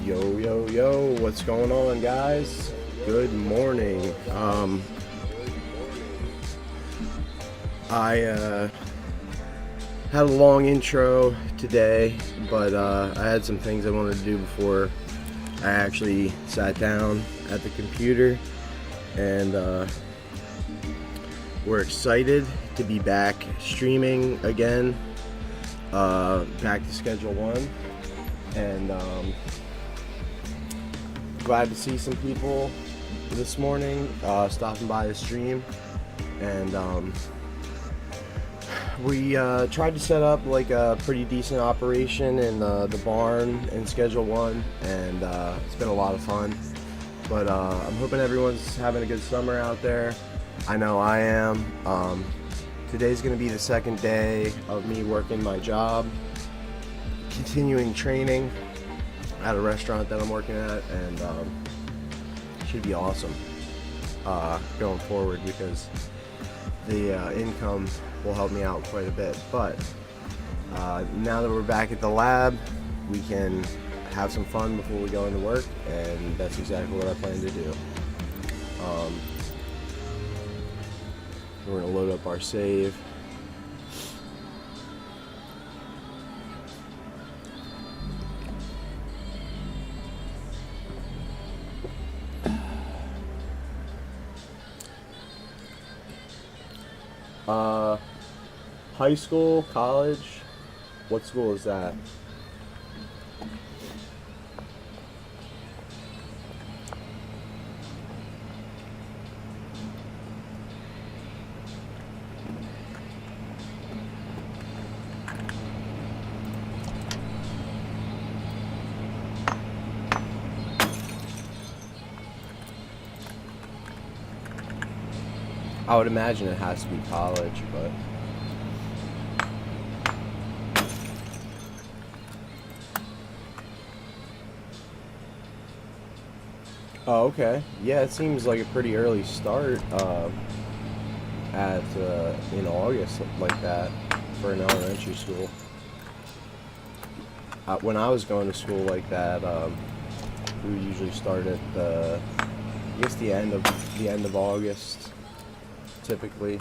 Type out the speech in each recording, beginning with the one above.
Yo, yo, yo, what's going on, guys? Good morning. I had a long intro today, but I had some things I wanted to do before I actually sat down at the computer, and we're excited to be back streaming again, back to Schedule 1, and glad to see some people this morning stopping by the stream, and we tried to set up like a pretty decent operation in the barn in Schedule 1, and it's been a lot of fun. But I'm hoping everyone's having a good summer out there. I know I am. Today's going to be the second day of me working my job, continuing training at a restaurant that I'm working at, and should be awesome going forward, because the income will help me out quite a bit. But now that we're back at the lab, we can have some fun before we go into work, and that's exactly what I plan to do. We're going to load up our save. High school, college, what school is that? I would imagine it has to be college, but oh, okay. Yeah, it seems like a pretty early start at in August, like that, for an elementary school. When I was going to school like that, we would usually start at I guess the end of August, typically.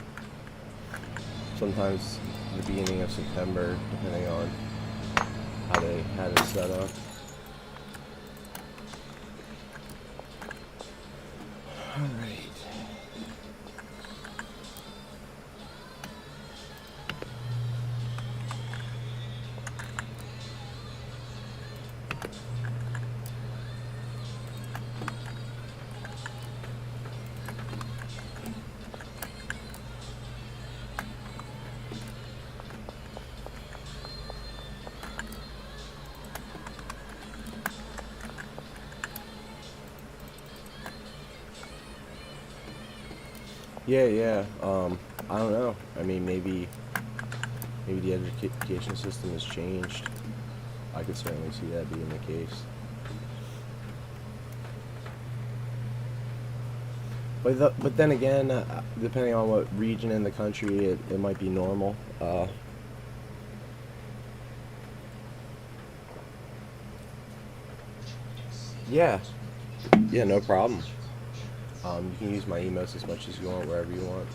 Sometimes the beginning of September, depending on how they had it set up. All right. Yeah. I don't know. I mean, maybe the education system has changed. I could certainly see that being the case. But then again, depending on what region in the country, it might be normal. Yeah, no problem. You can use my emails as much as you want, wherever you want.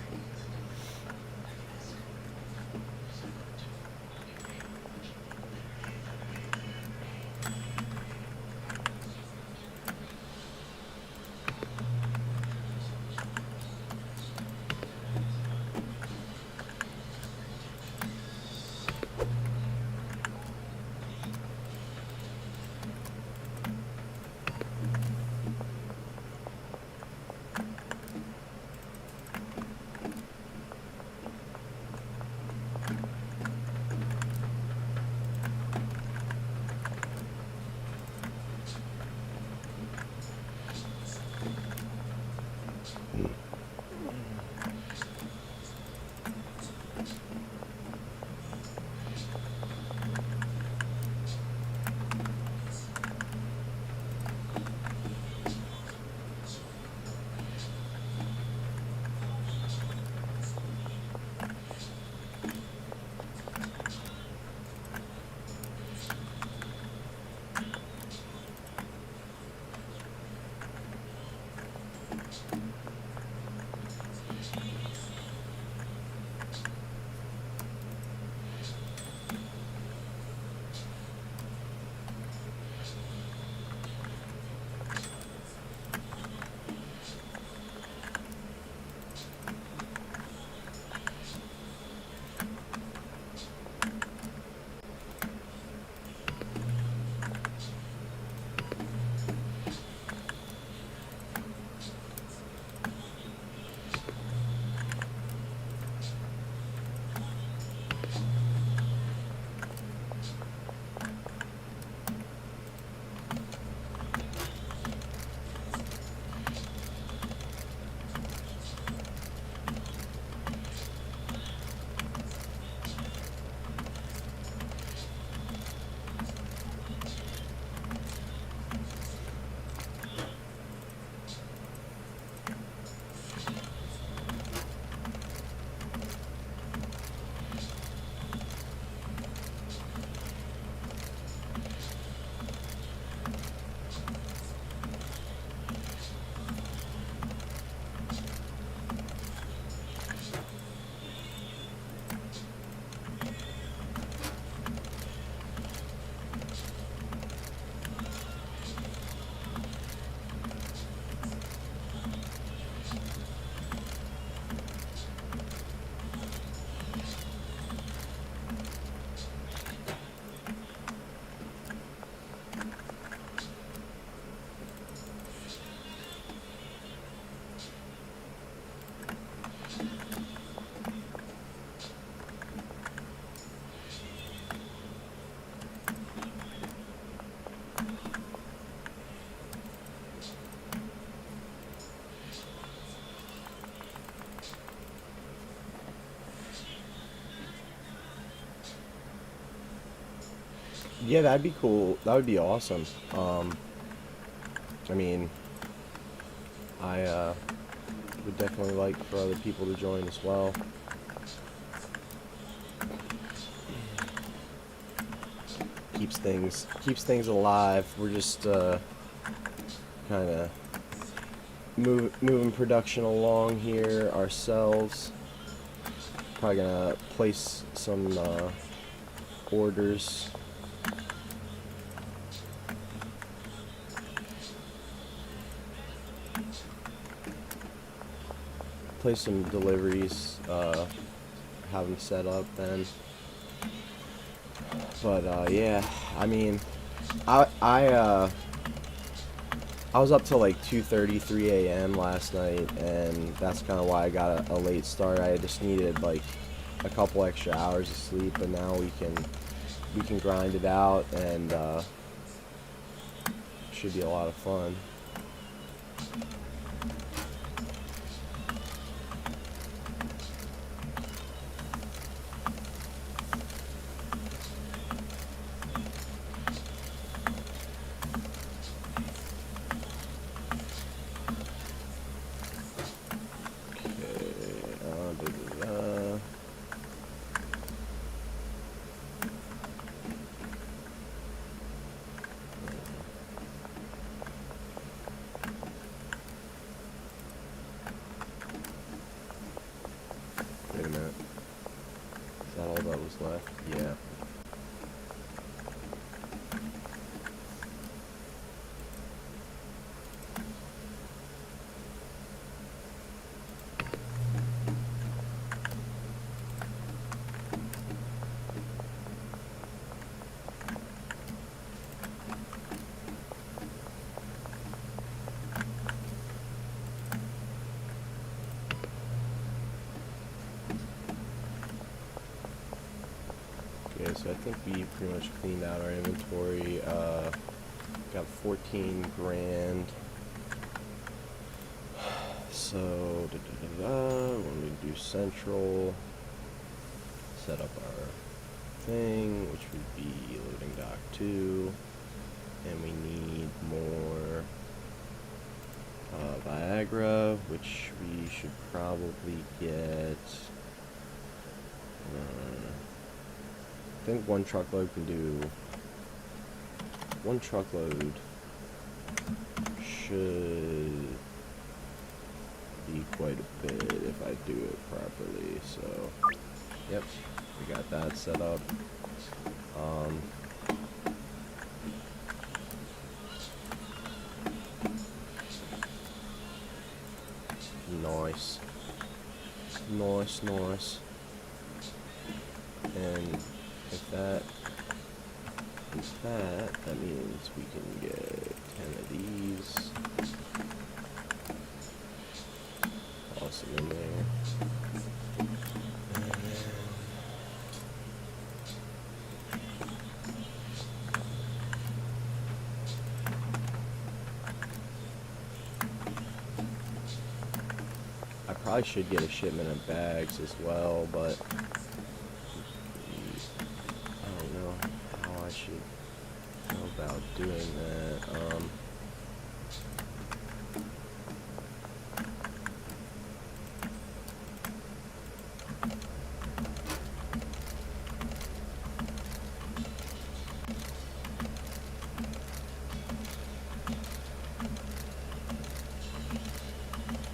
Yeah, that'd be cool. That would be awesome. I mean, I would definitely like for other people to join as well. Keeps things alive. We're just kind of moving production along here ourselves. Probably gonna place some orders. Place some deliveries. Have them set up then. But yeah, I mean, I was up till like 2:30, 3 a.m. last night, and that's kind of why I got a late start. I just needed like a couple extra hours of sleep, but now we can grind it out, and should be a lot of fun. Wait a minute. Is that all that was left? Yeah. Okay, so I think we pretty much cleaned out our inventory. Got 14 grand. So, when we do central, set up our thing, which would be loading dock 2, and we need more Viagra, which we should probably get. I think one truckload can do. One truckload should be quite a bit if I do it properly. So, yep, we got that set up. Nice. Nice. And if that is that means we can get 10 of these. Toss them in there. I probably should get a shipment of bags as well, but I don't know how I should go about doing that.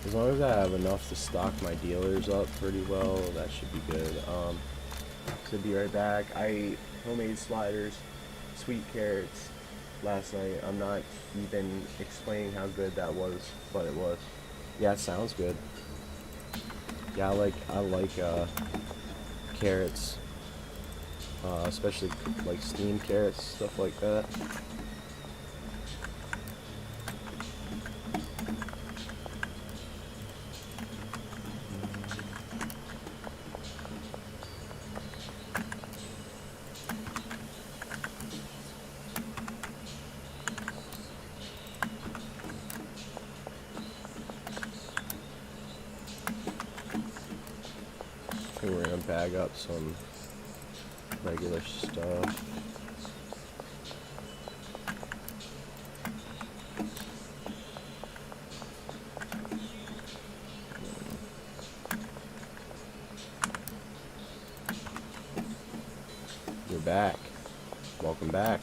As long as I have enough to stock my dealers up pretty well, that should be good. So be right back. I ate homemade sliders, sweet carrots last night. I'm not even explaining how good that was, but it was. Yeah, it sounds good. Yeah, I like carrots, especially like steamed carrots, stuff like that. We're gonna bag up some regular stuff. back. Welcome back.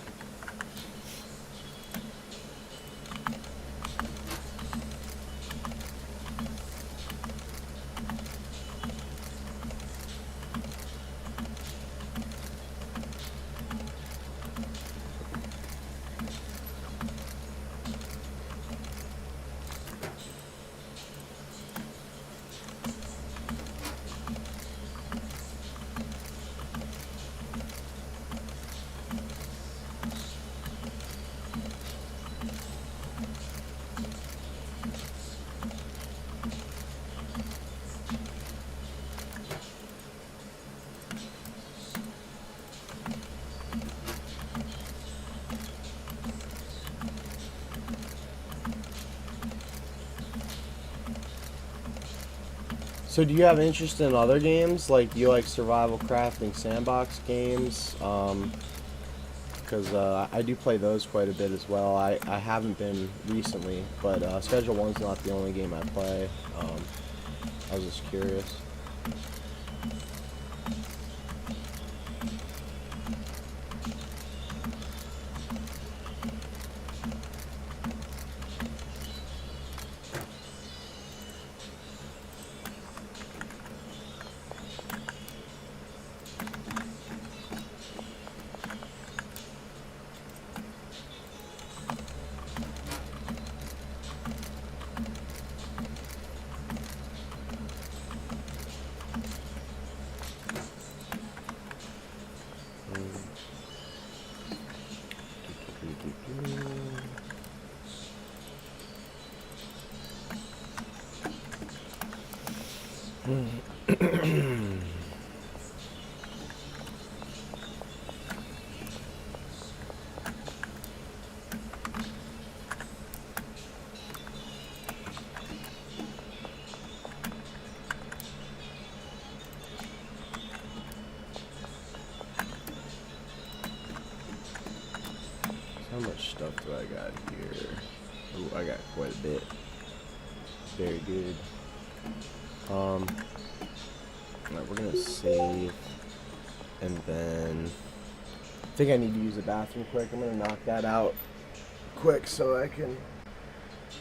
So do you have interest in other games? Like, do you like survival crafting sandbox games? Because I do play those quite a bit as well. I haven't been recently, but Schedule 1's not the only game I play. I was just curious. How much stuff do I got here? Ooh, I got quite a bit. Very good. Alright, we're gonna save, and then I think I need to use the bathroom quick. I'm gonna knock that out quick so I can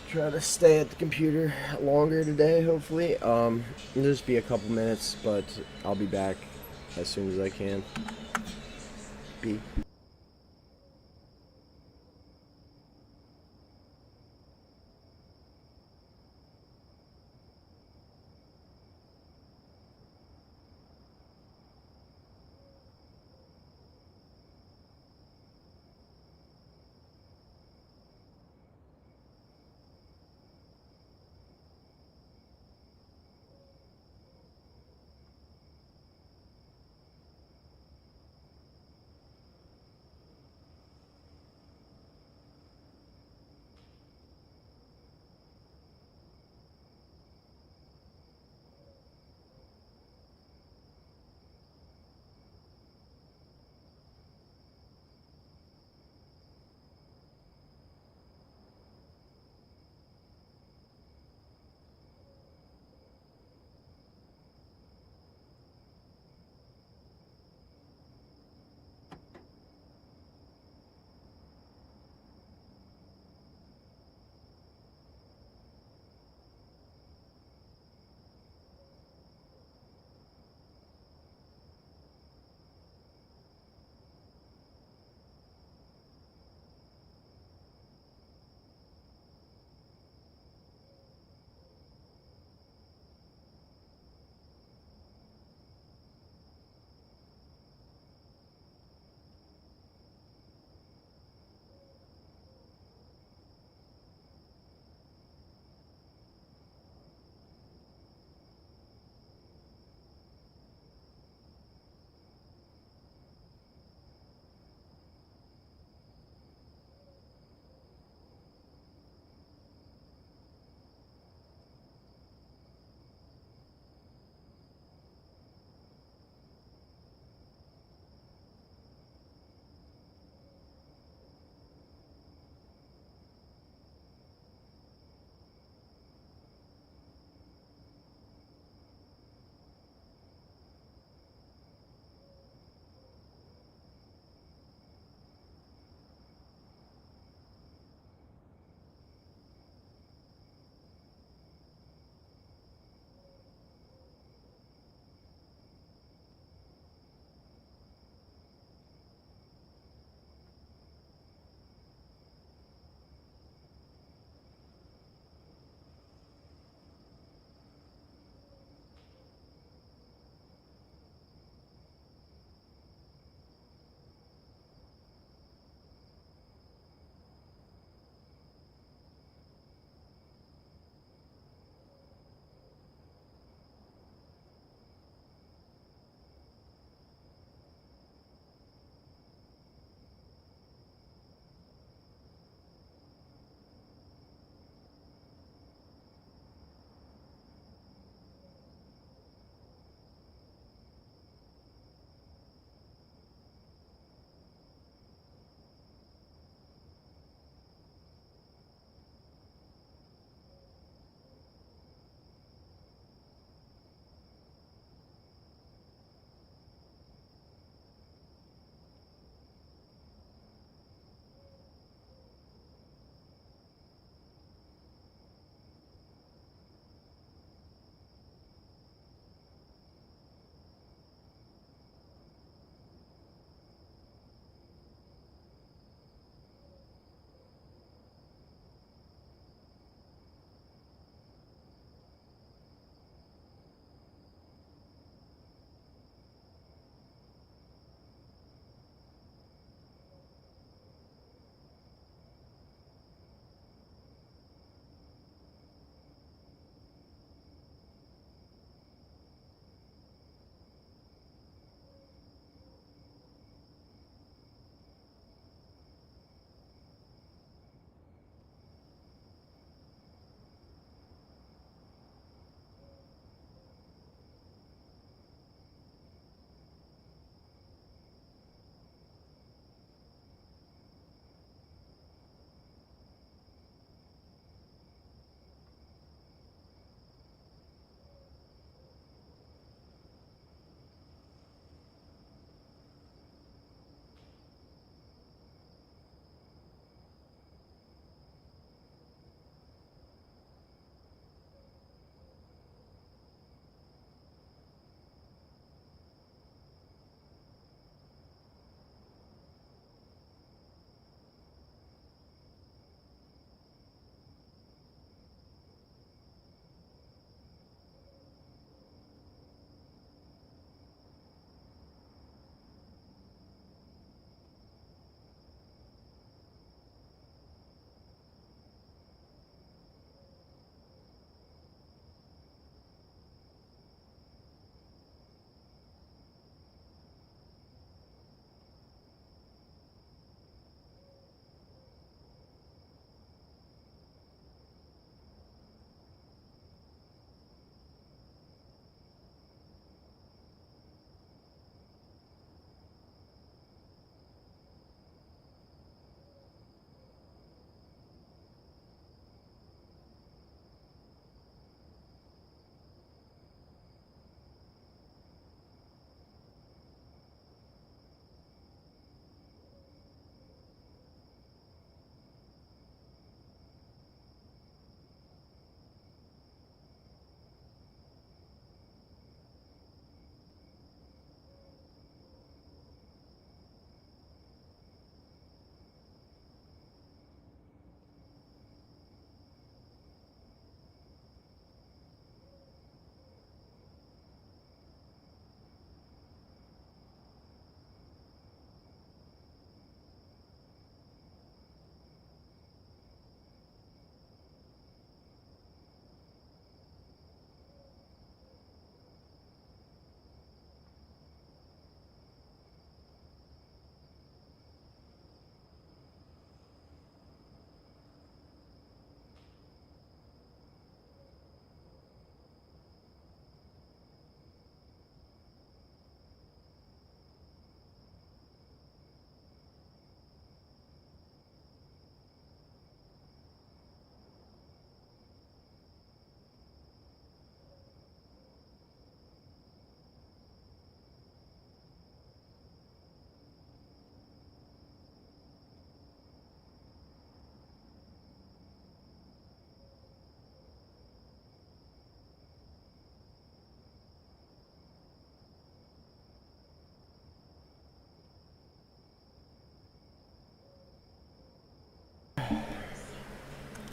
try to stay at the computer longer today, hopefully. It'll just be a couple minutes, but I'll be back as soon as I can. Be.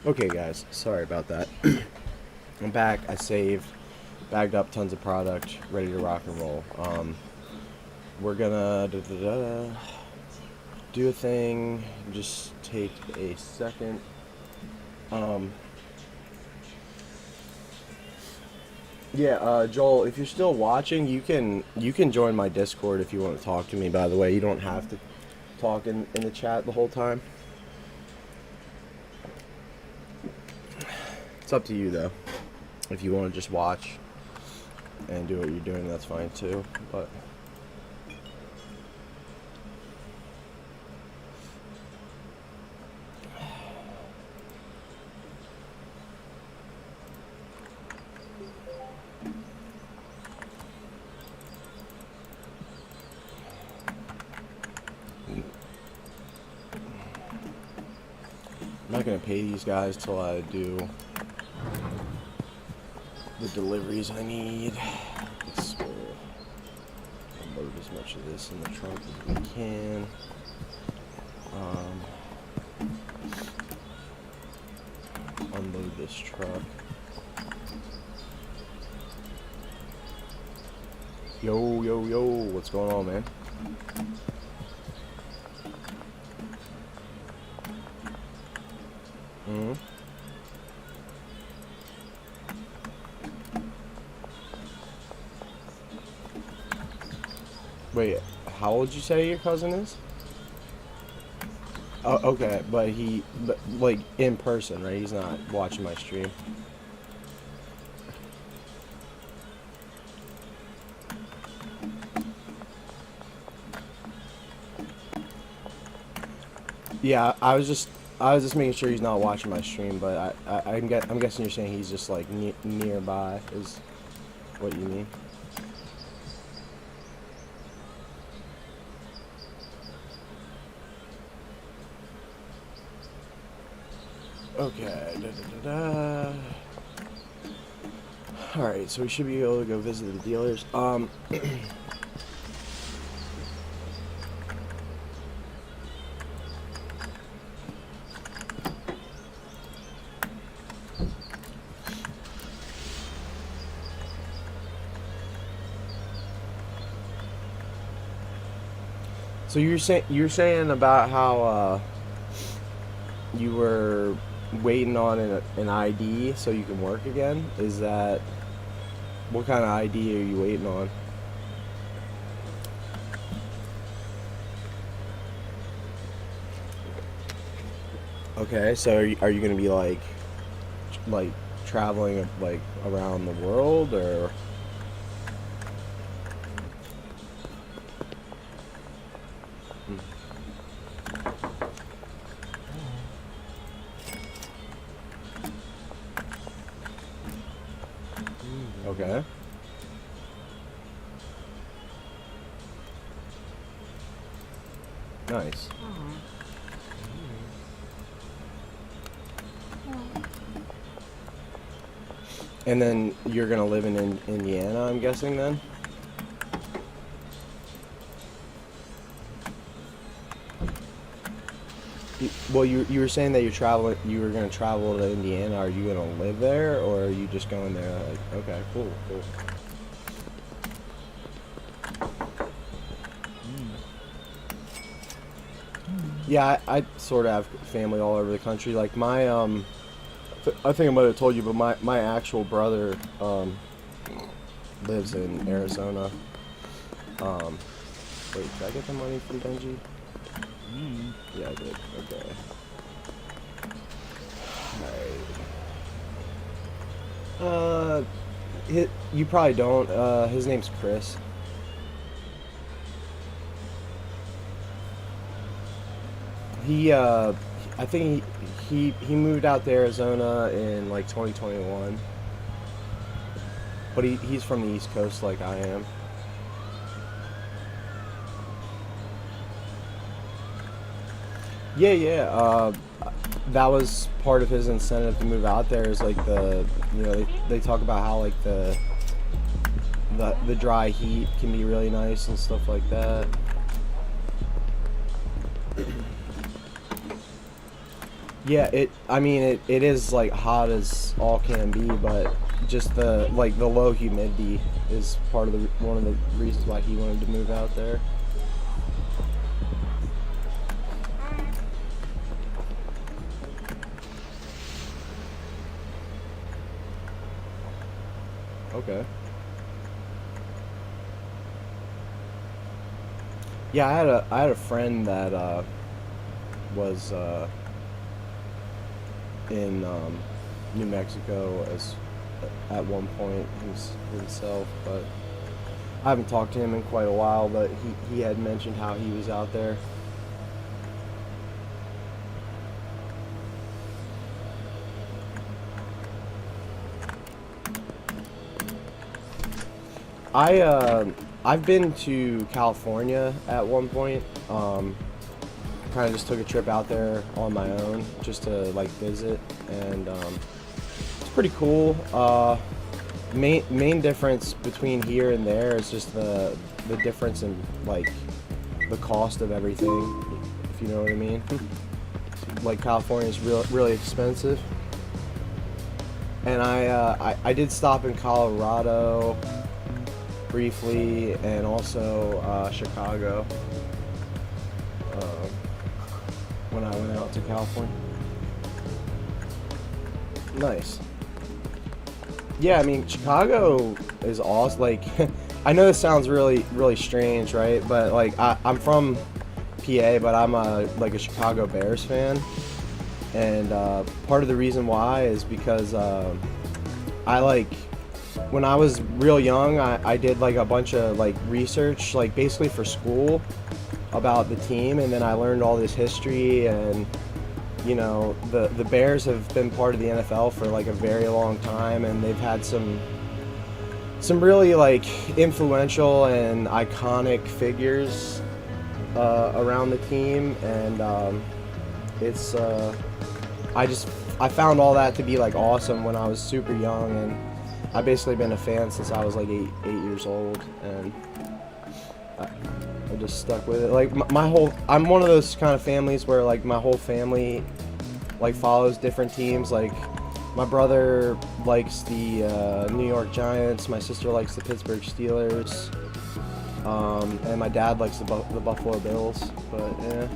Okay, guys, sorry about that. I'm back. I saved, bagged up tons of product, ready to rock and roll. We're gonna do a thing. Just take a second. Yeah, Joel, if you're still watching, you can join my Discord if you want to talk to me. By the way, you don't have to talk in the chat the whole time. It's up to you though. If you want to just watch and do what you're doing, that's fine too. But I'm not gonna pay these guys till I do the deliveries I need. Let's unload as much of this in the trunk as we can. Unload this truck. Yo, yo, yo, what's going on, man? Mm-hmm. Wait, how old you say your cousin is? Oh, okay, but like in person, right? He's not watching my stream. Yeah, I was just making sure he's not watching my stream, but I'm guessing you're saying he's just like nearby is what you mean. Okay. All right, so we should be able to go visit the dealers. So you're saying about how you were waiting on an ID so you can work again? Is that what kind of ID are you waiting on? Okay, so are you gonna be like traveling like around the world or? Okay. Nice. And then you're gonna live in Indiana, I'm guessing then? Well, you were saying that you were gonna travel to Indiana. Are you gonna live there, or are you just going there? Like, okay, cool. Yeah, I sort of have family all over the country. Like my I think I might have told you, but my actual brother lives in Arizona. Wait, did I get the money from Benji? Yeah, I did. Okay. Alright. You probably don't. His name's Chris. I think he moved out to Arizona in like 2021. But he's from the East Coast like I am. Yeah. That was part of his incentive to move out there is like they talk about how like the dry heat can be really nice and stuff like that. Yeah, I mean, it is like hot as all can be, but just the low humidity is part of the one of the reasons why he wanted to move out there. Okay. Yeah, I had a friend that was in New Mexico as at one point himself, but I haven't talked to him in quite a while. But he had mentioned how he was out there. I've been to California at one point. Kind of just took a trip out there on my own just to like visit, and it's pretty cool. Main difference between here and there is just the difference in like the cost of everything, if you know what I mean. Like California is really expensive, and I did stop in Colorado briefly, and also Chicago when I went out to California. Nice. Yeah, I mean, Chicago is awesome. Like, I know this sounds really strange, right? But like, I'm from PA, but I'm a Chicago Bears fan, and part of the reason why is because I like when I was real young, I did like a bunch of like research, like basically for school about the team, and then I learned all this history, and you know, the Bears have been part of the NFL for like a very long time, and they've had some really like influential and iconic figures around the team, and it's I found all that to be like awesome when I was super young, and I've basically been a fan since I was like eight years old, and I just stuck with it. Like I'm one of those kind of families where like my whole family like follows different teams. Like my brother likes the New York Giants, my sister likes the Pittsburgh Steelers, and my dad likes the Buffalo Bills. But yeah.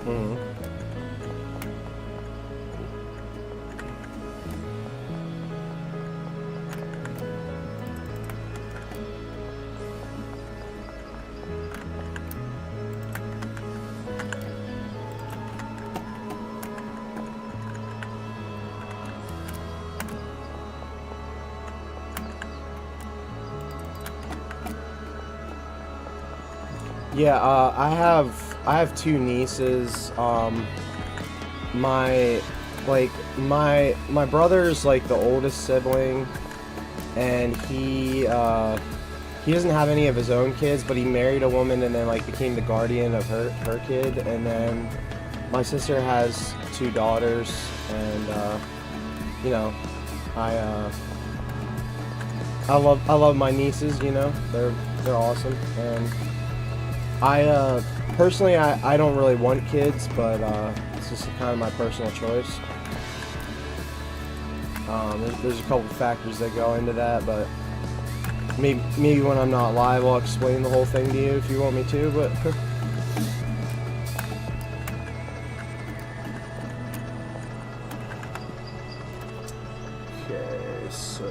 Mhm. Yeah, I have two nieces. My my brother's like the oldest sibling, and he doesn't have any of his own kids, but he married a woman and then like became the guardian of her kid. And then my sister has two daughters, and you know, I I love my nieces. You know, they're awesome, and I personally I don't really want kids, but it's just kind of my personal choice. There's a couple factors that go into that, but maybe when I'm not live, I'll explain the whole thing to you if you want me to. But okay, so.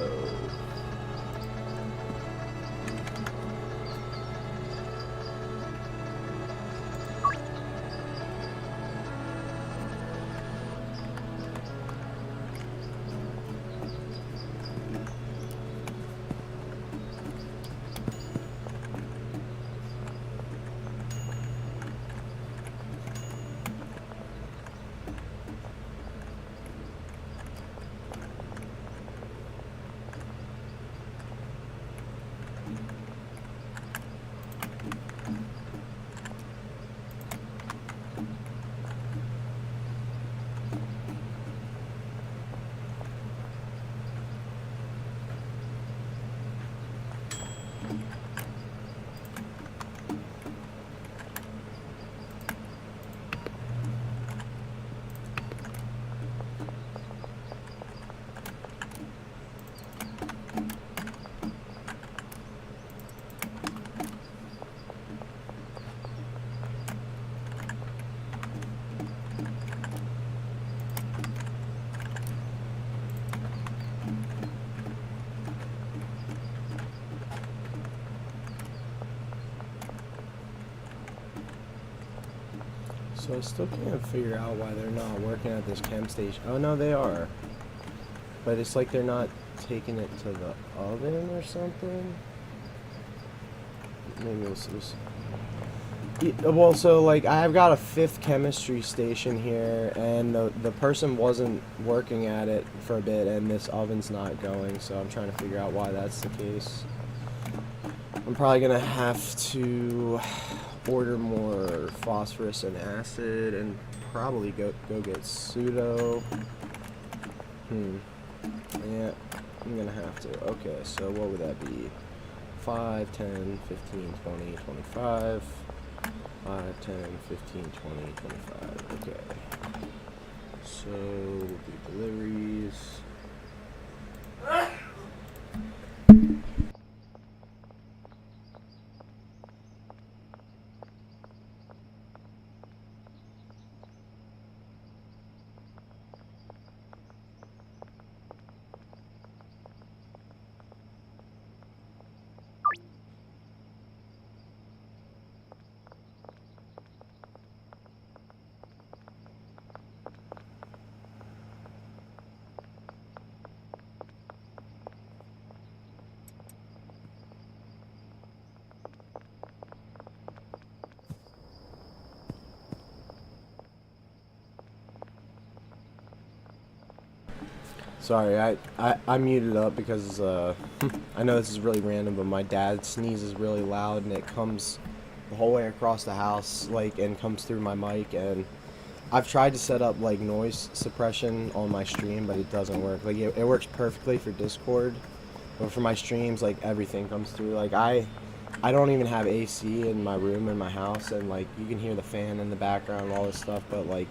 So I still can't figure out why they're not working at this chem station. Oh no, they are. But it's like they're not taking it to the oven or something. Maybe this is... Well, so like I've got a 5th chemistry station here, and the person wasn't working at it for a bit, and this oven's not going, so I'm trying to figure out why that's the case. I'm probably gonna have to order more phosphorus and acid, and probably go get pseudo. Yeah, I'm gonna have to. Okay, so what would that be? 5, 10, 15, 20, 25. 5, 10, 15, 20, 25. Okay. So we'll do deliveries. Sorry, I muted up because I know this is really random, but my dad sneezes really loud and it comes the whole way across the house, like, and comes through my mic. And I've tried to set up like noise suppression on my stream, but it doesn't work. Like it works perfectly for Discord, but for my streams, like everything comes through. Like I don't even have AC in my room in my house, and like you can hear the fan in the background, all this stuff, but like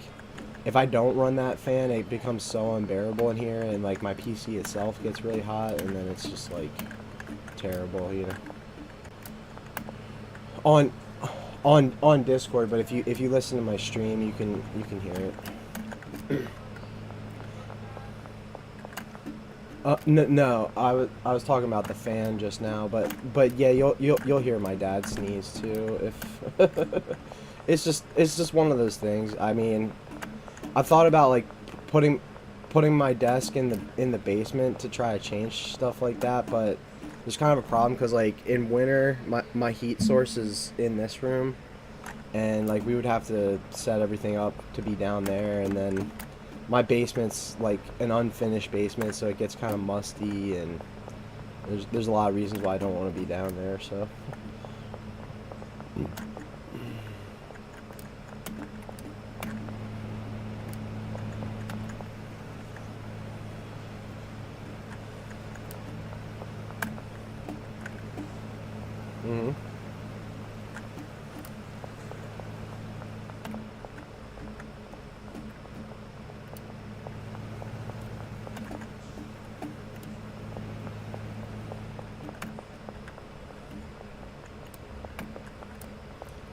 if I don't run that fan, it becomes so unbearable in here, and like my PC itself gets really hot, and then it's just like terrible, you know. On Discord, but if you listen to my stream, you can hear it. No, I was talking about the fan just now, but yeah, you'll hear my dad sneeze too. If it's just one of those things. I mean, I've thought about like putting my desk in the basement to try to change stuff like that, but there's kind of a problem because like in winter my heat source is in this room, and like we would have to set everything up to be down there, and then my basement's like an unfinished basement, so it gets kind of musty, and there's a lot of reasons why I don't want to be down there, so.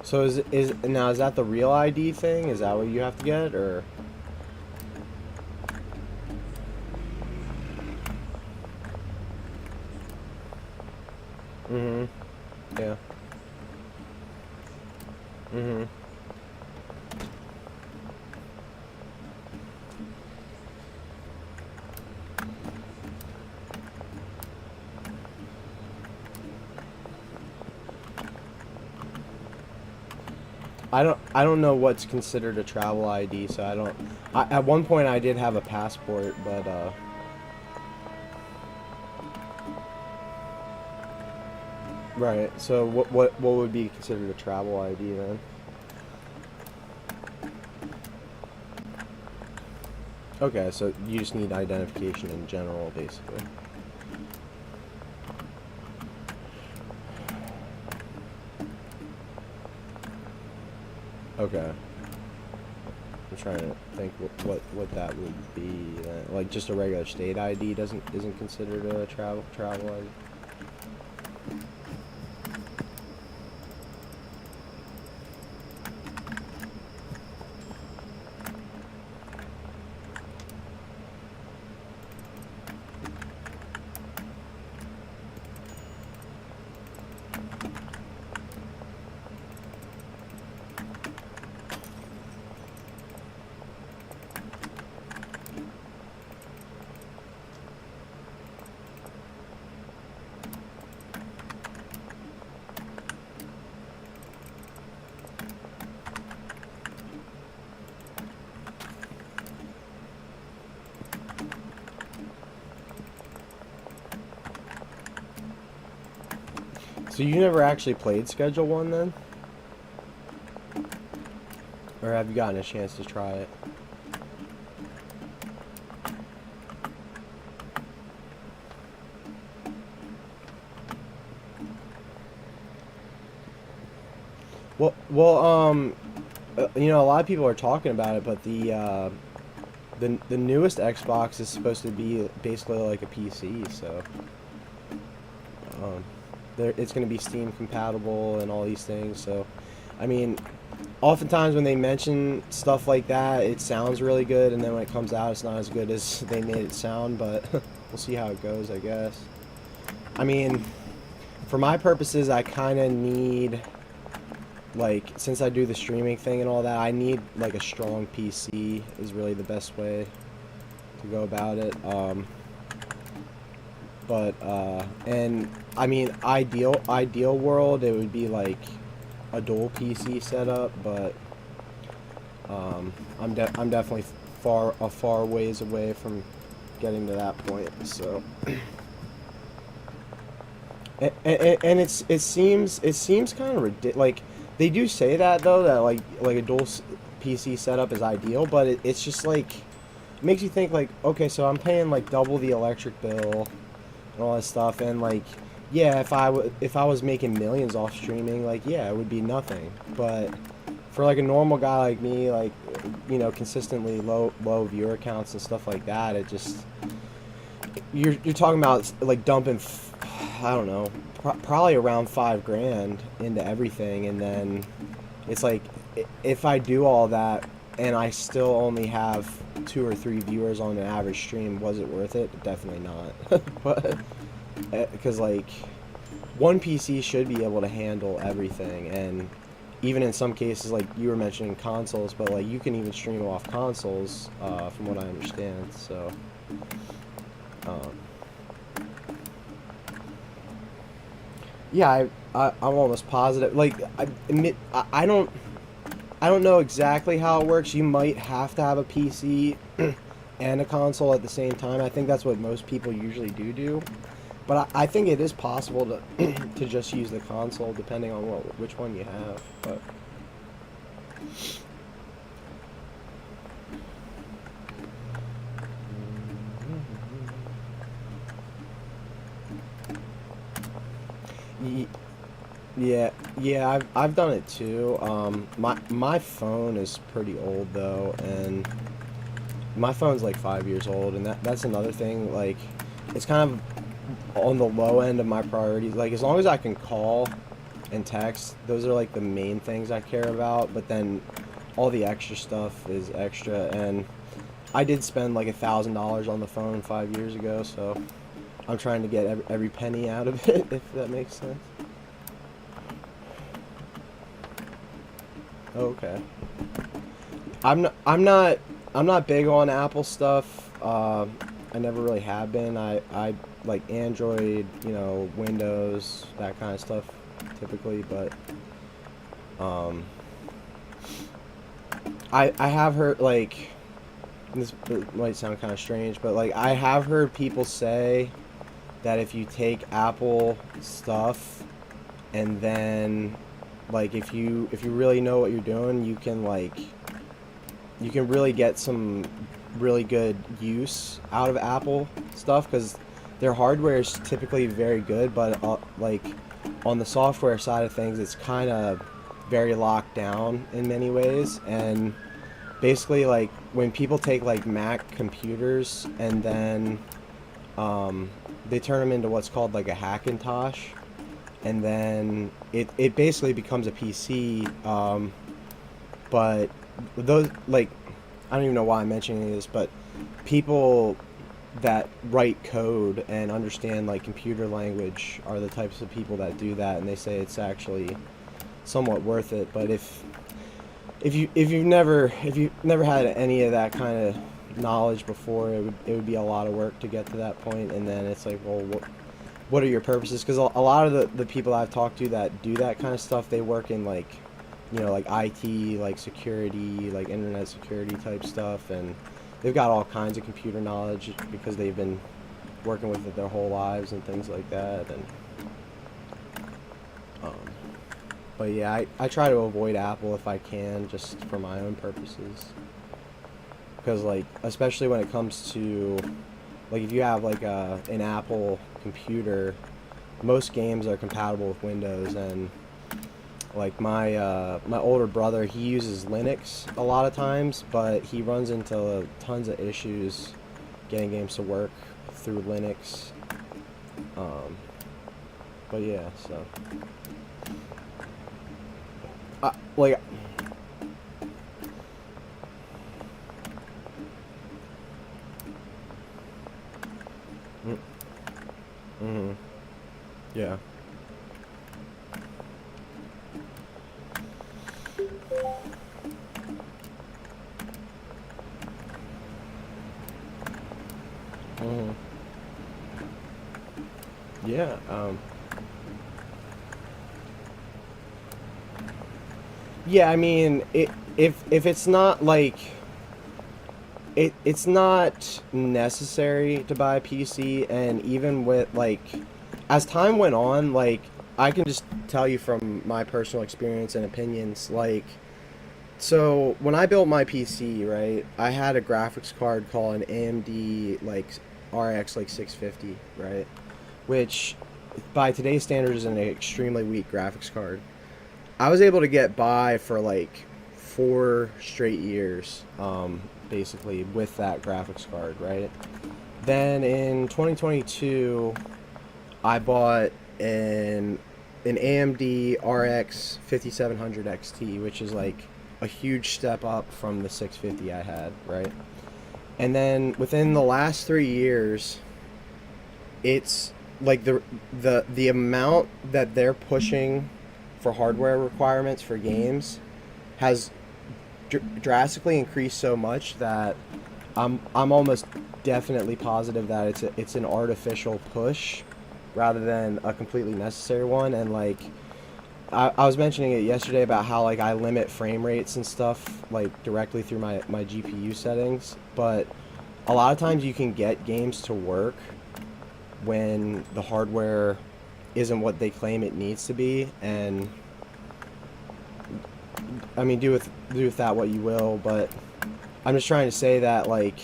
So is that the real ID thing? Is that what you have to get, or? Yeah. I don't know what's considered a travel ID, so I don't. At one point I did have a passport, but right. So what would be considered a travel ID then? Okay, so you just need identification in general, basically. Okay. I'm trying to think what that would be. Like just a regular state ID isn't considered a travel ID. So you never actually played Schedule 1 then? Or have you gotten a chance to try it? You know, a lot of people are talking about it, but the newest Xbox is supposed to be basically like a PC, so it's going to be Steam compatible and all these things. So, I mean, oftentimes when they mention stuff like that, it sounds really good, and then when it comes out, it's not as good as they made it sound. But we'll see how it goes, I guess. I mean, for my purposes, I kind of need, like, since I do the streaming thing and all that, I need like a strong PC is really the best way to go about it. And I mean, ideal world, it would be like a dual PC setup, but I'm definitely a far ways away from getting to that point. So, and it seems kind of ridiculous. Like, they do say that though, that like a dual PC setup is ideal, but it's just like, it makes you think like, okay, so I'm paying like double the electric bill and all that stuff, and like, yeah, if I was making millions off streaming, like, yeah, it would be nothing. But for like a normal guy like me, like, you know, consistently low viewer counts and stuff like that, it just, you're talking about like dumping, I don't know, probably around $5,000 into everything, and then it's like, if I do all that and I still only have 2 or 3 viewers on an average stream, was it worth it? Definitely not. But because like, one PC should be able to handle everything, and even in some cases, like you were mentioning consoles, but like you can even stream off consoles, from what I understand. So um, yeah, I'm almost positive. Like, I admit, I don't know exactly how it works. You might have to have a PC and a console at the same time. I think that's what most people usually do. But I think it is possible to to just use the console depending on which one you have. But yeah, I've done it too. My phone is pretty old though, and my phone's like 5 years old, and that's another thing. Like, it's kind of on the low end of my priorities. Like, as long as I can call and text, those are like the main things I care about. But then all the extra stuff is extra, and I did spend like $1,000 on the phone 5 years ago, so I'm trying to get every penny out of it, if that makes sense. Okay. I'm not big on Apple stuff. I never really have been. I like Android, you know, Windows, that kind of stuff typically, but um I have heard, like, this might sound kind of strange, but like, I have heard people say that if you take Apple stuff and then, like, if you really know what you're doing, you can really get some really good use out of Apple stuff, because their hardware is typically very good, but like, on the software side of things, it's kind of very locked down in many ways. And basically, like, when people take like Mac computers and then they turn them into what's called like a Hackintosh, and then it basically becomes a PC. But those, like, I don't even know why I'm mentioning this, but people that write code and understand like computer language are the types of people that do that, and they say it's actually somewhat worth it. But if you've never had any of that kind of knowledge before, it would be a lot of work to get to that point. And then it's like, well, what are your purposes? Because a lot of the people I've talked to that do that kind of stuff, they work in like, you know, like IT, like security, like internet security type stuff, and they've got all kinds of computer knowledge because they've been working with it their whole lives and things like that. And But yeah, I try to avoid Apple if I can, just for my own purposes. Because like, especially when it comes to, like, if you have like an Apple computer, most games are compatible with Windows, and like my older brother, he uses Linux a lot of times, but he runs into tons of issues getting games to work through Linux. Um, but yeah, so like, mm-hmm, yeah, mm-hmm, yeah, yeah. I mean, if it's not like it's not necessary to buy a PC, and even with like, as time went on, like, I can just tell you from my personal experience and opinions, like, so when I built my PC, right, I had a graphics card called an AMD like RX like 650, right, which by today's standards is an extremely weak graphics card. I was able to get by for like 4 straight years, basically with that graphics card, right? Then in 2022, I bought an an AMD RX 5700 XT, which is like a huge step up from the 650 I had, right? And then within the last 3 years, it's like the amount that they're pushing for hardware requirements for games has drastically increased so much that I'm almost definitely positive that it's an artificial push rather than a completely necessary one. And like, I was mentioning it yesterday about how like I limit frame rates and stuff like directly through my GPU settings, but a lot of times you can get games to work when the hardware isn't what they claim it needs to be. And I mean, do with that what you will, but I'm just trying to say that like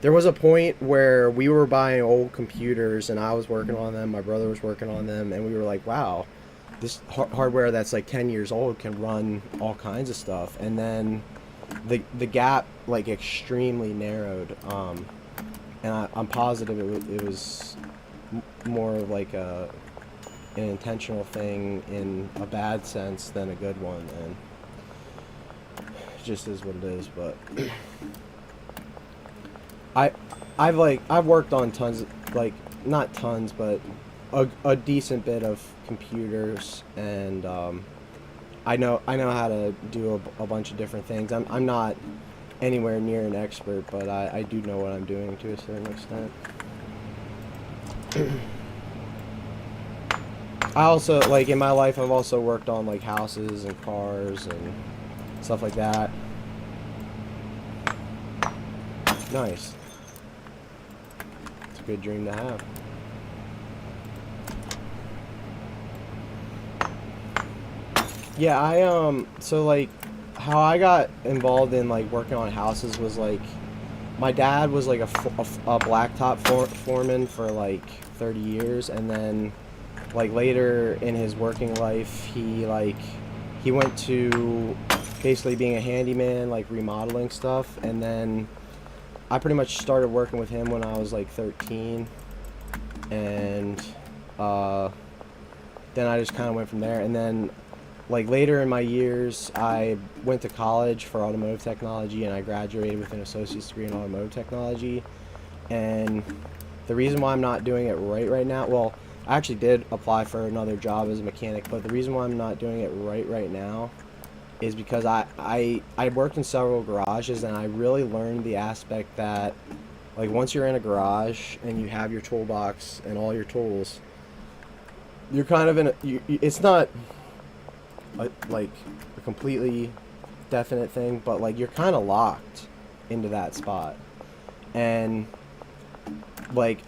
there was a point where we were buying old computers and I was working on them, my brother was working on them, and we were like, wow, this hardware that's like 10 years old can run all kinds of stuff. And then the gap like extremely narrowed, and I'm positive it was more of like an intentional thing in a bad sense than a good one, and it just is what it is. But I I've worked on tons, like, not tons, but a decent bit of computers, and I know how to do a bunch of different things. I'm not anywhere near an expert, but I do know what I'm doing to a certain extent. I also, like, in my life, I've also worked on like houses and cars and stuff like that. Nice. It's a good dream to have. Yeah, so like how I got involved in like working on houses was like my dad was like a blacktop foreman for like 30 years, and then like later in his working life he went to basically being a handyman, like remodeling stuff. And then I pretty much started working with him when I was like 13, and uh, then I just kind of went from there. And then like later in my years, I went to college for automotive technology, and I graduated with an associate's degree in automotive technology. And the reason why I'm not doing it right now, well, I actually did apply for another job as a mechanic, but the reason why I'm not doing it right now is because I worked in several garages, and I really learned the aspect that like once you're in a garage and you have your toolbox and all your tools, you're kind of in it's not like a completely definite thing, but like you're kind of locked into that spot. And like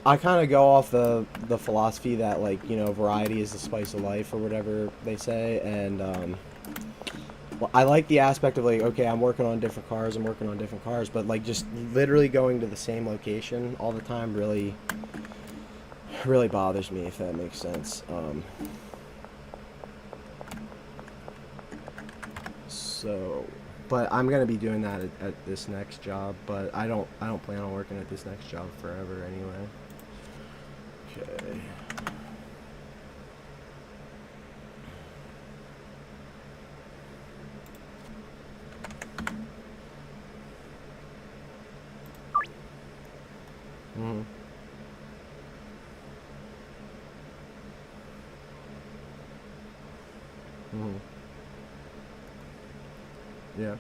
I kind of go off the philosophy that, like, you know, variety is the spice of life or whatever they say, and well, I like the aspect of, like, okay, I'm working on different cars, but like just literally going to the same location all the time really bothers me, if that makes sense. So, but I'm gonna be doing that at this next job, but I don't plan on working at this next job forever anyway. Okay. Mhm. Mhm. Yeah.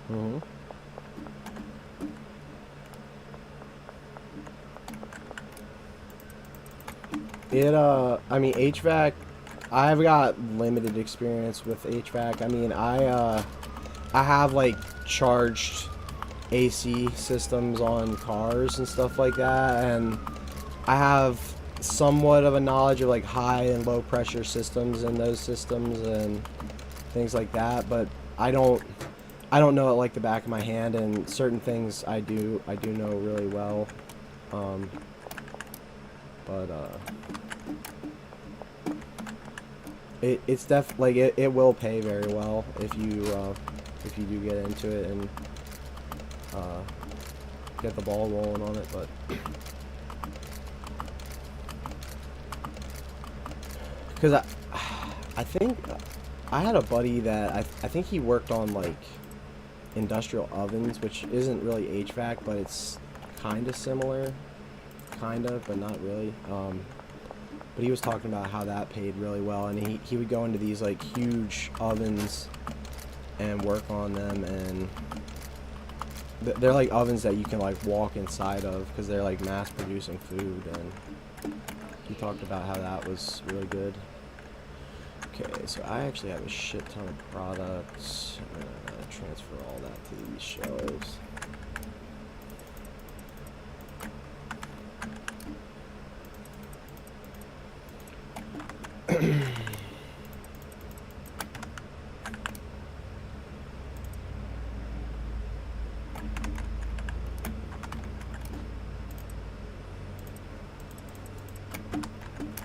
Mhm. I mean, HVAC, I've got limited experience with HVAC. I mean, I have like charged AC systems on cars and stuff like that, and I have somewhat of a knowledge of like high and low pressure systems in those systems and things like that, but I don't I don't know it like the back of my hand, and certain things I do know really well. Um, but it's like it will pay very well if you do get into it and uh, get the ball rolling on it. But because I think I had a buddy that I think he worked on like industrial ovens, which isn't really HVAC, but it's kind of similar, kind of, but not really. But he was talking about how that paid really well, and he would go into these like huge ovens and work on them, and they're like ovens that you can like walk inside of because they're like mass producing food, and he talked about how that was really good. Okay, so I actually have a shit ton of products. I'm gonna transfer all that to these shelves.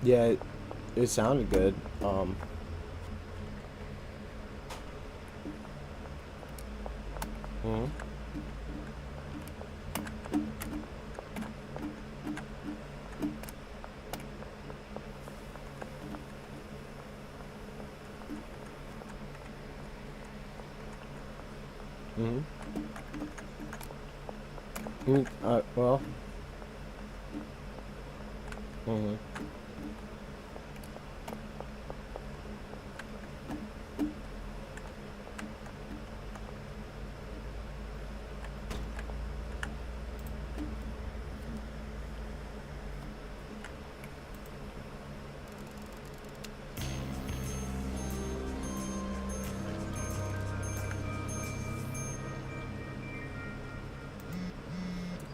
Yeah, it sounded good. Mhm. Mhm. Well. Mhm.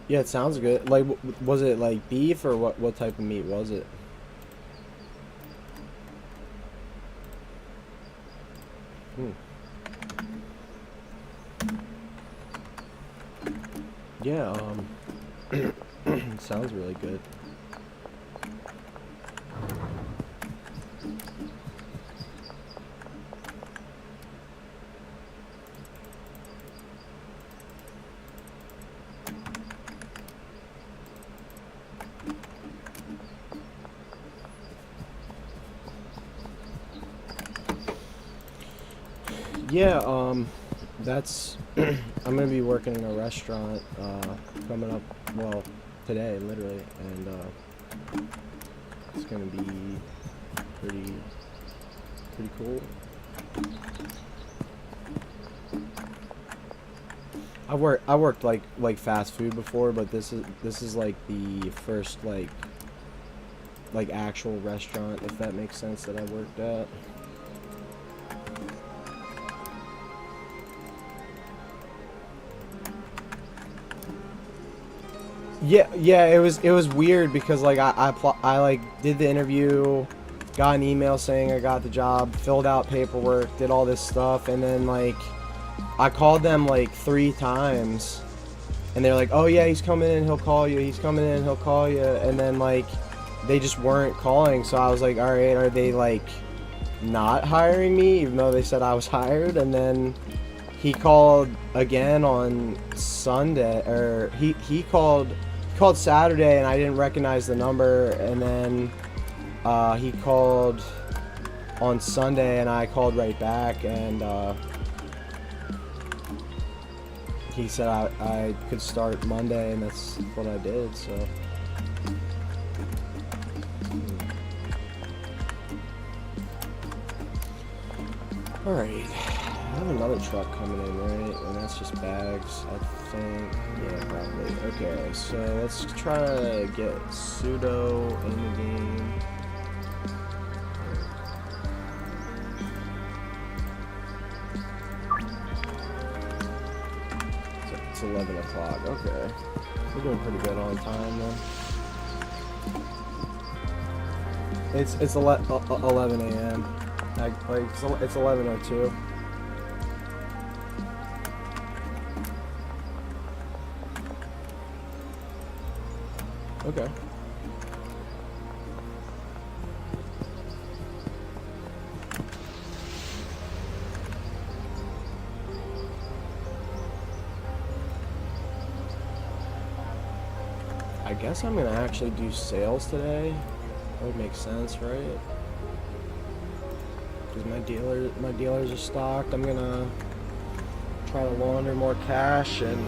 Yeah, it sounds good. Like, was it like beef or what? What type of meat was it? Hmm. Yeah. Sounds really good. Yeah. That's. I'm gonna be working in a restaurant. Coming up. Well, today, literally, and it's gonna be pretty pretty cool. I worked like fast food before, but this is like the first like like actual restaurant, if that makes sense, that I worked at. Yeah, it was weird because like I like did the interview, got an email saying I got the job, filled out paperwork, did all this stuff, and then like I called them like 3 times, and they're like, oh yeah, he's coming in, he'll call you, he's coming in, he'll call you, and then like they just weren't calling, so I was like, all right, are they like not hiring me even though they said I was hired? And then he called again on Sunday, or he called Saturday, and I didn't recognize the number, and then he called on Sunday, and I called right back, and he said I could start Monday, and that's what I did, so. Alright, I have another truck coming in, right? And that's just bags, I think. Yeah, probably. Okay, so let's try to get Pseudo in the game. It's 11 o'clock, okay. We're doing pretty good on time then. It's 11 a.m. Like it's 11:02. Okay. I guess I'm gonna actually do sales today. That would make sense, right? Because my dealers are stocked. I'm gonna try to launder more cash, and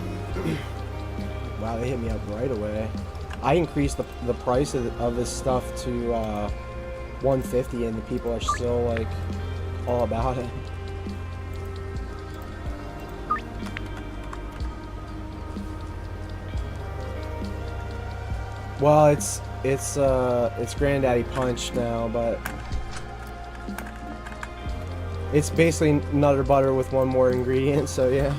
wow, they hit me up right away. I increased the price of this stuff to 150, and the people are still like all about it. Well, it's Granddaddy Punch now, but it's basically Nutter Butter with one more ingredient, so yeah.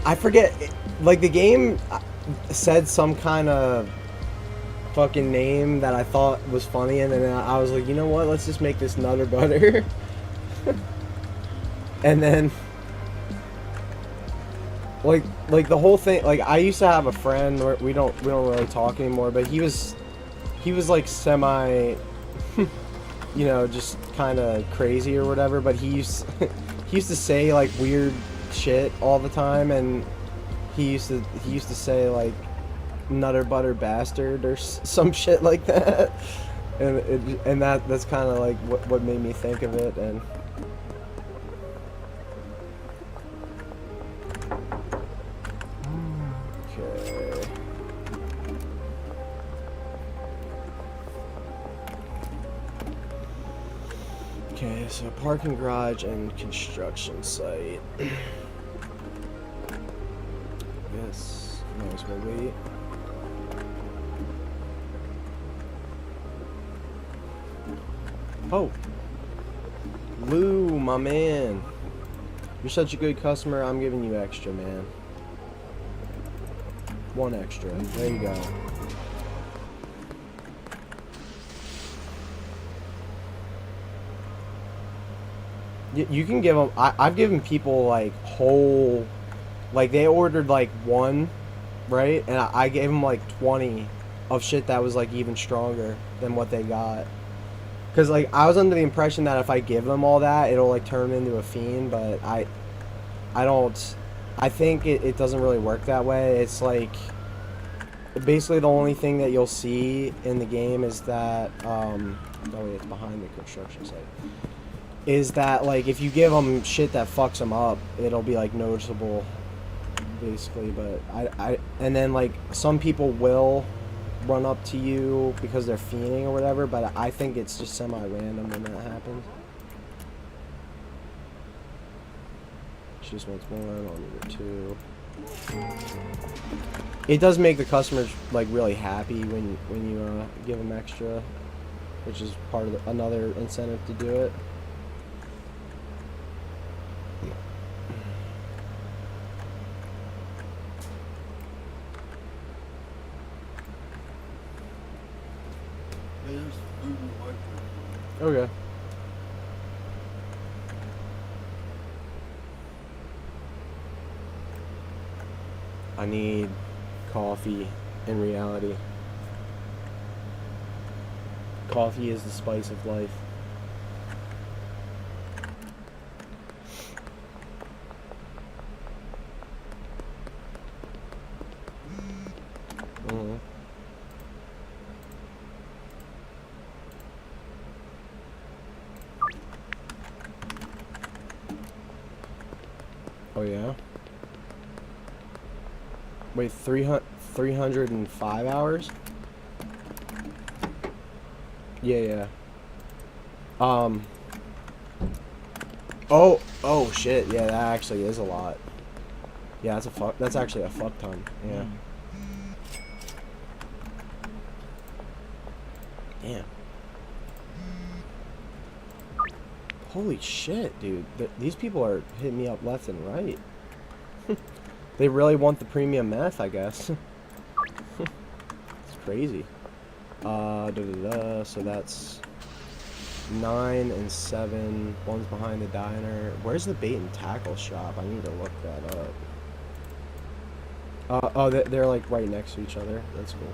I forget, like the game said some kind of fucking name that I thought was funny, and then I was like, you know what, let's just make this Nutter Butter. And then like the whole thing, like I used to have a friend, we don't really talk anymore, but he was like semi you know, just kind of crazy or whatever, but he used to say like weird shit all the time, and he used to say like Nutter Butter Bastard or some shit like that, and that's kind of like what made me think of it. And okay, so parking garage and construction site. Yes, might as well wait. Oh, Lou, my man. You're such a good customer, I'm giving you extra, man. 1 extra. There you go. You can give them... I've given people, like, whole... Like, they ordered, like, 1, right? And I gave them, like, 20 of shit that was, like, even stronger than what they got. Because, like, I was under the impression that if I give them all that, it'll, like, turn them into a fiend, but I don't... I think it doesn't really work that way. It's, like... Basically, the only thing that you'll see in the game is that... oh, wait, it's behind the construction site. Is that, like, if you give them shit that fucks them up, it'll be, like, noticeable, basically. But and then, like, some people will run up to you because they're fiending or whatever, but I think it's just semi-random when that happens. Just once more, I'll need it too. it does make the customers like really happy when you give them extra, which is part of another incentive to do it. Okay. I need coffee in reality. Coffee is the spice of life. Oh yeah? Wait, 305 hours? Yeah. Oh shit, yeah, that actually is a lot. Yeah, that's actually a fuck ton, yeah. Damn. Holy shit, dude. These people are hitting me up left and right. They really want the premium meth, I guess. It's crazy. So that's 9 and 7. One's behind the diner. Where's the bait and tackle shop? I need to look that up. Oh, they're like right next to each other. That's cool.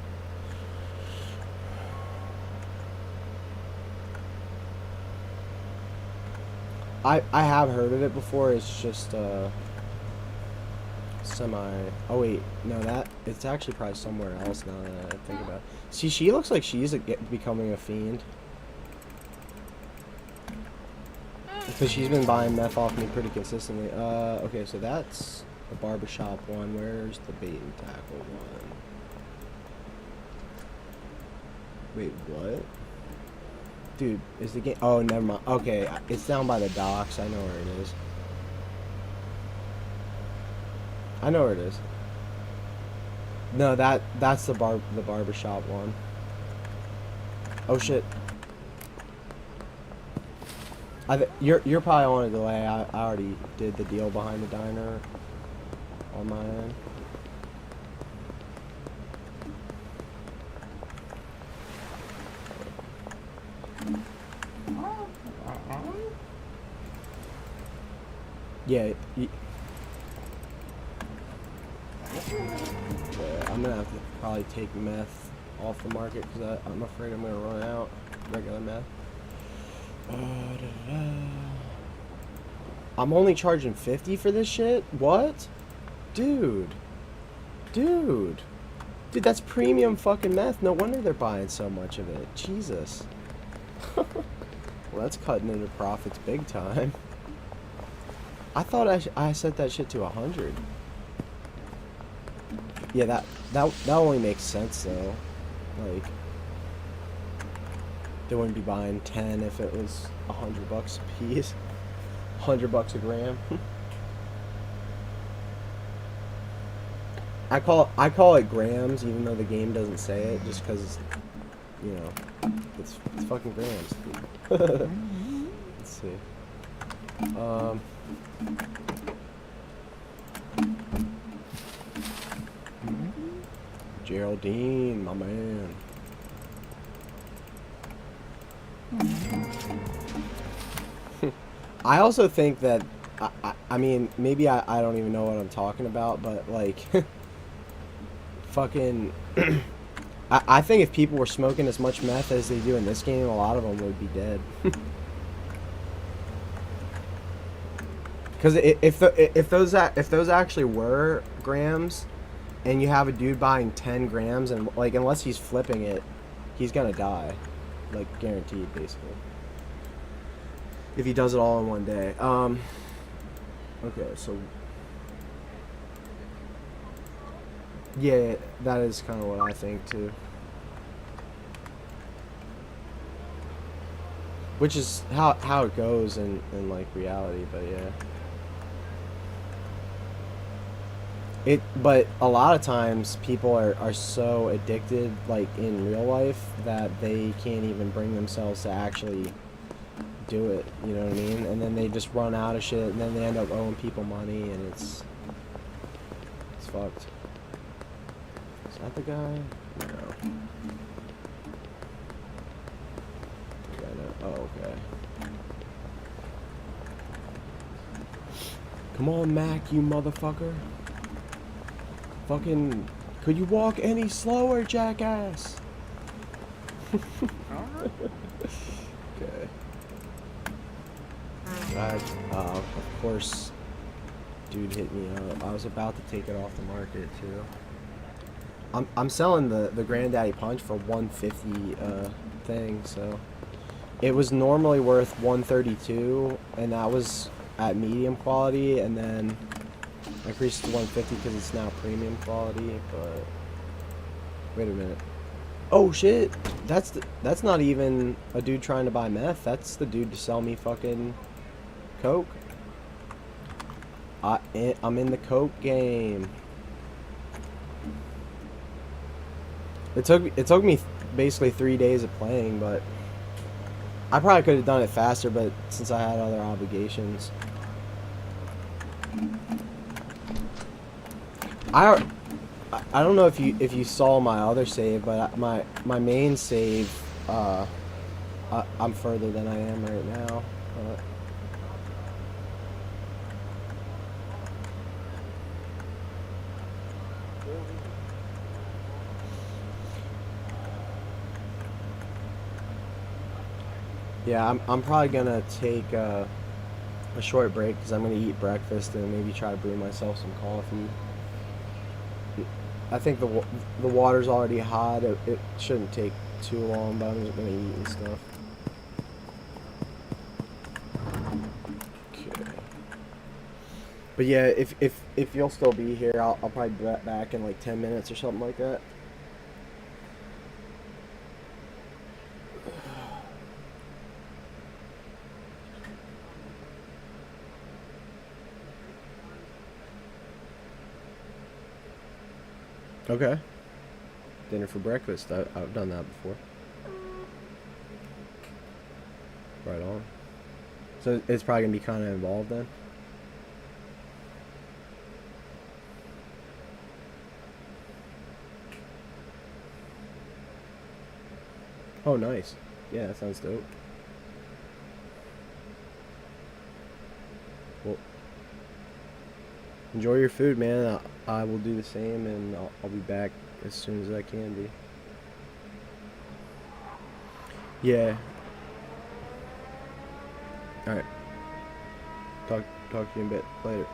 I have heard of it before. It's just oh wait, no, it's actually probably somewhere else now that I think about it. See, she looks like she's becoming a fiend because she's been buying meth off me pretty consistently. Okay, so that's the barbershop one. Where's the bait and tackle one? Wait, what? Dude, is the game... Oh, never mind. Okay, it's down by the docks. I know where it is. I know where it is. No, that's the barbershop one. Oh shit. You're probably on a delay. I already did the deal behind the diner on my end. Yeah, I'm gonna have to probably take meth off the market because I'm afraid I'm gonna run out regular meth. I'm only charging 50 for this shit? What? Dude, that's premium fucking meth. No wonder they're buying so much of it. Jesus. Well, that's cutting into profits big time. I thought I set that shit to 100. Yeah, that only makes sense though. Like, they wouldn't be buying 10 if it was $100 a piece. $100 a gram. I call it grams, even though the game doesn't say it, just because, you know, it's fucking grams. Let's see. Geraldine, my man. I also think that, I mean, maybe I don't even know what I'm talking about, but like, fucking, I think if people were smoking as much meth as they do in this game, a lot of them would be dead. Because if those actually were grams, and you have a dude buying 10 grams, and like unless he's flipping it, he's gonna die, like guaranteed, basically. If he does it all in one day. Okay, so yeah, that is kind of what I think too. Which is how it goes in like reality, but yeah. But a lot of times people are so addicted, like in real life, that they can't even bring themselves to actually do it. You know what I mean? And then they just run out of shit, and then they end up owing people money, and it's fucked. Is that the guy? No. Yeah, no. Oh, okay. Come on, Mac, you motherfucker. Fucking, could you walk any slower, jackass? Alright. Okay. Of course, dude hit me up. I was about to take it off the market too. I'm selling the Granddaddy Punch for 150 thing, so it was normally worth 132, and that was at medium quality, and then I increased it to 150 because it's now premium quality. But wait a minute. Oh shit! That's not even a dude trying to buy meth. That's the dude to sell me fucking coke. I'm in the coke game. It took me basically 3 days of playing, but I probably could have done it faster. But since I had other obligations, I I don't know if you saw my other save, but my main save, I'm further than I am right now. But yeah, I'm probably gonna take a short break because I'm gonna eat breakfast and maybe try to brew myself some coffee. I think the water's already hot. It shouldn't take too long, but I'm just gonna eat and stuff. Okay. But yeah, if you'll still be here, I'll probably be back in like 10 minutes or something like that. Okay. Dinner for breakfast. I've done that before. Right on. So it's probably gonna be kind of involved then. Oh, nice. Yeah, that sounds dope. Well, enjoy your food, man. I will do the same, and I'll be back as soon as I can be. Yeah. All right. Talk to you in a bit later.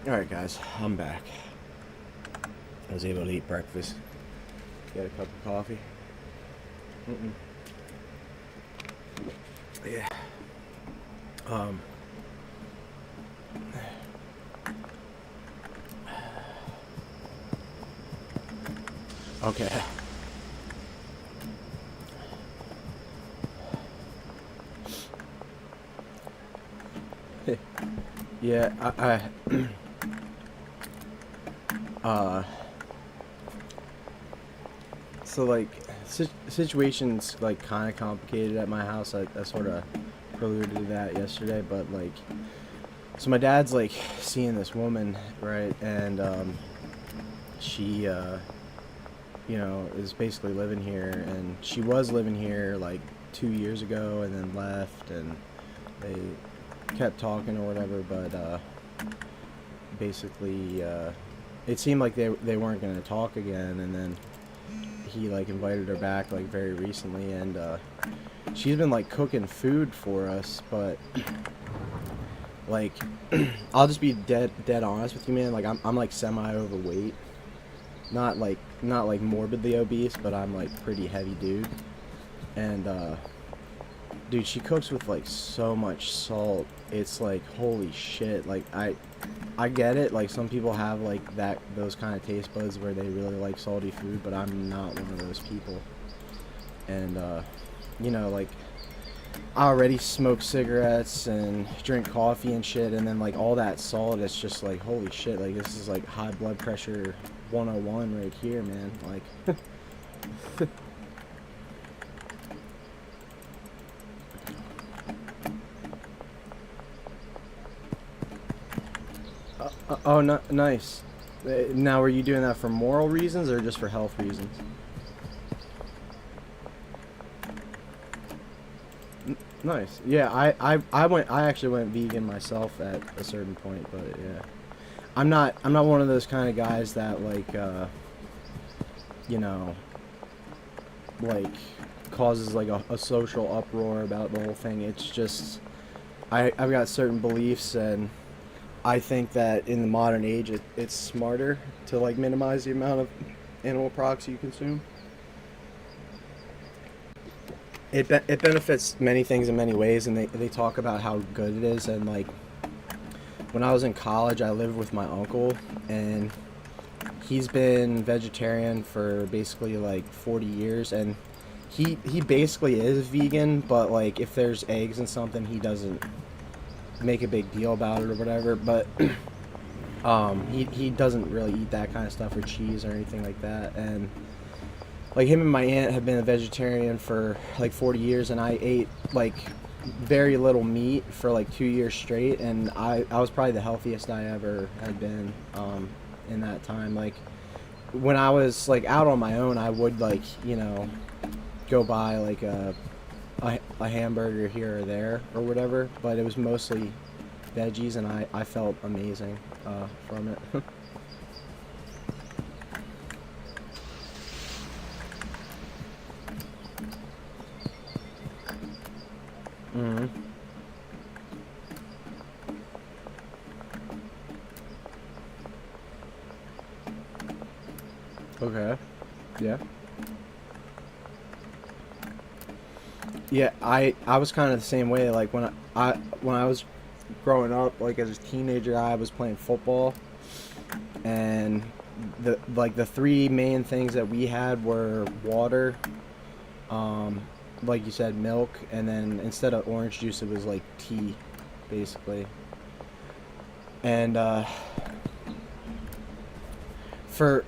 Alright guys, I'm back. I was able to eat breakfast. Get a cup of coffee. Yeah. Okay. Yeah, so like, situation's like kind of complicated at my house. I sort of alluded to that yesterday, but like, so my dad's like seeing this woman, right? And she, is basically living here, and she was living here like 2 years ago, and then left, and they kept talking or whatever, but basically, it seemed like they weren't going to talk again, and then he like invited her back like very recently, and she's been like cooking food for us, but like I'll just be dead honest with you, man. Like I'm like semi overweight, not like morbidly obese, but I'm like pretty heavy dude, and dude, she cooks with like so much salt. It's like holy shit. Like I get it. Like some people have like those kind of taste buds where they really like salty food, but I'm not one of those people. And like I already smoke cigarettes and drink coffee and shit, and then like all that salt, it's just like holy shit. Like this is like high blood pressure 101 right here, man. Like oh, no, nice. Now, were you doing that for moral reasons or just for health reasons? Nice. Yeah, I actually went vegan myself at a certain point, but yeah. I'm not one of those kind of guys that like you know, like causes like a social uproar about the whole thing. It's just I've got certain beliefs, and I think that in the modern age it's smarter to like minimize the amount of animal products you consume. It benefits many things in many ways, and they talk about how good it is. And like when I was in college, I lived with my uncle, and he's been vegetarian for basically like 40 years, and he basically is vegan, but like if there's eggs and something, he doesn't make a big deal about it or whatever. But he doesn't really eat that kind of stuff, or cheese or anything like that. And like him and my aunt have been a vegetarian for like 40 years, and I ate like very little meat for like 2 years straight, and I was probably the healthiest I ever had been in that time. Like when I was like out on my own, I would like go buy like a hamburger here or there or whatever, but it was mostly veggies, and I felt amazing from it. hmm Okay. Yeah. Yeah, I was kind of the same way. Like when I was growing up, like as a teenager, I was playing football, and the three main things that we had were water, um, like you said, milk, and then instead of orange juice, it was like tea, basically. And for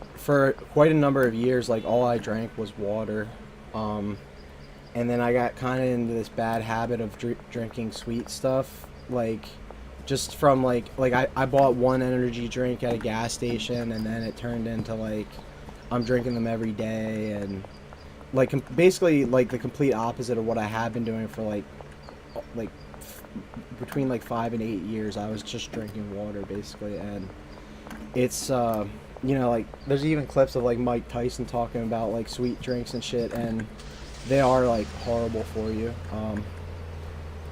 quite a number of years, like all I drank was water. Um, and then I got kind of into this bad habit of drinking sweet stuff, like just from I bought one energy drink at a gas station, and then it turned into like I'm drinking them every day, and like basically like the complete opposite of what I have been doing for like between like 5 and 8 years. I was just drinking water basically, and it's like there's even clips of like Mike Tyson talking about like sweet drinks and shit, and they are like horrible for you.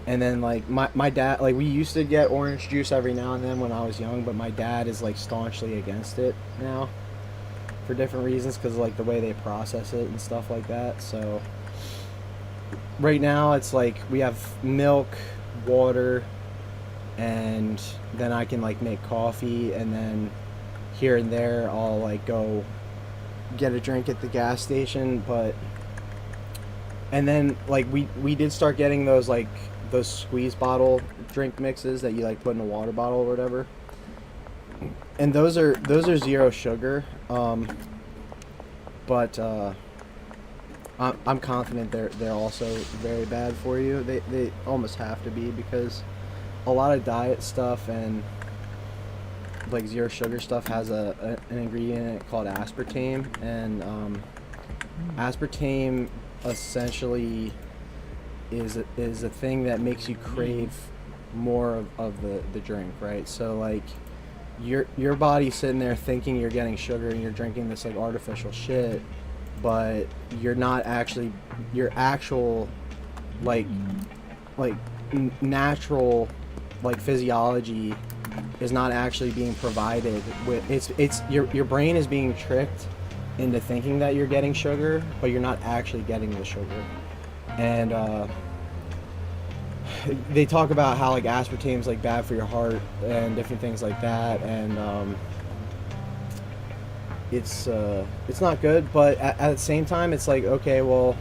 And then like my dad, like we used to get orange juice every now and then when I was young, but my dad is like staunchly against it now for different reasons because like the way they process it and stuff like that. So right now it's like we have milk, water, and then I can like make coffee, and then here and there I'll like go get a drink at the gas station. But and then like we did start getting those like those squeeze bottle drink mixes that you like put in a water bottle or whatever, and those are zero sugar. But I'm confident they're also very bad for you. They almost have to be, because a lot of diet stuff and like zero sugar stuff has an ingredient in it called aspartame, and aspartame essentially is a thing that makes you crave more of the drink, right? So like your body's sitting there thinking you're getting sugar and you're drinking this like artificial shit, but you're not actually, your actual like natural like physiology is not actually being provided with. It's your brain is being tricked into thinking that you're getting sugar, but you're not actually getting the sugar. And they talk about how like aspartame's like bad for your heart and different things like that, and it's not good. But at the same time, it's like, okay, well,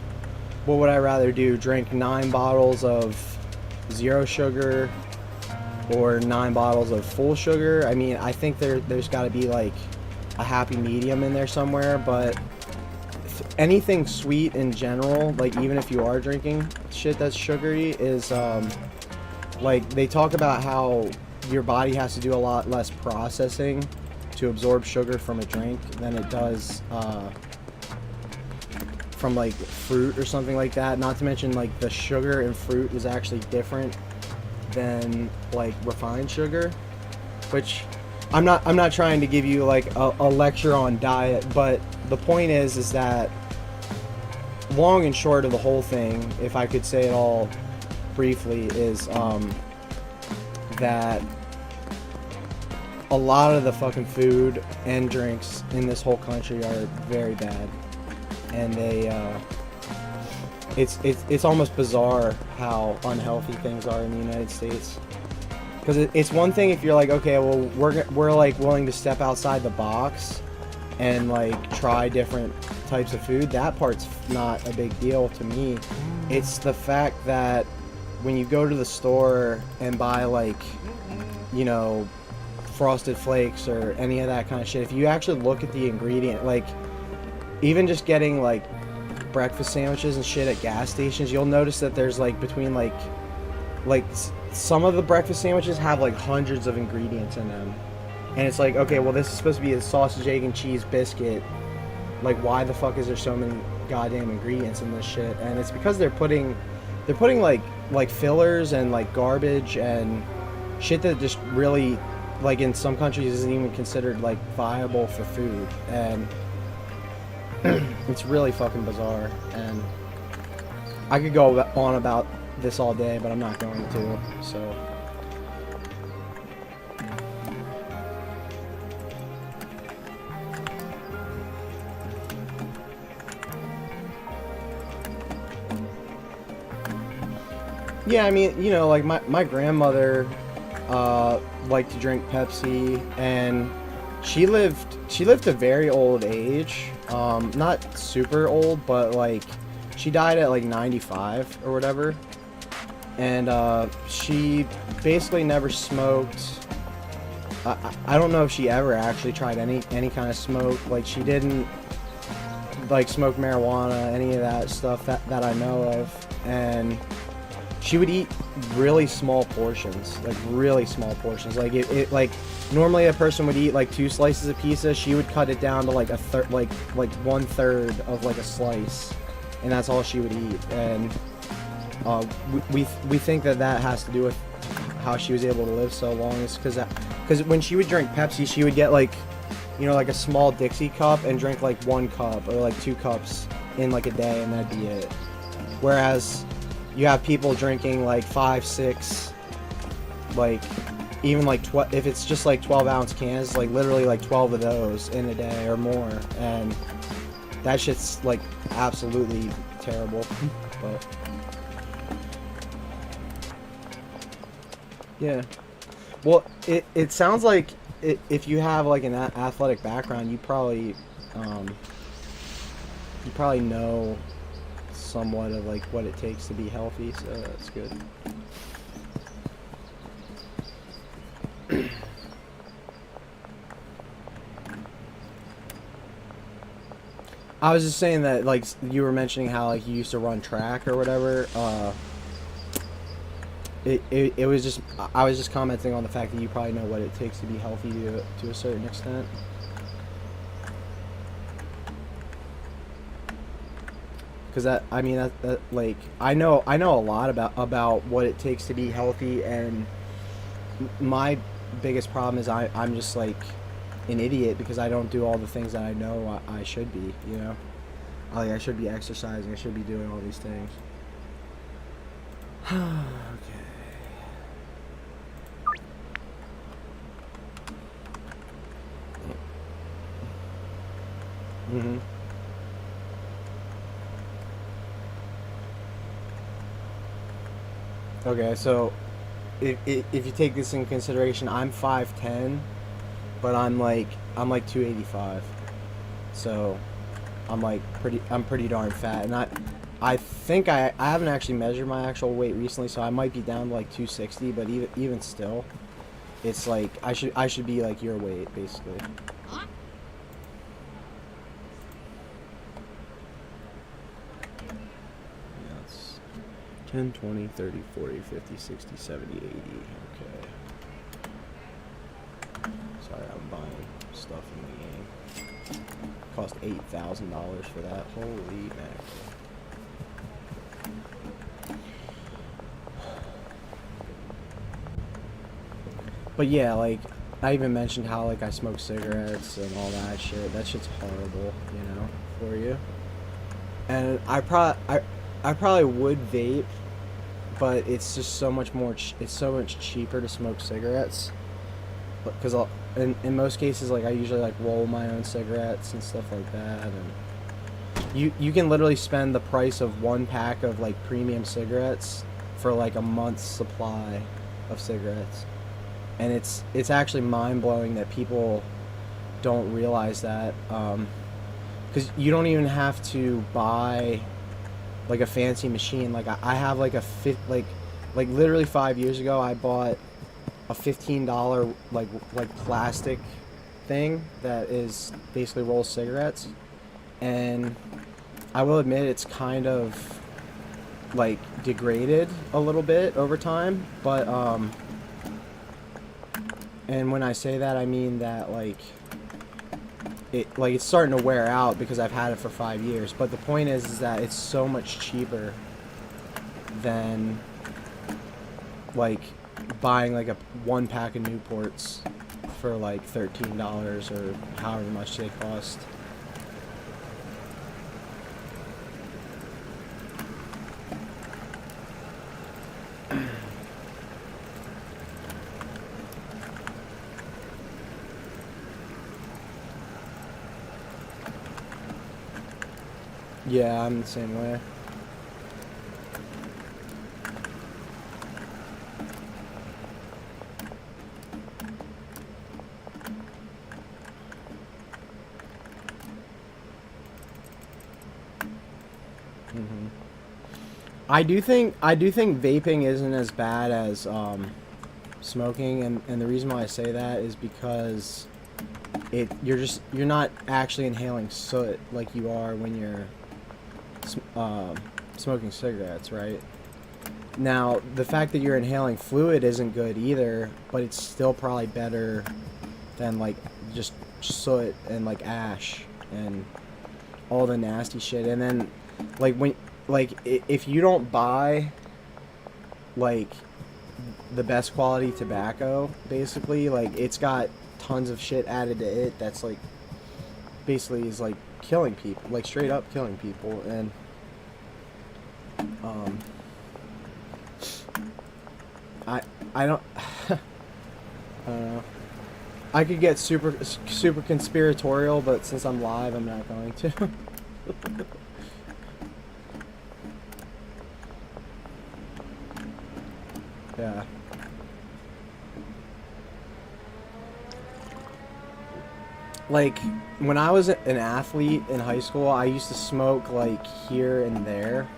what would I rather do? Drink 9 bottles of zero sugar or 9 bottles of full sugar? I mean, I think there's got to be like a happy medium in there somewhere. But anything sweet in general, like even if you are drinking shit that's sugary, is like they talk about how your body has to do a lot less processing to absorb sugar from a drink than it does from like fruit or something like that. Not to mention like the sugar in fruit is actually different than like refined sugar, which I'm not trying to give you like a lecture on diet, but the point is that long and short of the whole thing, if I could say it all briefly, is that a lot of the fucking food and drinks in this whole country are very bad, and it's almost bizarre how unhealthy things are in the United States. Because it's one thing if you're like, okay, well, we're like willing to step outside the box and like try different types of food. That part's not a big deal to me. It's the fact that when you go to the store and buy like, you know, Frosted Flakes or any of that kind of shit, if you actually look at the ingredient, like even just getting like breakfast sandwiches and shit at gas stations, you'll notice that there's like between like some of the breakfast sandwiches have like hundreds of ingredients in them, and it's like, okay, well, this is supposed to be a sausage, egg, and cheese biscuit. Like, why the fuck is there so many goddamn ingredients in this shit? And it's because they're putting like fillers and like garbage and shit that just really, like, in some countries isn't even considered like viable for food, and it's really fucking bizarre. And I could go on about this all day, but I'm not going to. So yeah, I mean, you know, like my grandmother liked to drink Pepsi, and she lived a very old age. Not super old, but like she died at like 95 or whatever. And she basically never smoked. I don't know if she ever actually tried any kind of smoke. Like, she didn't like smoke marijuana, any of that stuff that I know of. And she would eat really small portions, like really small portions. Like it like normally a person would eat like 2 slices of pizza. She would cut it down to like a third, like 1/3 of like a slice, and that's all she would eat. And we think that has to do with how she was able to live so long, is because when she would drink Pepsi, she would get like, you know, like a small Dixie cup and drink like 1 cup or like 2 cups in like a day, and that'd be it. Whereas you have people drinking like 5, 6, like even like if it's just like 12-ounce cans, like literally like 12 of those in a day or more, and that shit's like absolutely terrible. But yeah, well, it sounds like if you have like an athletic background, you probably know somewhat of like what it takes to be healthy, so that's good. I was just saying that, like, you were mentioning how like you used to run track or whatever. It was just, I was just commenting on the fact that you probably know what it takes to be healthy to a certain extent. Because that, I mean, that like I know a lot about what it takes to be healthy, and my biggest problem is I'm just like an idiot because I don't do all the things that I know I should be, you know? Like, I should be exercising, I should be doing all these things. Okay. Mm-hmm. Okay, so if you take this in consideration, I'm 5'10", but I'm like 285, so I'm pretty darn fat, and I think I haven't actually measured my actual weight recently, so I might be down to like 260, but even still, it's like I should be like your weight basically. Yeah, it's 10, 20, 30, 40, 50, 60, 70, 80. Okay. Sorry, I'm buying stuff in the game. Cost $8,000 for that. Holy mackerel. But yeah, like, I even mentioned how like I smoke cigarettes and all that shit. That shit's horrible, you know, for you. And I probably would vape, but it's just so much more. It's so much cheaper to smoke cigarettes. Because in most cases, like, I usually like roll my own cigarettes and stuff like that, and you can literally spend the price of one pack of like premium cigarettes for like a month's supply of cigarettes, and it's actually mind-blowing that people don't realize that, because you don't even have to buy like a fancy machine. Like, I have like like literally 5 years ago I bought a $15 like plastic thing that is basically rolls cigarettes, and I will admit it's kind of like degraded a little bit over time, but and when I say that, I mean that like it's starting to wear out because I've had it for 5 years, but the point is that it's so much cheaper than like buying like one pack of Newports for like $13 or however much they cost. Yeah, I'm the same way. I do think vaping isn't as bad as smoking, and the reason why I say that is because you're not actually inhaling soot like you are when you're smoking cigarettes, right? Now, the fact that you're inhaling fluid isn't good either, but it's still probably better than like just soot and like ash and all the nasty shit. And then like if you don't buy like the best quality tobacco, basically, like, it's got tons of shit added to it that's like basically is like killing people, like straight up killing people. And I I don't I don't know. I could get super conspiratorial, but since I'm live, I'm not going to. Yeah. Like when I was an athlete in high school, I used to smoke like here and there,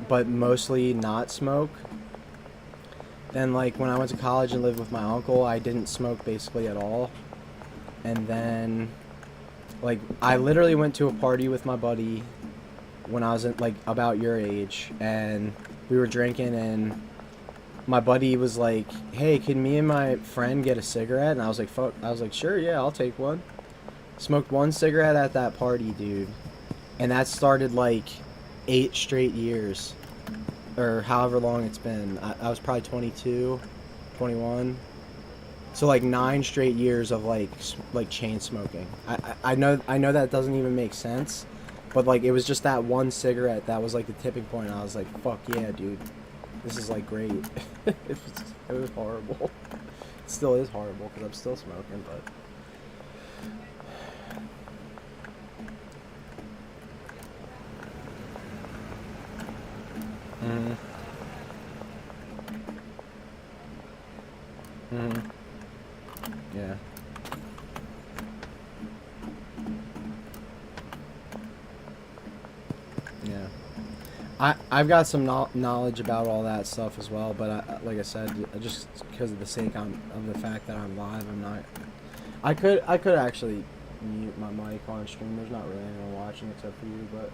but mostly not smoke. Then like when I went to college and lived with my uncle, I didn't smoke basically at all. And then like I literally went to a party with my buddy when I was like about your age, and we were drinking, and my buddy was like, "Hey, can me and my friend get a cigarette?" And I was like, "Fuck!" I was like, "Sure, yeah, I'll take one." Smoked one cigarette at that party, dude, and that started like 8 straight years, or however long it's been. I was probably 22, 21. So like 9 straight years of like chain smoking. I know that doesn't even make sense, but like it was just that one cigarette that was like the tipping point. I was like, fuck yeah, dude, this is like great. It was horrible. It still is horrible because I'm still smoking, but. Mhm. Mhm. Yeah. Yeah. I've got some knowledge about all that stuff as well, but like I said, just because of the sake of the fact that I'm live, I'm not. I could actually mute my mic on stream. There's not really anyone watching except for you, but.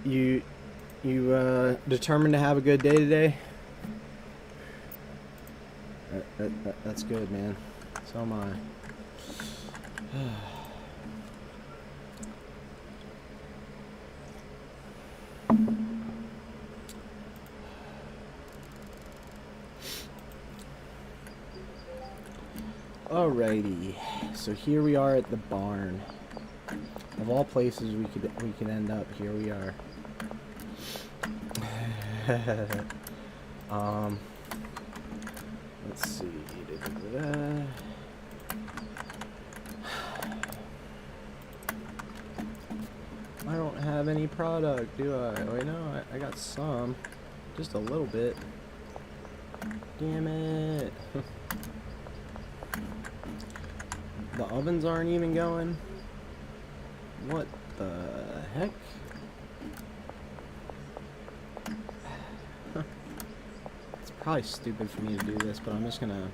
You determined to have a good day today? That's good, man. So am I. Alrighty, so here we are at the barn. Of all places we could end up, here we are. Let's see. I don't have any product, do I? Wait, no, I got some. Just a little bit. Damn it. The ovens aren't even going. What the heck? It's probably stupid for me to do this, but I'm just gonna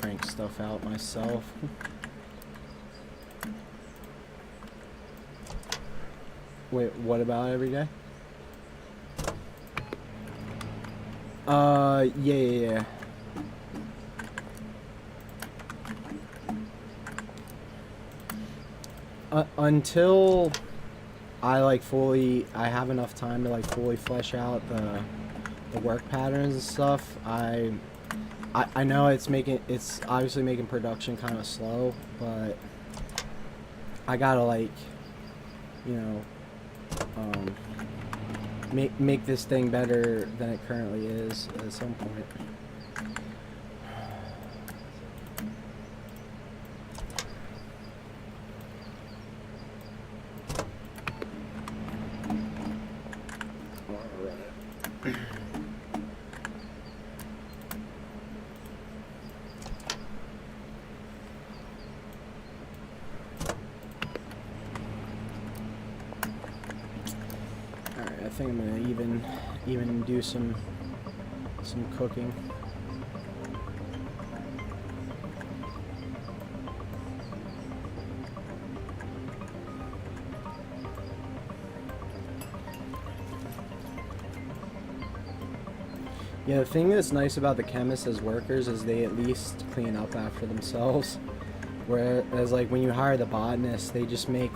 crank stuff out myself. Wait, what about every day? Yeah. Until I have enough time to fully flesh out the work patterns and stuff. I know it's obviously making production kind of slow, but I gotta make this thing better than it currently is at some point. I think I'm gonna even do some cooking. Yeah, the thing that's nice about the chemists as workers is they at least clean up after themselves. Whereas when you hire the botanists, they just make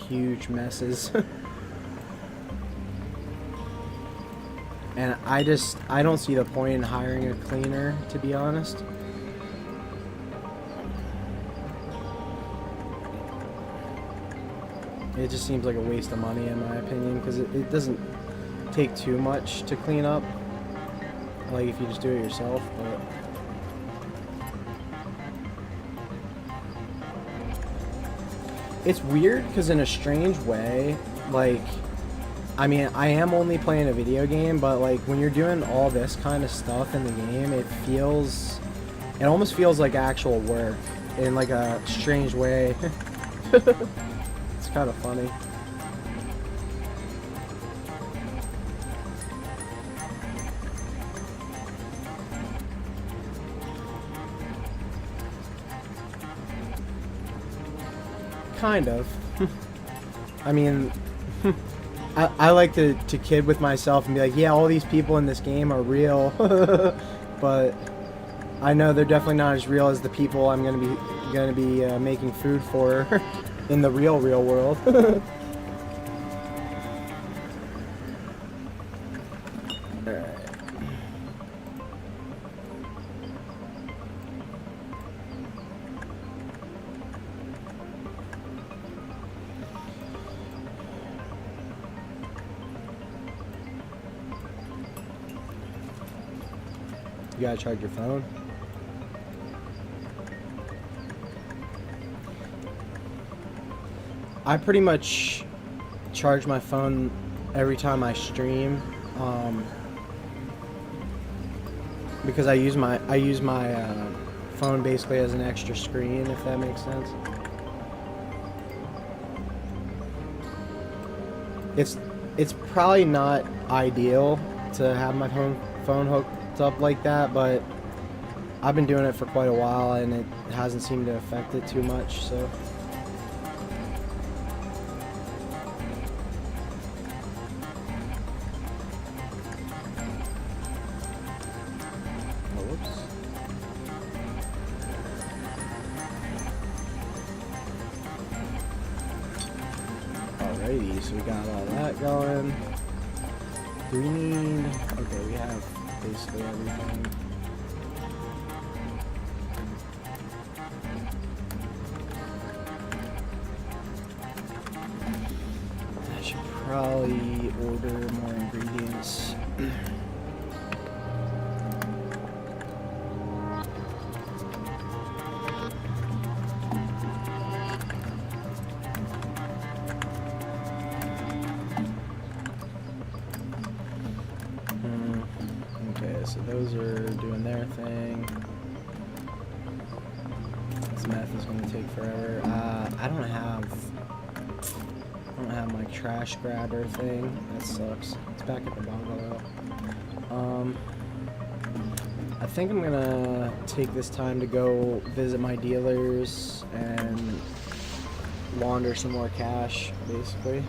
huge messes. And I don't see the point in hiring a cleaner, to be honest. It just seems like a waste of money in my opinion, because it doesn't take too much to clean up, if you just do it yourself, but it's weird because in a strange way, I mean, I am only playing a video game, but when you're doing all this kind of stuff in the game, it almost feels like actual work in a strange way. It's kind of funny. Kind of. I mean, I like to kid with myself and be like, yeah, all these people in this game are real, but I know they're definitely not as real as the people I'm gonna be making food for in the real world. Alright. You gotta charge your phone. I pretty much charge my phone every time I stream, because I use my phone basically as an extra screen, if that makes sense. It's probably not ideal to have my phone hooked up like that, but I've been doing it for quite a while and it hasn't seemed to affect it too much, so Alrighty, so we got all that going. Do we need... Okay, we have basically everything. I should probably order more ingredients. Okay, so those are doing their thing. This meth is going to take forever. I don't have my trash grabber thing. That sucks. It's back at the bungalow. I think I'm gonna take this time to go visit my dealers and launder some more cash, basically.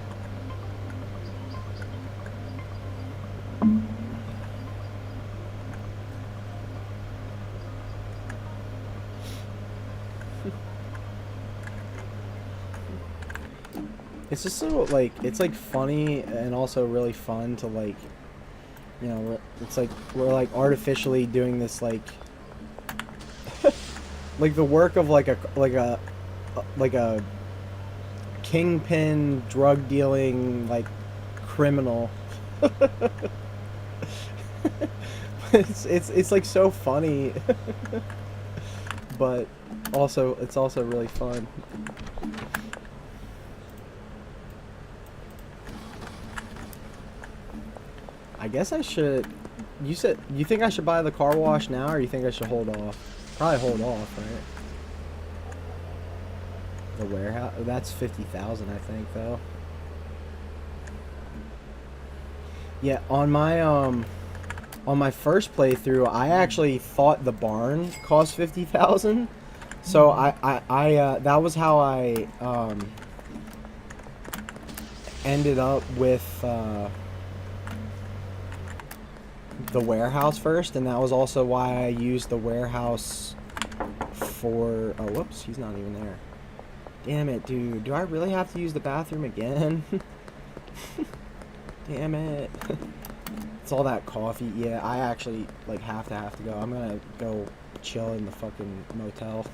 It's just so, like, it's, like, funny and also really fun to, like, you know, it's like we're, like, artificially doing this, like, like, the work of, like a kingpin, drug-dealing, like, criminal. It's, like, so funny. But also, it's also really fun. I guess I should... You think I should buy the car wash now, or you think I should hold off? Probably hold off, right? The warehouse? That's 50,000, I think, though. Yeah, on my first playthrough, I actually thought the barn cost 50,000. So that was how I ended up with the warehouse first, and that was also why I used the warehouse for... Oh, whoops, he's not even there. Damn it, dude. Do I really have to use the bathroom again? Damn it. It's all that coffee. Yeah, I actually, like, have to go. I'm gonna go chill in the fucking motel.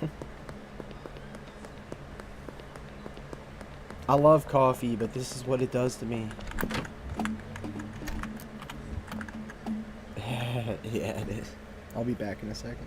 I love coffee, but this is what it does to me. Yeah, it is. I'll be back in a second.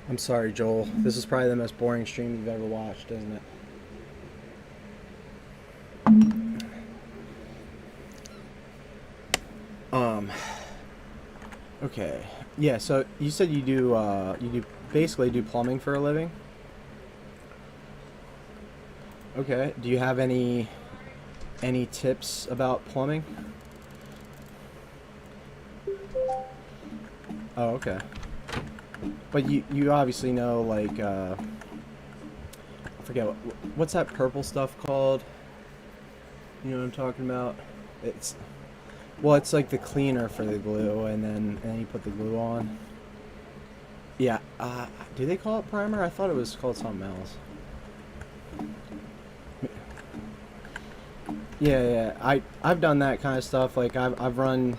I'm sorry, Joel. This is probably the most boring stream you've ever watched, isn't it? Okay. Yeah, so you said you basically do plumbing for a living? Okay. Do you have any tips about plumbing? Oh, okay. But you obviously know, like, I forget what's that purple stuff called? You know what I'm talking about? It's Well, it's like the cleaner for the glue, and then you put the glue on. Yeah. Do they call it primer? I thought it was called something else. Yeah. I've done that kind of stuff. Like I've run,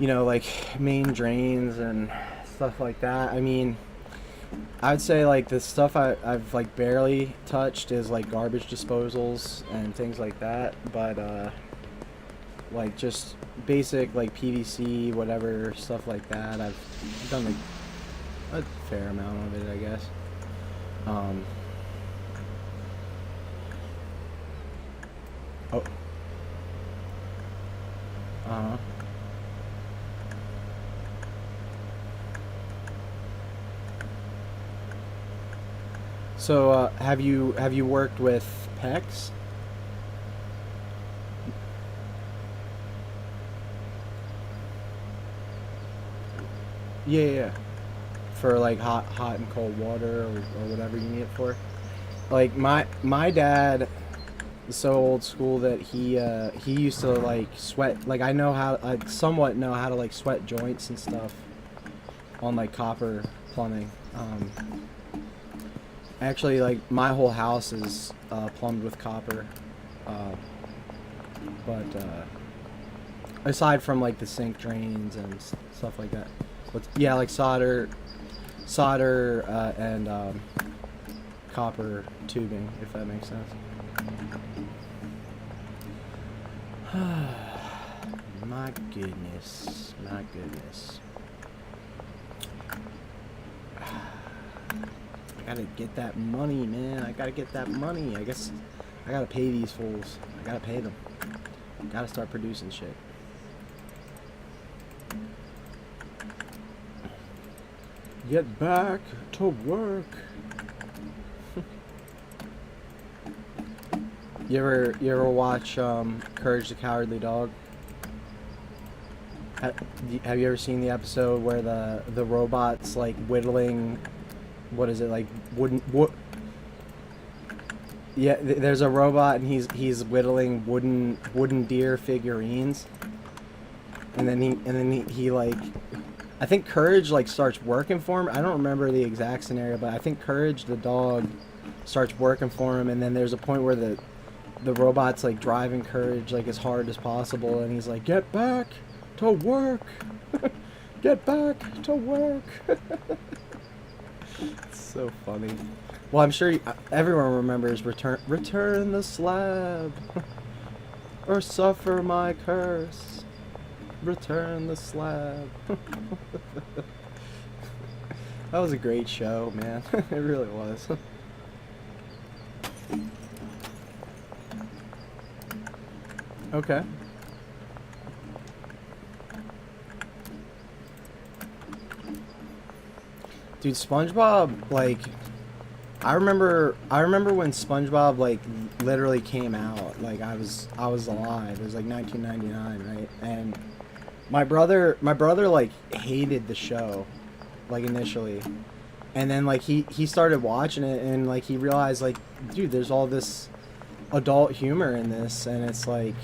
like main drains and stuff like that. I mean, I'd say like the stuff I've like barely touched is like garbage disposals and things like that. But like just basic like PVC, whatever stuff like that. I've done like a fair amount of it, I guess. Oh. Uh-huh. So, have you worked with PEX? Yeah. For like hot and cold water or whatever you need it for. Like my dad is so old school that he used to like sweat. Like I somewhat know how to like sweat joints and stuff on like copper plumbing. Actually, like my whole house is plumbed with copper, but aside from like the sink drains and stuff like that. But yeah, like solder, and copper tubing, if that makes sense. My goodness. I gotta get that money, man. I gotta get that money. I guess I gotta pay these fools. I gotta pay them. Gotta start producing shit. Get back to work. You ever watch Courage the Cowardly Dog? Have you ever seen the episode where the robot's like whittling, what is it, like wood? Yeah, there's a robot and he's whittling wooden deer figurines, and then he like, I think Courage like starts working for him. I don't remember the exact scenario, but I think Courage the dog starts working for him, and then there's a point where the robot's like driving Courage like as hard as possible, and he's like, "Get back to work, get back to work." It's so funny. Well, I'm sure everyone remembers return the slab, or suffer my curse. Return the slab. That was a great show, man. It really was. Okay. Dude, SpongeBob, like, I remember when SpongeBob like literally came out. Like I was alive. It was like 1999, right? And my brother like hated the show, like initially, and then like he started watching it, and like he realized like, dude, there's all this adult humor in this, and it's like,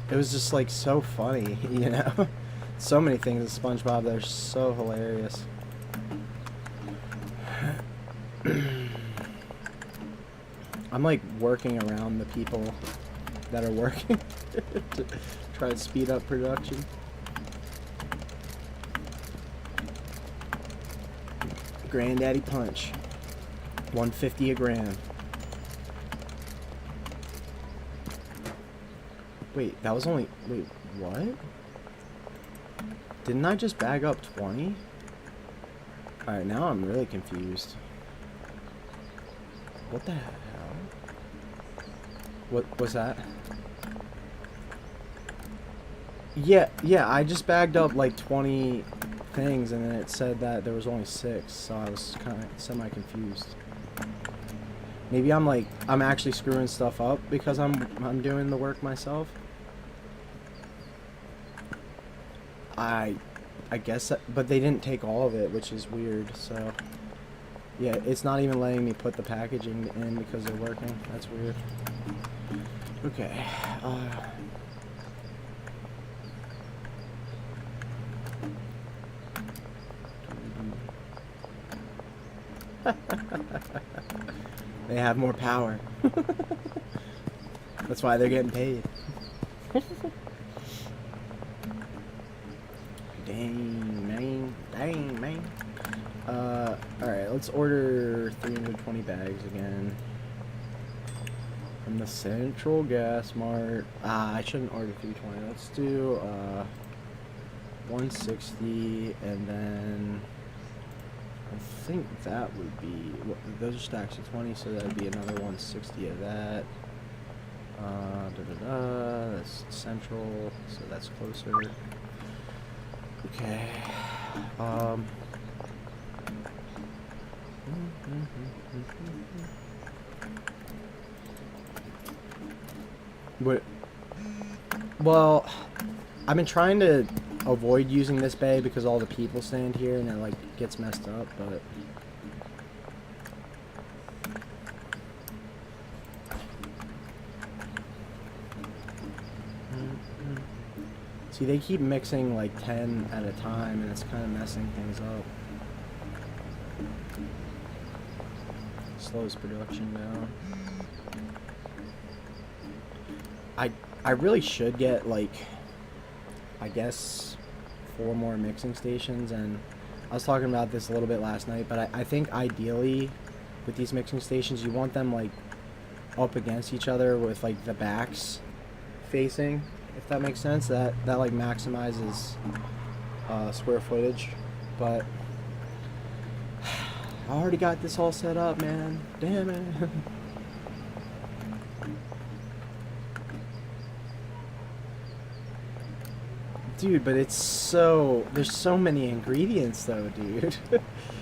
it was just like so funny, you know. So many things in SpongeBob that are so hilarious. I'm like working around the people that are working to try to speed up production. Granddaddy Punch, $1.50 a gram. Wait, that was only, wait, what? Didn't I just bag up 20? Alright, now I'm really confused. What the hell? What was that? Yeah, I just bagged up like 20 things and then it said that there was only 6, so I was kind of semi-confused. Maybe I'm actually screwing stuff up because I'm doing the work myself. I guess that, but they didn't take all of it, which is weird, so yeah, it's not even letting me put the packaging in because they're working. That's weird. Okay. They have more power. That's why they're getting paid. Dang, man. Alright, let's order 320 bags again. From the Central Gas Mart. I shouldn't order 320. Let's do 160, and then I think that would be, those are stacks of 20, so that would be another 160 of that. That's Central, so that's closer. Okay. What? Well, I've been trying to avoid using this bay because all the people stand here and it like gets messed up, but see, they keep mixing like 10 at a time and it's kind of messing things up. Slows production down. I really should get like, I guess 4 more mixing stations, and I was talking about this a little bit last night, but I think ideally with these mixing stations you want them like up against each other with like the backs facing, if that makes sense. That like maximizes square footage, but I already got this all set up, man. Damn it. Dude, but it's so, there's so many ingredients though, dude.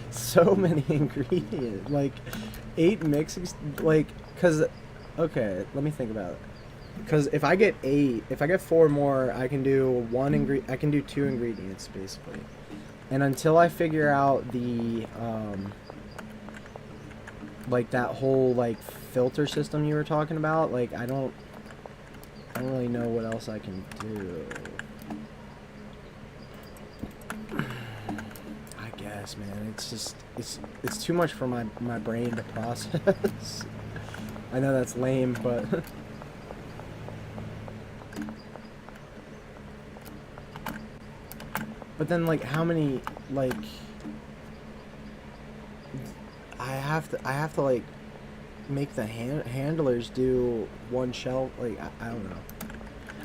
So many ingredients. Like 8 mixing, like, cause, okay, let me think about it. Cause if I get 4 more, I can do I can do 2 ingredients basically. And until I figure out the, like that whole like filter system you were talking about, like I don't really know what else I can do. Man, it's just it's too much for my brain to process. I know that's lame, but but then like how many, like I have to like make the handlers do one shelf, like I don't know.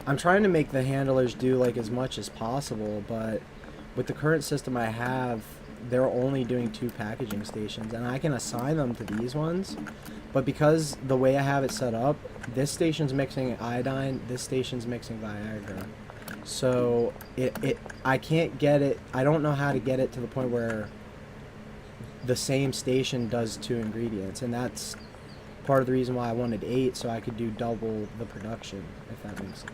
I'm trying to make the handlers do like as much as possible, but with the current system I have, they're only doing 2 packaging stations, and I can assign them to these ones, but because the way I have it set up, this station's mixing iodine, this station's mixing Viagra, so I can't get it, I don't know how to get it to the point where the same station does 2 ingredients, and that's part of the reason why I wanted 8, so I could do double the production, if that makes sense.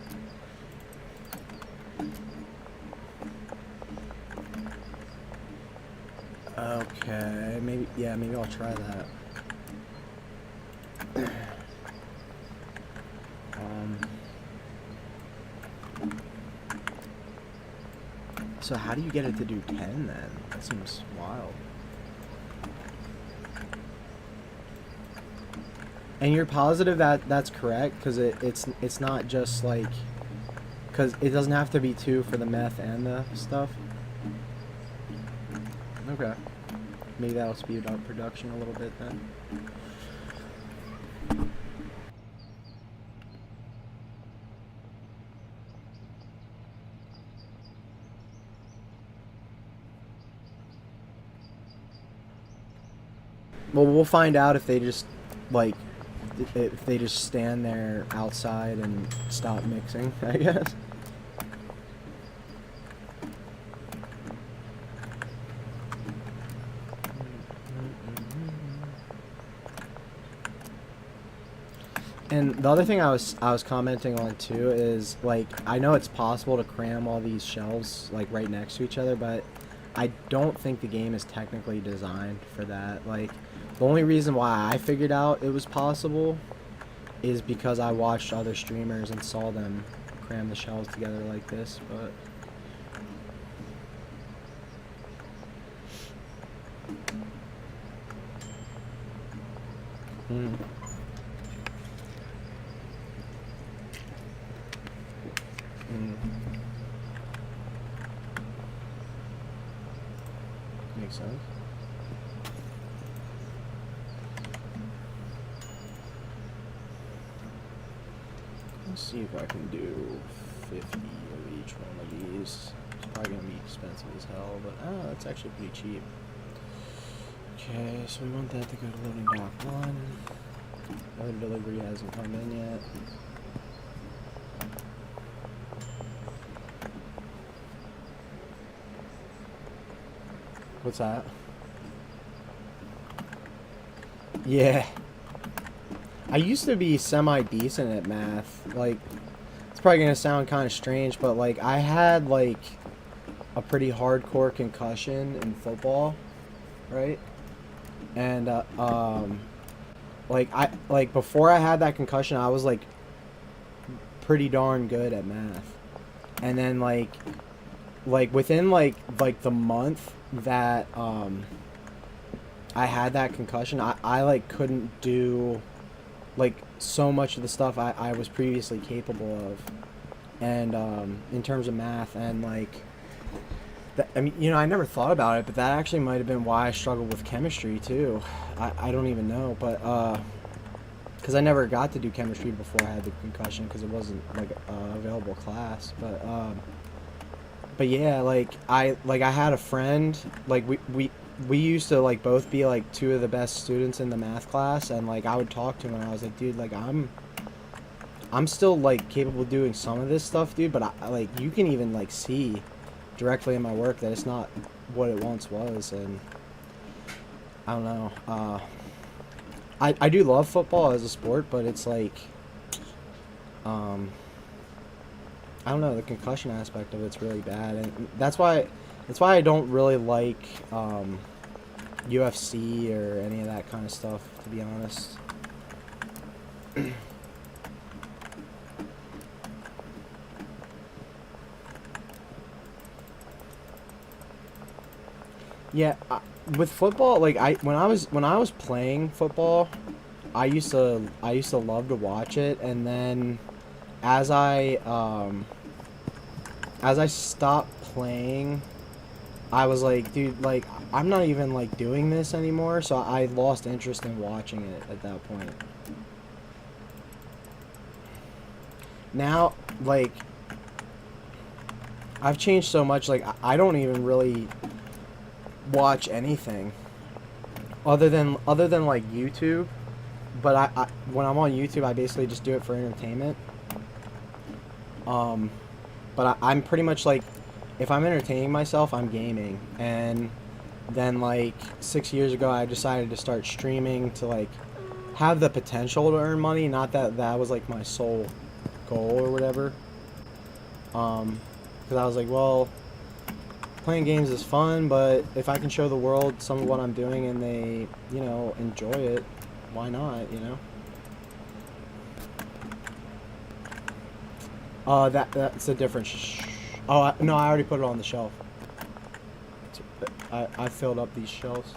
Okay, maybe I'll try that. So how do you get it to do 10 then? That seems wild. And you're positive that that's correct? Because it's not just like, because it doesn't have to be 2 for the meth and the stuff? Okay. Maybe that'll speed up production a little bit then. Well, we'll find out if they just like if they just stand there outside and stop mixing, I guess. And the other thing I was commenting on too is like I know it's possible to cram all these shelves like right next to each other, but I don't think the game is technically designed for that. Like the only reason why I figured out it was possible is because I watched other streamers and saw them cram the shelves together like this, but mm. Mm. Makes sense. Let's see if I can do 50 of each one of these. It's probably gonna be expensive as hell, but that's actually pretty cheap. Okay, so we want that to go to loading dock 1. Other delivery hasn't come in yet. What's that? Yeah. I used to be semi-decent at math. Like, it's probably gonna sound kind of strange, but like, I had like a pretty hardcore concussion in football, right? And like before I had that concussion, I was like pretty darn good at math. And then like within like the month that I had that concussion, I like couldn't do like so much of the stuff I was previously capable of, and in terms of math, and like I mean, you know, I never thought about it, but that actually might have been why I struggled with chemistry too. I don't even know, but because I never got to do chemistry before I had the concussion because it wasn't like available class, but yeah, like I had a friend, like we used to like both be like two of the best students in the math class, and like I would talk to him and I was like, dude, like I'm still like capable of doing some of this stuff, dude, but I like you can even like see directly in my work that it's not what it once was, and I don't know. I do love football as a sport, but it's like I don't know, the concussion aspect of it's really bad, and that's why I don't really like UFC or any of that kind of stuff, to be honest. Yeah, with football, like when I was playing football, I used to love to watch it, and then as I stopped playing, I was like, dude, like I'm not even like doing this anymore, so I lost interest in watching it at that point. Now, like I've changed so much, like I don't even really watch anything other than like YouTube, but I when I'm on YouTube, I basically just do it for entertainment. But I'm pretty much like, if I'm entertaining myself, I'm gaming. And then like 6 years ago, I decided to start streaming to like have the potential to earn money. Not that that was like my sole goal or whatever. Because I was like, well, playing games is fun, but if I can show the world some of what I'm doing and they, you know, enjoy it, why not, you know? That's a different no, I already put it on the shelf. I filled up these shelves.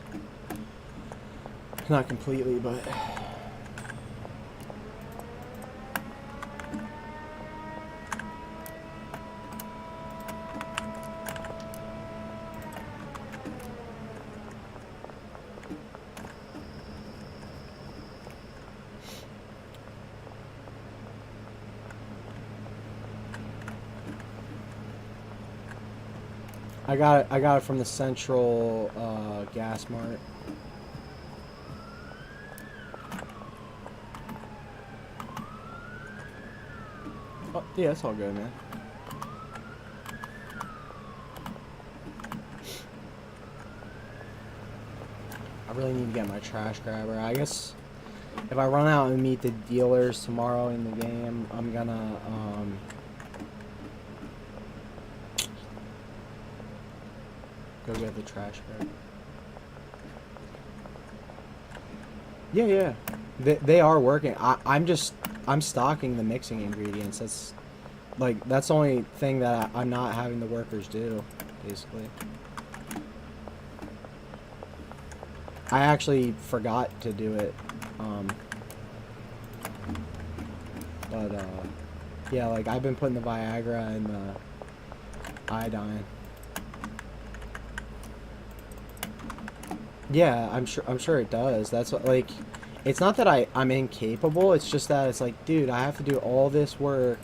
Not completely, but I got it from the Central Gas Mart. Yeah, it's all good, man. I really need to get my trash grabber. I guess if I run out and meet the dealers tomorrow in the game, I'm gonna go get the trash grabber. Yeah, yeah. They are working. I'm stocking the mixing ingredients. That's the only thing that I'm not having the workers do, basically. I actually forgot to do it. Yeah, like I've been putting the Viagra and the iodine. Yeah, I'm sure it does. That's what, like, it's not that I'm incapable, it's just that it's like, dude, I have to do all this work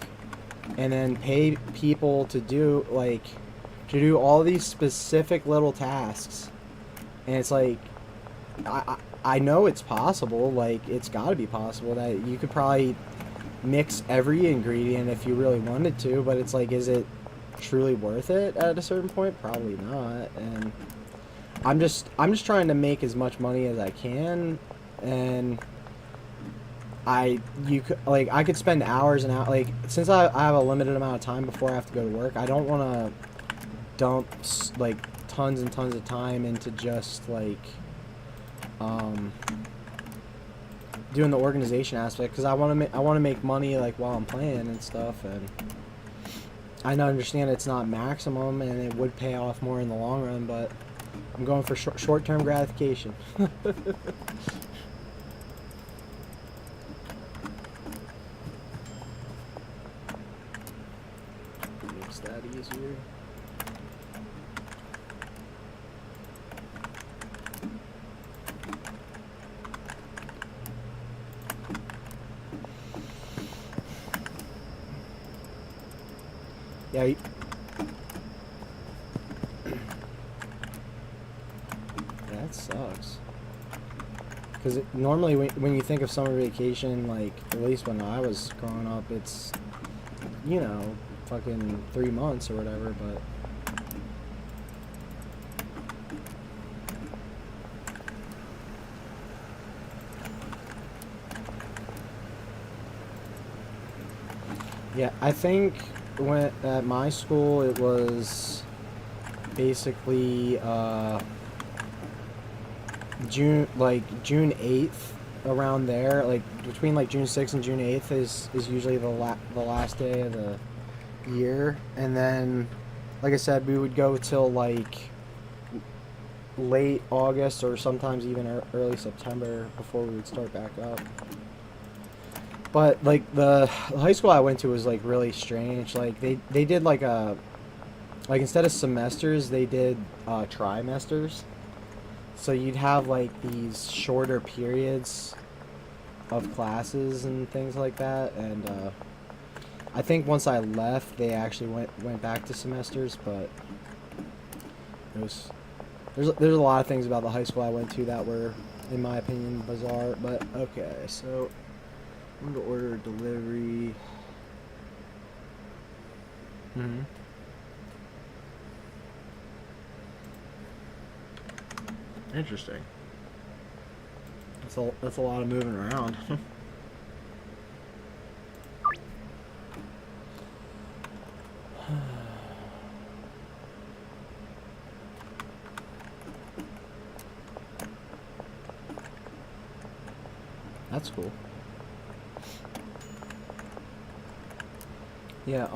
and then pay people to do all these specific little tasks. And it's like, I know it's possible, like, it's gotta be possible that you could probably mix every ingredient if you really wanted to, but it's like, is it truly worth it at a certain point? Probably not. And I'm just trying to make as much money as I can, and I could spend hours and hours, like, since I have a limited amount of time before I have to go to work, I don't want to dump like tons and tons of time into just like doing the organization aspect, because I want to make money like while I'm playing and stuff. And I understand it's not maximum and it would pay off more in the long run, but I'm going for short-term gratification. Makes that easier. Yeah. That sucks. Because normally when you think of summer vacation, like, at least when I was growing up, it's, you know, fucking 3 months or whatever, but... Yeah, I think at my school it was basically June 8th, around there, like between like June 6th and June 8th is usually the last day of the year. And then, like I said, we would go till like late August or sometimes even early September before we would start back up. But like the high school I went to was like really strange. Like they did like instead of semesters, they did trimesters. So you'd have like these shorter periods of classes and things like that. And I think once I left, they actually went back to semesters. But there's a lot of things about the high school I went to that were, in my opinion, bizarre. But okay, so I'm going to order a delivery. Interesting. That's a lot of moving around. That's cool. Yeah,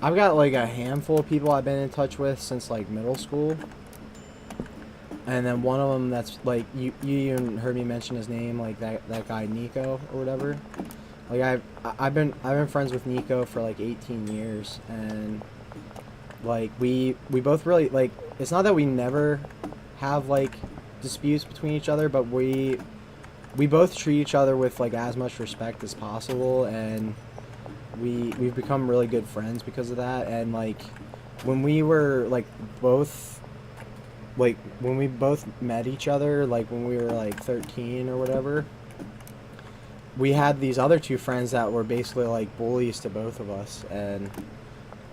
I've got like a handful of people I've been in touch with since like middle school. And then one of them that's like, you even heard me mention his name, like that guy Nico or whatever. Like I've been friends with Nico for like 18 years, and like we both really, like, it's not that we never have like disputes between each other, but we both treat each other with like as much respect as possible, and we've become really good friends because of that. And like when we were like both like when we both met each other, like when we were like 13 or whatever, we had these other two friends that were basically like bullies to both of us, and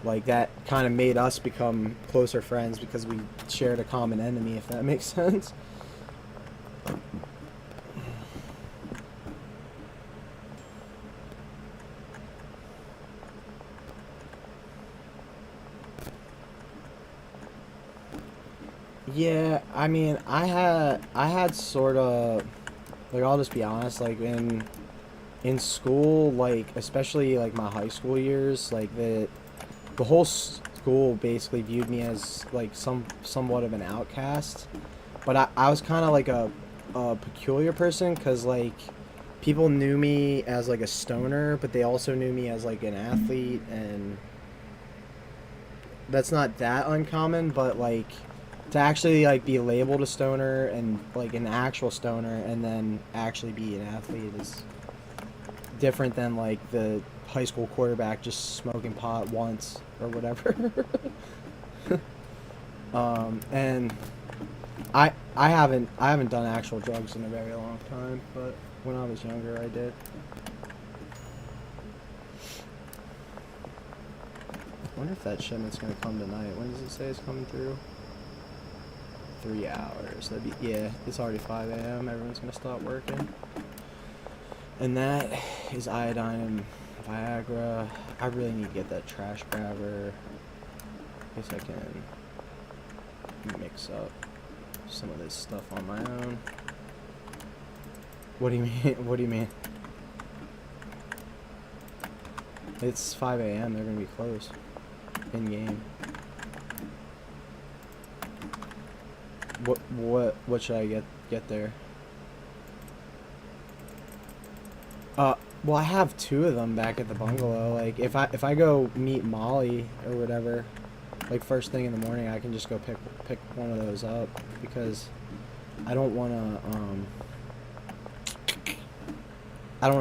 like that kind of made us become closer friends because we shared a common enemy, if that makes sense. Yeah, I mean, I had sort of, like, I'll just be honest, like in school, like especially like my high school years, like the whole school basically viewed me as like somewhat of an outcast. But I was kind of like a peculiar person because like people knew me as like a stoner, but they also knew me as like an athlete, and that's not that uncommon. But like to actually like be labeled a stoner and like an actual stoner and then actually be an athlete is different than like the high school quarterback just smoking pot once or whatever. And I haven't done actual drugs in a very long time, but when I was younger I did. I wonder if that shipment's gonna come tonight. When does it say it's coming through? 3 hours. That'd be, yeah, it's already 5 a.m. Everyone's gonna stop working. And that is iodine and Viagra. I really need to get that trash grabber. I guess I can mix up some of this stuff on my own. What do you mean? What do you mean? It's 5 a.m. They're gonna be closed. In game. What should I get there? Well, I have two of them back at the bungalow. Like, if I go meet Molly or whatever, like first thing in the morning, I can just go pick one of those up because I don't wanna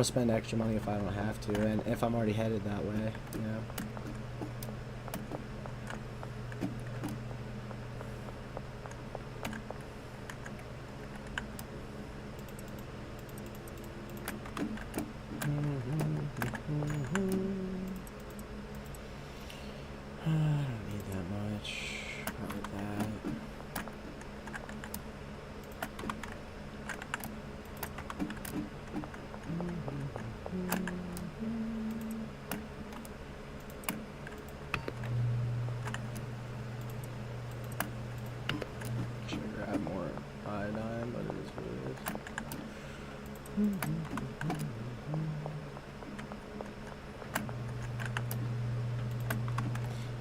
spend extra money if I don't have to, and if I'm already headed that way, you know. I don't need that much. Not like that. Should grab more iodine, but it is what it is.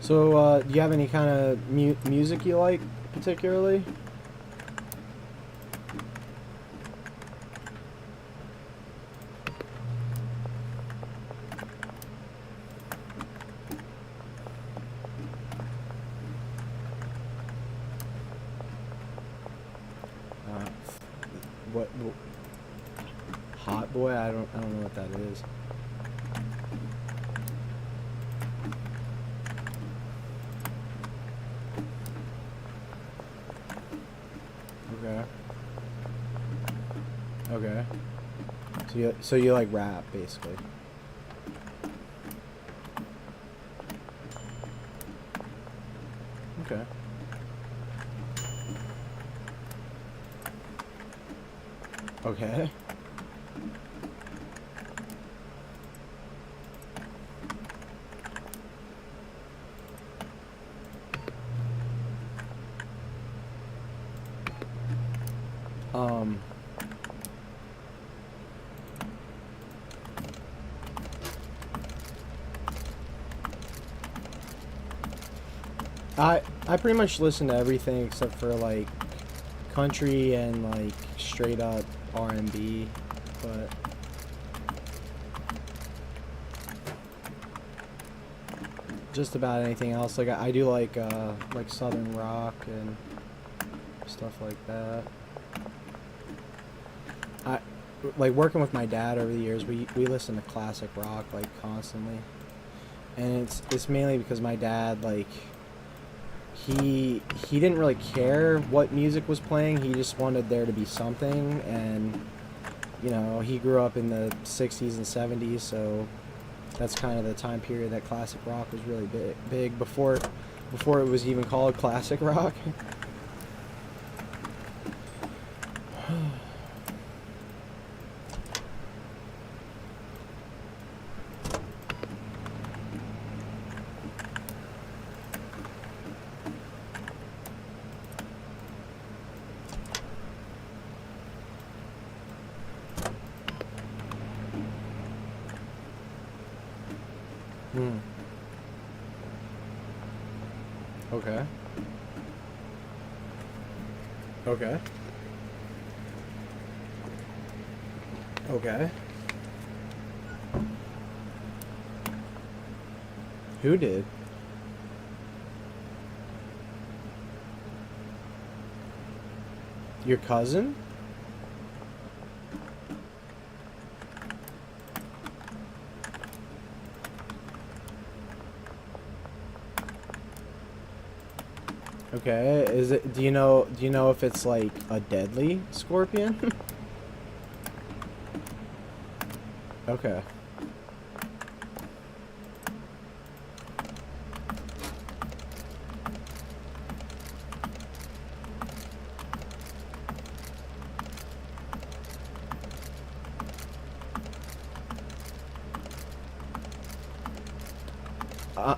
So, do you have any kind of music you like particularly? Uh, what? Hot Boy? I don't know what that is. Okay. Okay. So you like rap basically. Okay. Okay. Um I pretty much listen to everything except for like country and like straight up R&B, but just about anything else. Like I do like southern rock and stuff like that. I like working with my dad over the years. We listen to classic rock like constantly, and it's mainly because my dad like he didn't really care what music was playing. He just wanted there to be something, and you know, he grew up in the 60s and 70s, so that's kind of the time period that classic rock was really big before it was even called classic rock. Hmm. Okay. Okay. Okay. Who did? Your cousin? Okay. Is it? Do you know? Do you know if it's like a deadly scorpion? Okay.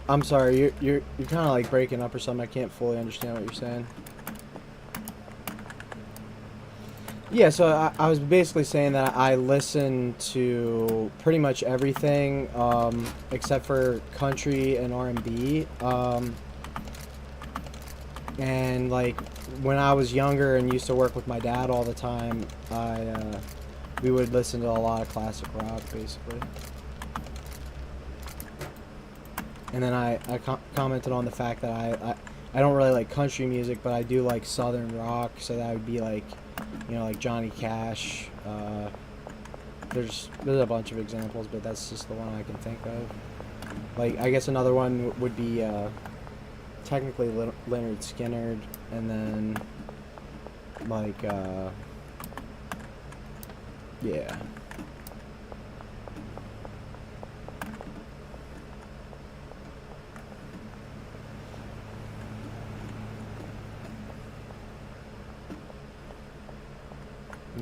I'm sorry. You're kind of like breaking up or something. I can't fully understand what you're saying. Yeah, so I was basically saying that I listen to pretty much everything, except for country and R&B. And like when I was younger and used to work with my dad all the time, we would listen to a lot of classic rock, basically. And then I commented on the fact that I don't really like country music, but I do like southern rock, so that would be like, you know, like Johnny Cash. There's a bunch of examples, but that's just the one I can think of. Like, I guess another one would be technically Leonard Skinner, and then like yeah.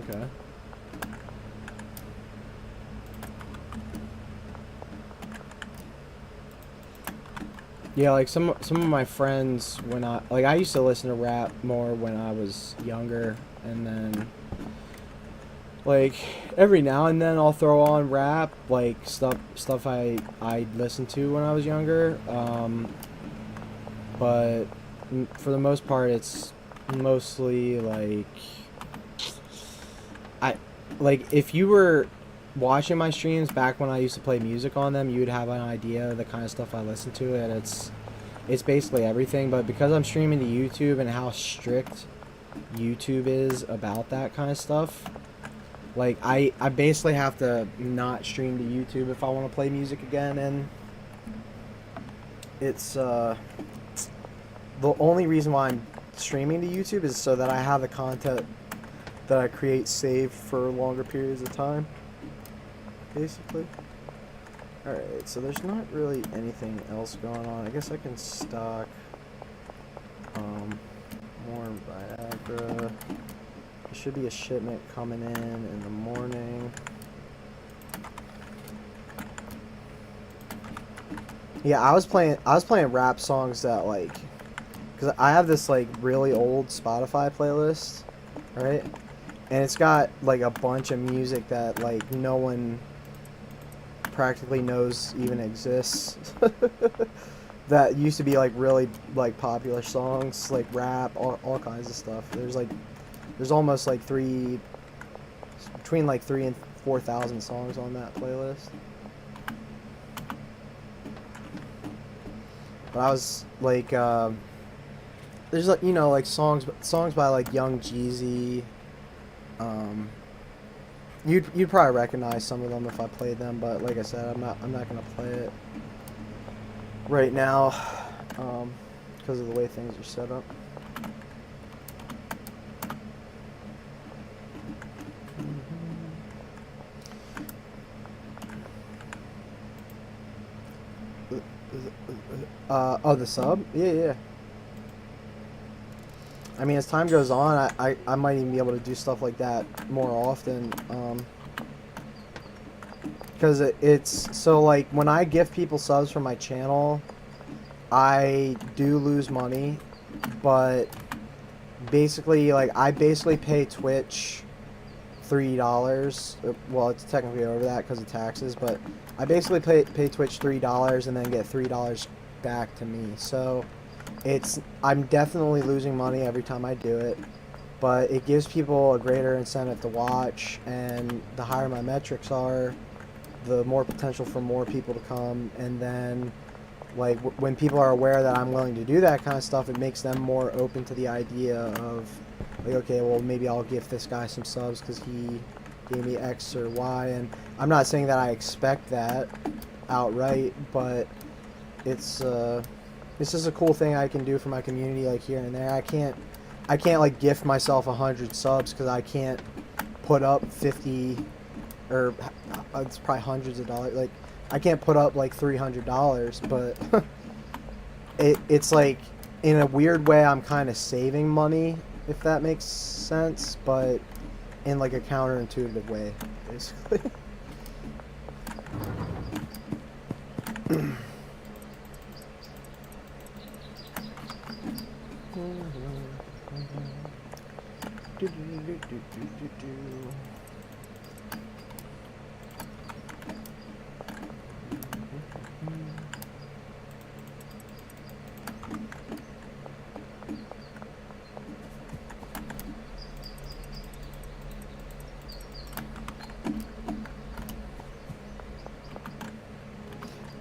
Okay. Yeah, like some of my friends, when I used to listen to rap more when I was younger, and then like every now and then I'll throw on rap, like stuff I listened to when I was younger. But for the most part, it's mostly like I like if you were watching my streams back when I used to play music on them, you would have an idea of the kind of stuff I listen to, and it's basically everything. But because I'm streaming to YouTube and how strict YouTube is about that kind of stuff, like I basically have to not stream to YouTube if I want to play music again, and it's the only reason why I'm streaming to YouTube is so that I have the content that I create saved for longer periods of time, basically. Alright, so there's not really anything else going on. I guess I can stock more Viagra. There should be a shipment coming in the morning. Yeah, I was playing rap songs that like, because I have this like really old Spotify playlist, right? And it's got like a bunch of music that like no one practically knows even exists. That used to be like really like popular songs, like rap, all kinds of stuff. There's almost like between like 3 and 4,000 songs on that playlist. But I was like, there's like, you know, like songs by like Young Jeezy. You'd probably recognize some of them if I played them, but like I said, I'm not gonna play it right now. because of the way things are set up. Oh, the sub? Yeah. I mean, as time goes on, I might even be able to do stuff like that more often. Because it's so, like, when I give people subs from my channel, I do lose money, but basically, like, I basically pay Twitch $3. Well, it's technically over that because of taxes, but I basically pay Twitch $3 and then get $3 back to me. So I'm definitely losing money every time I do it, but it gives people a greater incentive to watch, and the higher my metrics are, the more potential for more people to come. And then, like, when people are aware that I'm willing to do that kind of stuff, it makes them more open to the idea of, like, okay, well, maybe I'll give this guy some subs because he gave me X or Y. And I'm not saying that I expect that outright, but it's just a cool thing I can do for my community, like, here and there. I can't like gift myself 100 subs because I can't put up 50, or it's probably hundreds of dollars. Like, I can't put up like $300, but it's like, in a weird way, I'm kind of saving money, if that makes sense, but in like a counterintuitive way, basically.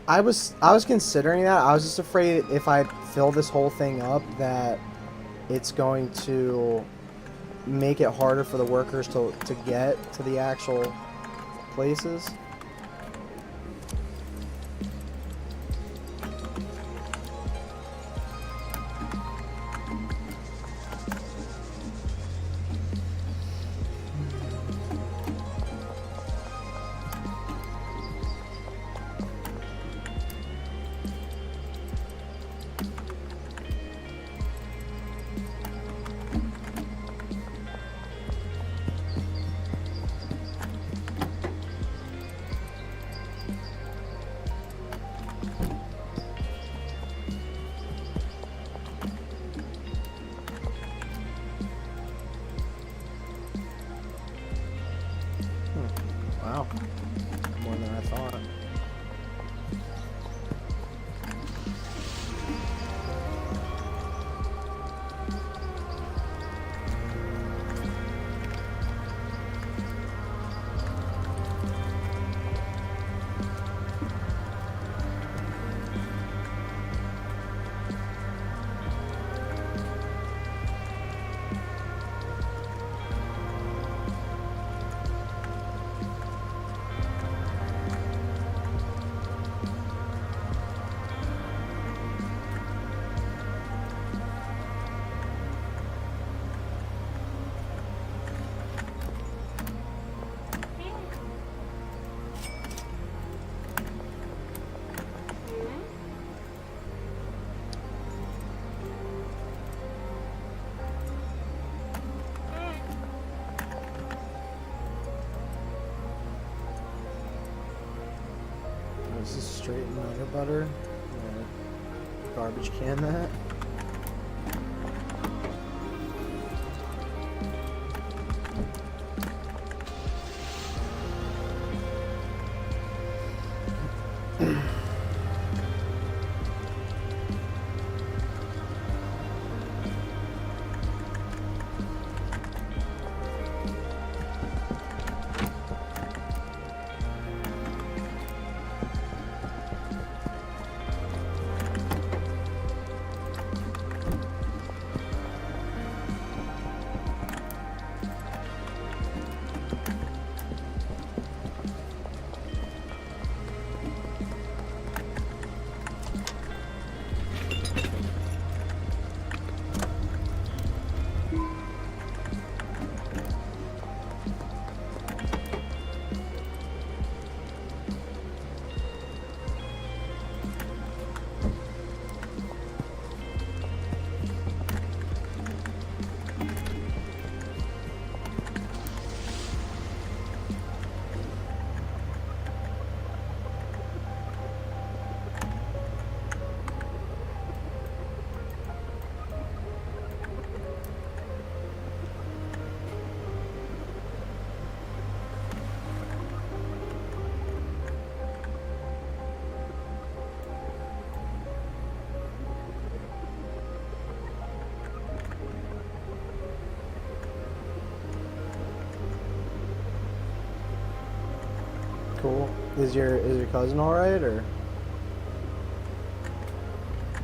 I was considering that. I was just afraid if I fill this whole thing up that it's going to make it harder for the workers to get to the actual places. Wow, more than I thought. This is straight nugget butter. Garbage can that. Cool. Is your cousin all right, or?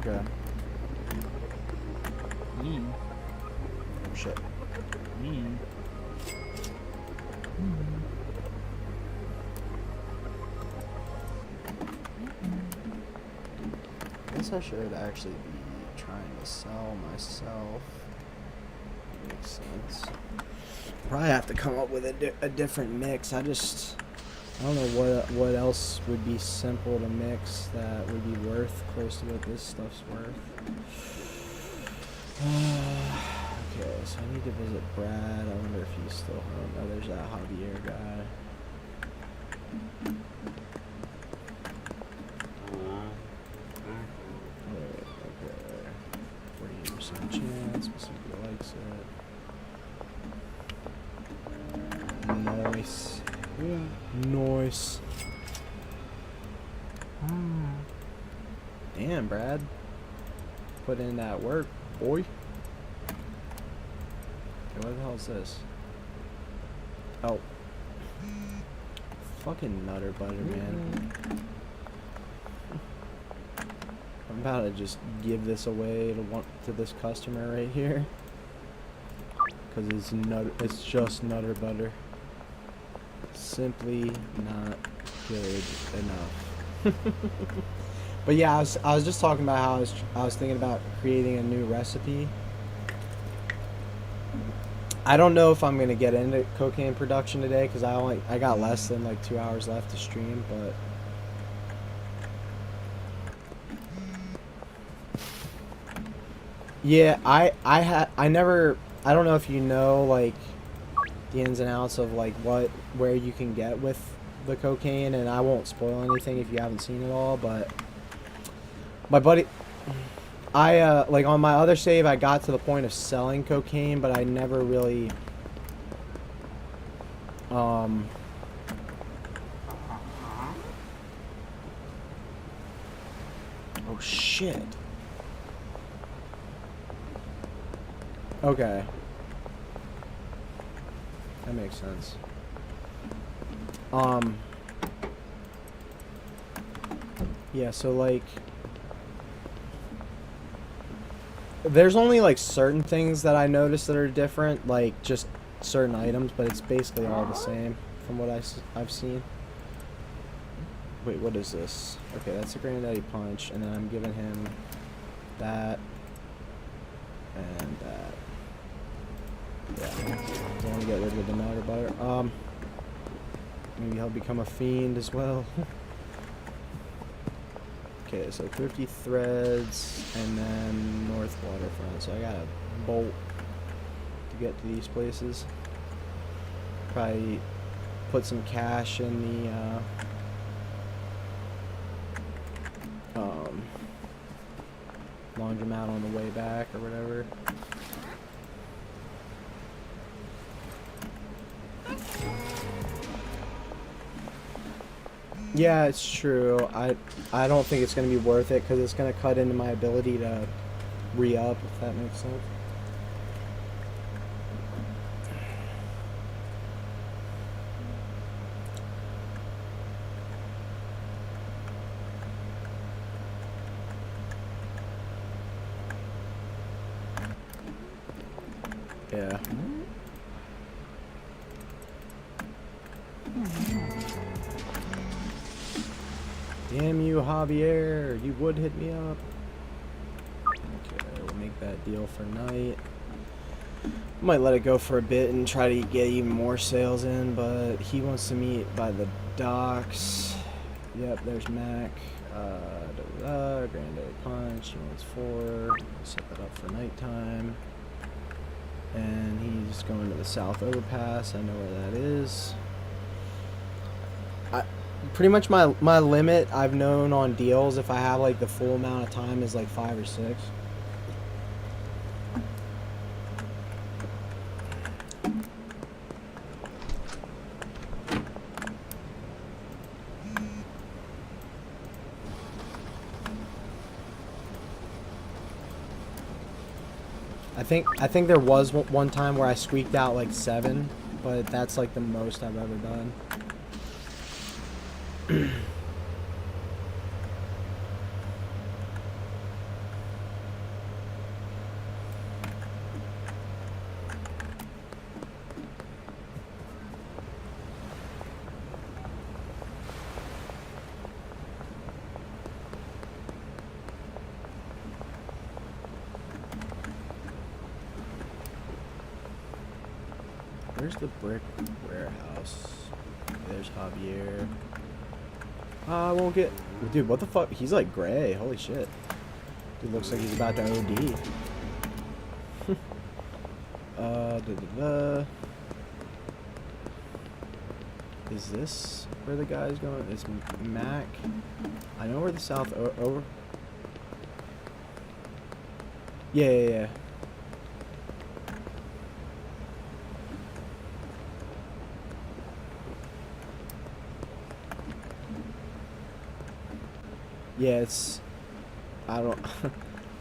Okay. Mm. Oh, shit. Mm. I guess I should actually be trying to sell myself. Makes sense. Probably have to come up with a different mix. I don't know what else would be simple to mix that would be worth close to what this stuff's worth. Okay, so I need to visit Brad. I wonder if he's still home. Oh, there's that Javier guy. Wait, okay. 48% chance, but somebody likes it. Nice. Nice. Damn, Brad. Put in that work, boy. Okay, what the hell is this? Oh. Fucking Nutter Butter, man. I'm about to just give this away to this customer right here. Cause it's just Nutter Butter. Simply not good enough. But yeah, I was just talking about how I was thinking about creating a new recipe. I don't know if I'm gonna get into cocaine production today because I got less than like 2 hours left to stream, but yeah, I don't know if you know like the ins and outs of like where you can get with the cocaine, and I won't spoil anything if you haven't seen it all, but my buddy, like on my other save I got to the point of selling cocaine, but I never really oh shit. Okay. That makes sense. Yeah, so like there's only like certain things that I noticed that are different, like just certain items, but it's basically all the same from what I've seen. Wait, what is this? Okay, that's a Granddaddy Punch, and then I'm giving him that and that. Yeah, I want to get rid of the Nutter Butter. Maybe he'll become a fiend as well. Okay, so 50 threads, and then North Waterfront. So I got a bolt to get to these places. Probably put some cash in the laundromat on the way back or whatever. Yeah, it's true. I don't think it's going to be worth it because it's going to cut into my ability to re-up, if that makes sense. Yeah. Damn you, Javier. You would hit me up. Okay, we'll make that deal for night. Might let it go for a bit and try to get even more sales in, but he wants to meet by the docks. Yep, there's Mac. Granddaddy Punch. He wants 4. Set that up for nighttime. And he's going to the South Overpass. I know where that is. Pretty much my limit I've known on deals, if I have like the full amount of time, is like 5 or 6. I think there was one time where I squeaked out like 7, but that's like the most I've ever done. Where's the brick warehouse? There's Javier. I won't get... Dude, what the fuck? He's like gray. Holy shit. Dude looks like he's about to OD. Is this where the guy's going? It's Mac. I know where the south over. Yeah. Yeah, it's... I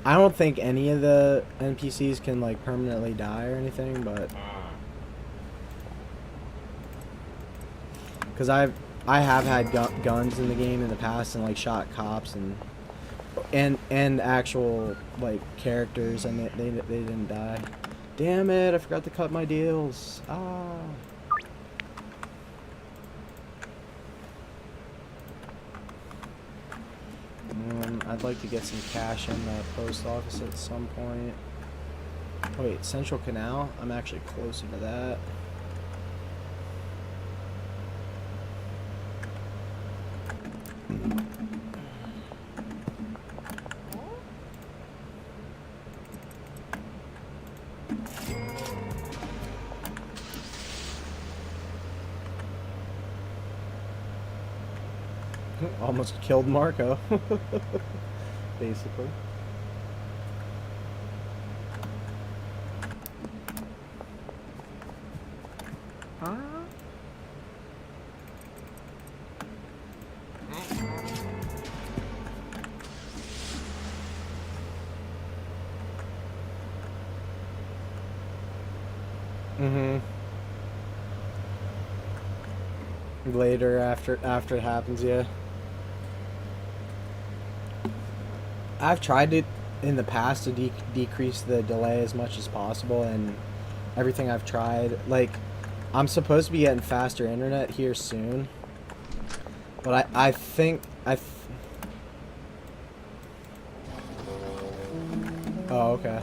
don't think any of the NPCs can like permanently die or anything, but because I have had guns in the game in the past and like shot cops and actual like characters, and they didn't die. Damn it! I forgot to cut my deals. Ah. I'd like to get some cash in the post office at some point. Wait, Central Canal? I'm actually closer to that. Almost killed Marco. Basically. Later, after it happens, yeah. I've tried it in the past to decrease the delay as much as possible, and everything I've tried, like, I'm supposed to be getting faster internet here soon, but I think oh, okay.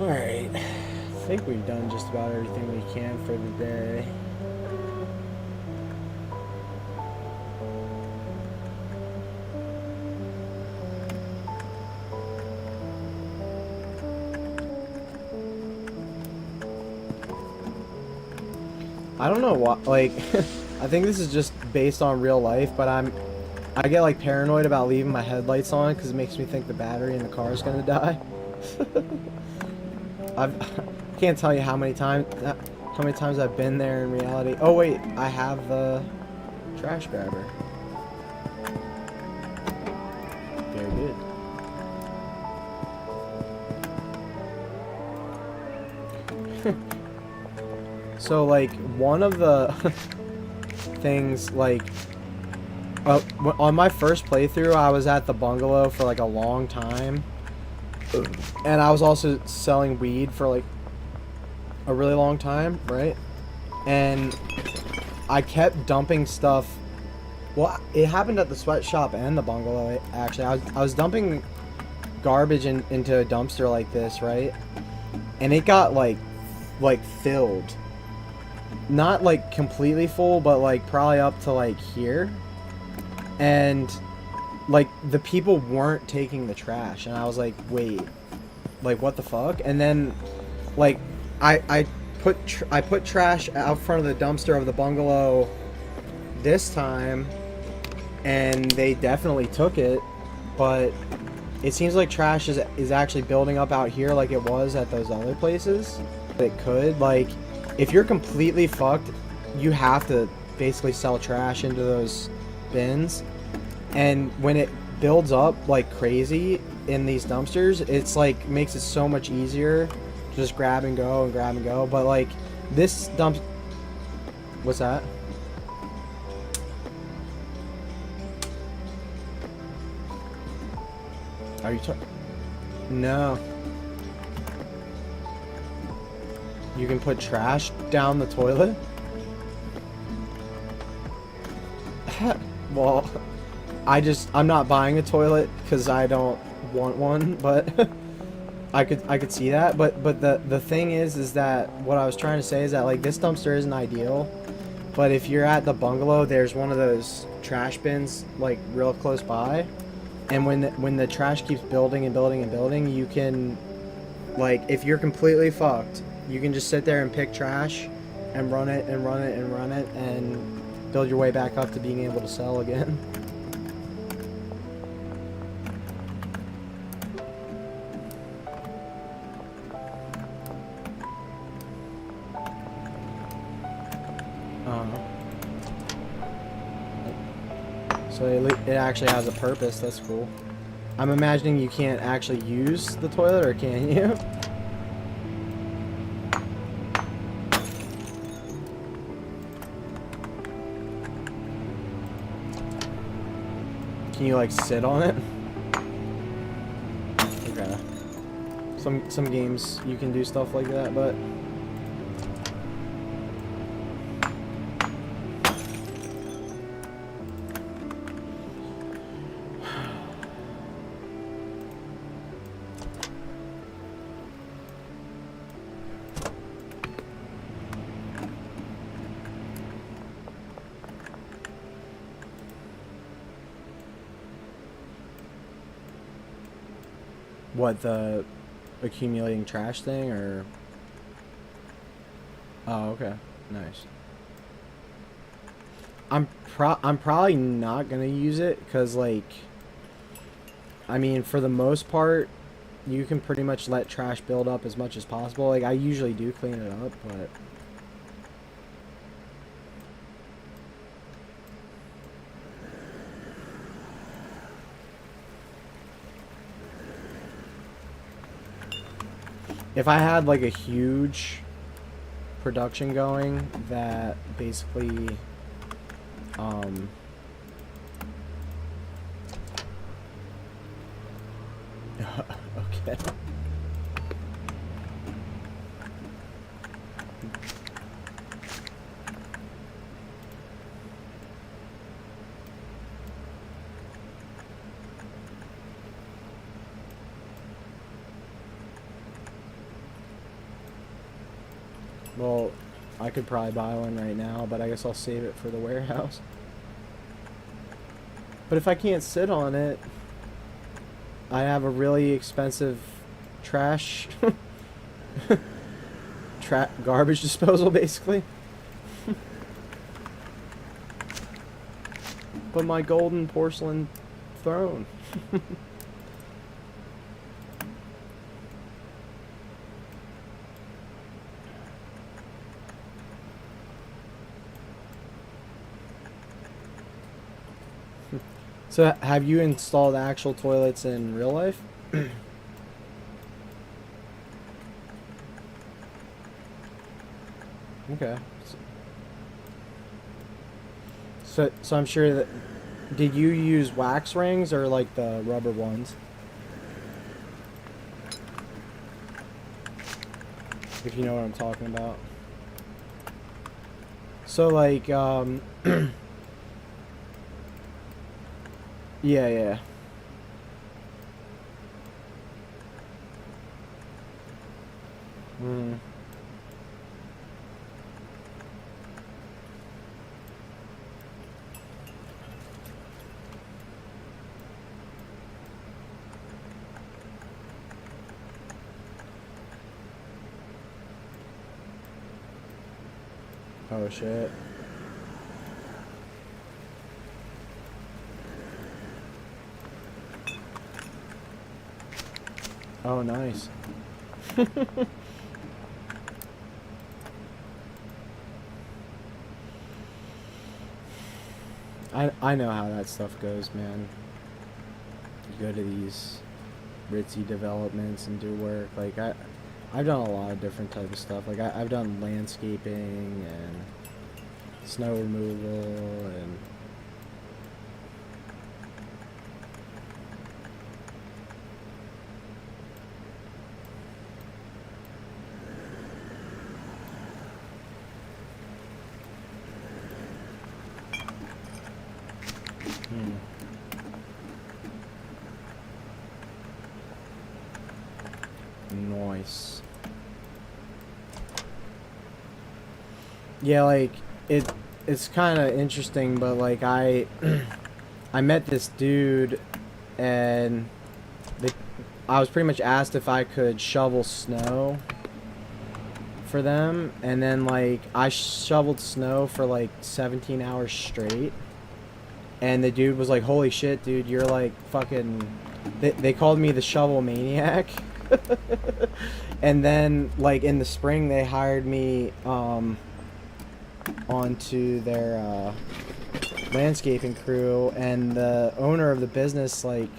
Alright, I think we've done just about everything we can for the day. I don't know what, like, I think this is just based on real life, but I get like paranoid about leaving my headlights on because it makes me think the battery in the car is gonna die. I can't tell you how many times I've been there in reality. Oh wait, I have the trash grabber. Very good. So like one of the things, like on my first playthrough I was at the bungalow for like a long time, and I was also selling weed for like a really long time, right? And I kept dumping stuff. Well, it happened at the sweatshop and the bungalow, actually. I was dumping garbage into a dumpster like this, right? And it got like filled. Not like completely full, but like probably up to like here. And like the people weren't taking the trash, and I was like, wait, like what the fuck? And then like I put trash out front of the dumpster of the bungalow this time, and they definitely took it, but it seems like trash is actually building up out here like it was at those other places. It could, like, if you're completely fucked, you have to basically sell trash into those bins, and when it builds up like crazy in these dumpsters, it's like makes it so much easier to just grab and go, but like This dump. What's that? Are you No. You can put trash down the toilet? Well, I'm not buying a toilet because I don't want one, but I could see that. But the thing is that what I was trying to say is that like this dumpster isn't ideal, but if you're at the bungalow, there's one of those trash bins like real close by, and when the trash keeps building and building and building, you can, like, if you're completely fucked, you can just sit there and pick trash and run it and run it and run it and build your way back up to being able to sell again. So it actually has a purpose. That's cool. I'm imagining you can't actually use the toilet, or can you? Can you like sit on it? Okay. Some games you can do stuff like that, but what, the accumulating trash thing, or? Oh, okay. Nice. I'm probably not gonna use it because, like, I mean, for the most part, you can pretty much let trash build up as much as possible. Like, I usually do clean it up, but if I had like a huge production going that basically okay. Well, I could probably buy one right now, but I guess I'll save it for the warehouse. But if I can't sit on it, I have a really expensive trash garbage disposal, basically. But my golden porcelain throne. So have you installed actual toilets in real life? Okay. So I'm sure that, did you use wax rings or like the rubber ones? If you know what I'm talking about. So like yeah. Hmm. Oh shit. Oh, nice. I know how that stuff goes, man. You go to these ritzy developments and do work. Like, I've done a lot of different type of stuff. Like I've done landscaping and snow removal and Nice. Yeah, like it's kind of interesting, but like I I met this dude and the, I was pretty much asked if I could shovel snow for them, and then like I shoveled snow for like 17 hours straight, and the dude was like, "Holy shit, dude, you're like fucking." They called me the shovel maniac. And then like in the spring they hired me onto their landscaping crew, and the owner of the business like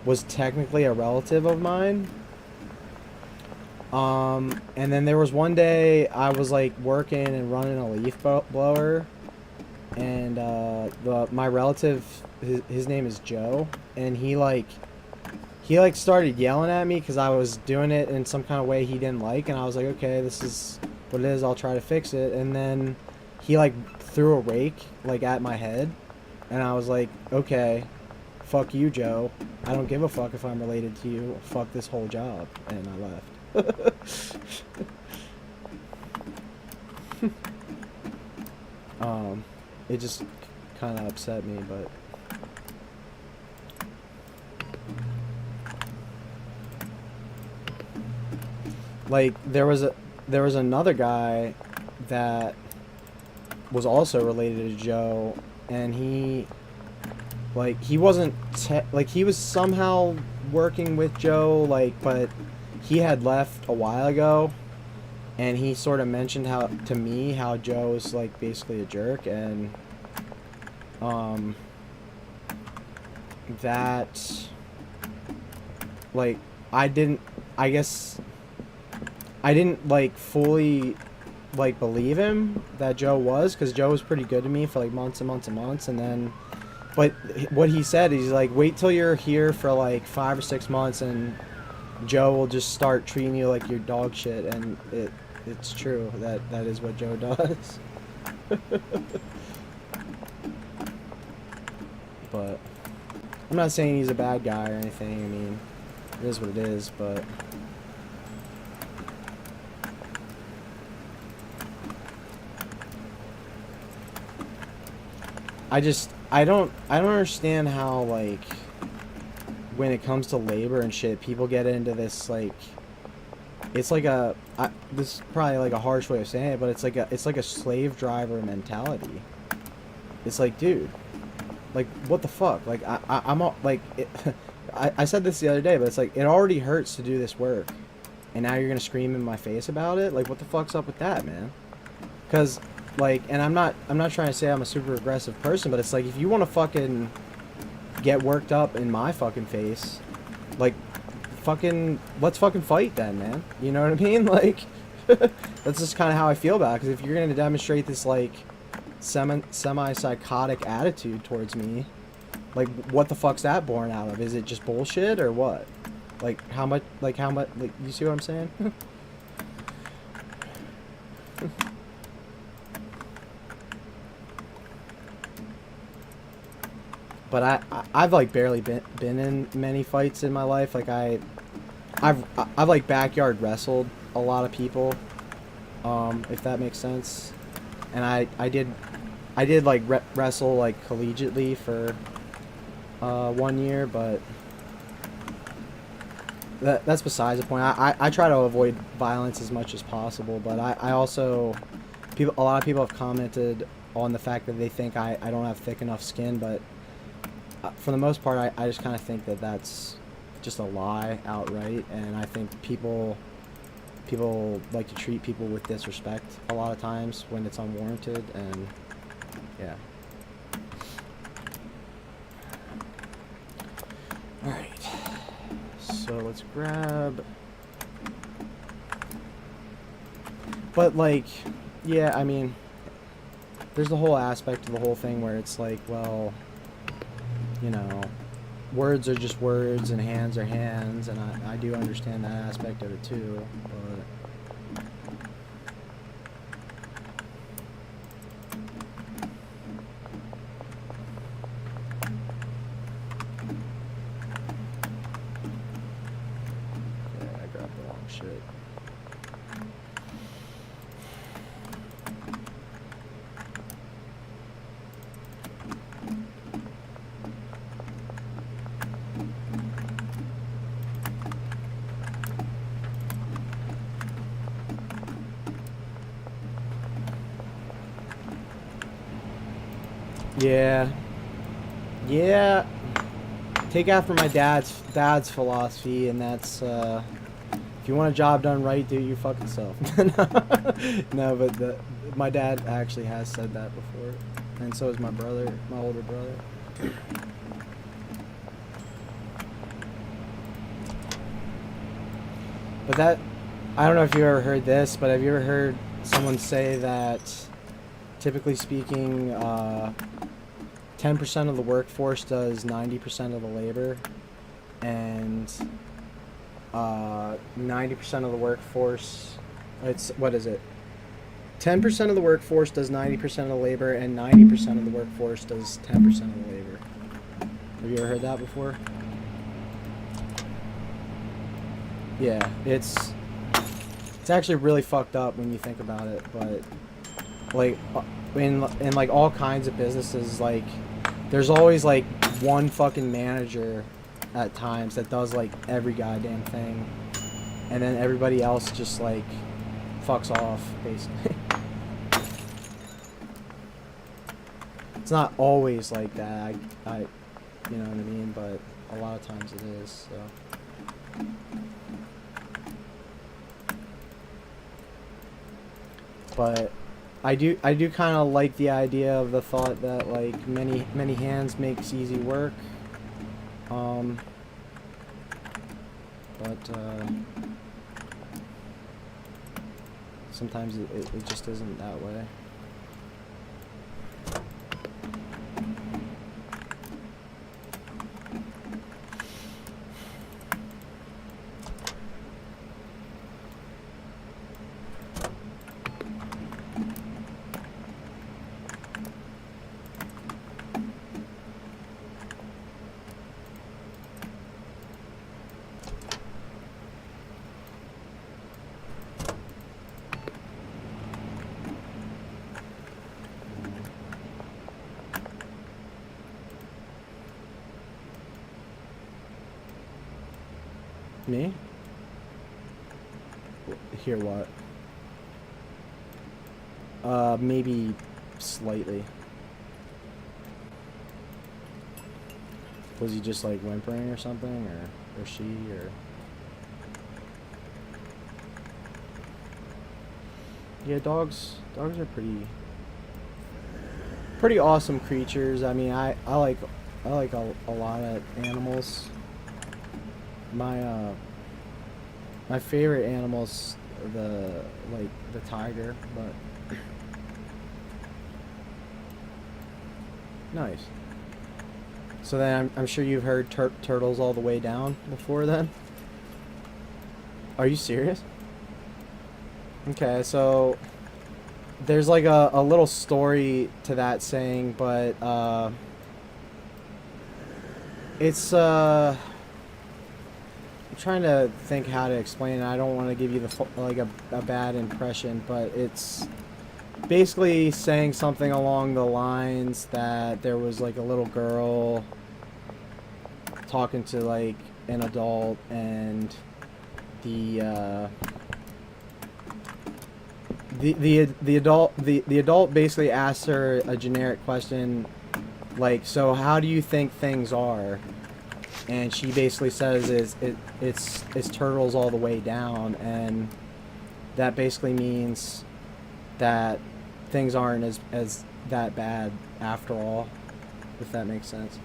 was technically a relative of mine. And then there was one day I was like working and running a leaf blower, and my relative, his name is Joe, and he started yelling at me because I was doing it in some kind of way he didn't like, and I was like, okay, this is what it is, I'll try to fix it. And then he like threw a rake like at my head, and I was like, okay, fuck you, Joe, I don't give a fuck if I'm related to you, fuck this whole job, and I left. It just kind of upset me, but like there was another guy that was also related to Joe, and he wasn't like he was somehow working with Joe, like, but he had left a while ago, and he sort of mentioned to me how Joe was like basically a jerk, and that like I didn't like fully like believe him that Joe was, because Joe was pretty good to me for like months and months and months, and then but what he said is like, wait till you're here for like 5 or 6 months and Joe will just start treating you like you're dog shit, and it's true that is what Joe does. But I'm not saying he's a bad guy or anything. I mean, it is what it is, but I don't understand how, like, when it comes to labor and shit, people get into this, like, it's like this is probably like a harsh way of saying it, but it's like a slave driver mentality. It's like, dude, like, what the fuck? Like, I'm all, like, I said this the other day, but it's like, it already hurts to do this work, and now you're gonna scream in my face about it? Like, what the fuck's up with that, man? Because, like, and I'm not trying to say I'm a super aggressive person, but it's like, if you want to fucking get worked up in my fucking face, like, let's fucking fight then, man. You know what I mean? Like, that's just kind of how I feel about it, because if you're gonna demonstrate this, like, semi-psychotic attitude towards me, like, what the fuck's that born out of? Is it just bullshit or what? Like, how much, you see what I'm saying? But I've like barely been in many fights in my life. Like I've like backyard wrestled a lot of people, if that makes sense. And I did like wrestle like collegiately for 1 year, but that's besides the point. I try to avoid violence as much as possible, but I also, a lot of people have commented on the fact that they think I don't have thick enough skin, but for the most part, I just kind of think that that's just a lie outright, and I think people like to treat people with disrespect a lot of times when it's unwarranted, and yeah. Alright, so let's grab But like, yeah, I mean, there's the whole aspect of the whole thing where it's like, well, you know, words are just words and hands are hands, and I do understand that aspect of it too, but yeah, I grabbed the wrong shit. Yeah. Yeah. Take after my dad's philosophy, and that's if you want a job done right, do it your fucking self. No, but my dad actually has said that before, and so is my brother, my older brother. But that, I don't know if you ever heard this, but have you ever heard someone say that, typically speaking, 10% of the workforce does 90% of the labor, and 90% of the workforce, it's, what is it? 10% of the workforce does 90% of the labor, and 90% of the workforce does 10% of the labor. Have you ever heard that before? Yeah, it's actually really fucked up when you think about it, but like in like all kinds of businesses, like there's always like one fucking manager at times that does like every goddamn thing, and then everybody else just like fucks off basically. It's not always like that, I you know what I mean, but a lot of times it is, so. But I do kind of like the idea of the thought that like many hands makes easy work. But sometimes it just isn't that way. Me? Hear what? Maybe slightly. Was he just like whimpering or something, or she, or? Yeah, dogs are pretty awesome creatures. I mean, I like a lot of animals. My favorite animal's the tiger, but nice. So then I'm sure you've heard turtles all the way down before then. Are you serious? Okay, so there's like a little story to that saying, but it's I'm trying to think how to explain it. I don't want to give you a bad impression, but it's basically saying something along the lines that there was like a little girl talking to like an adult, and the adult basically asked her a generic question like, so how do you think things are? And she basically says it's turtles all the way down, and that basically means that things aren't as that bad after all, if that makes sense.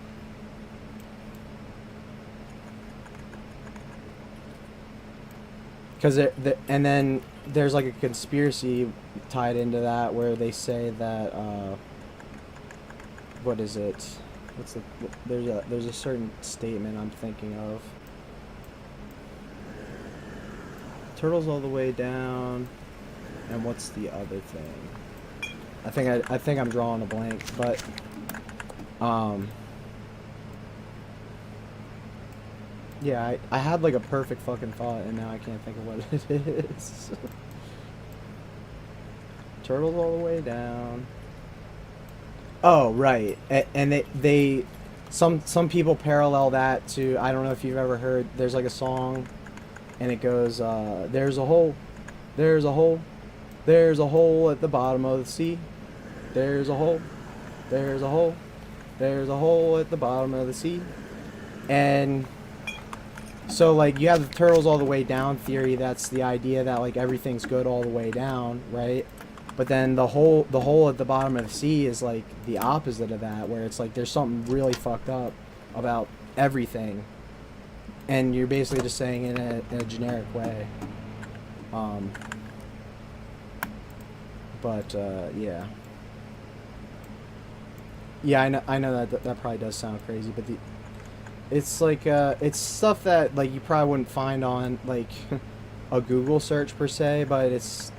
and then there's like a conspiracy tied into that where they say that what is it? What's the there's a certain statement I'm thinking of. Turtles all the way down, and what's the other thing? I think I'm drawing a blank, but yeah, I had like a perfect fucking thought, and now I can't think of what it is. Turtles all the way down. Oh, right. And some people parallel that to, I don't know if you've ever heard, there's like a song and it goes, there's a hole, there's a hole, there's a hole at the bottom of the sea. There's a hole, there's a hole, there's a hole at the bottom of the sea. And so like you have the turtles all the way down theory. That's the idea that like everything's good all the way down, right? But then the hole at the bottom of the sea is like the opposite of that, where it's like there's something really fucked up about everything, and you're basically just saying it in a generic way. But yeah, I know that probably does sound crazy, but it's like it's stuff that like you probably wouldn't find on like a Google search per se, but it's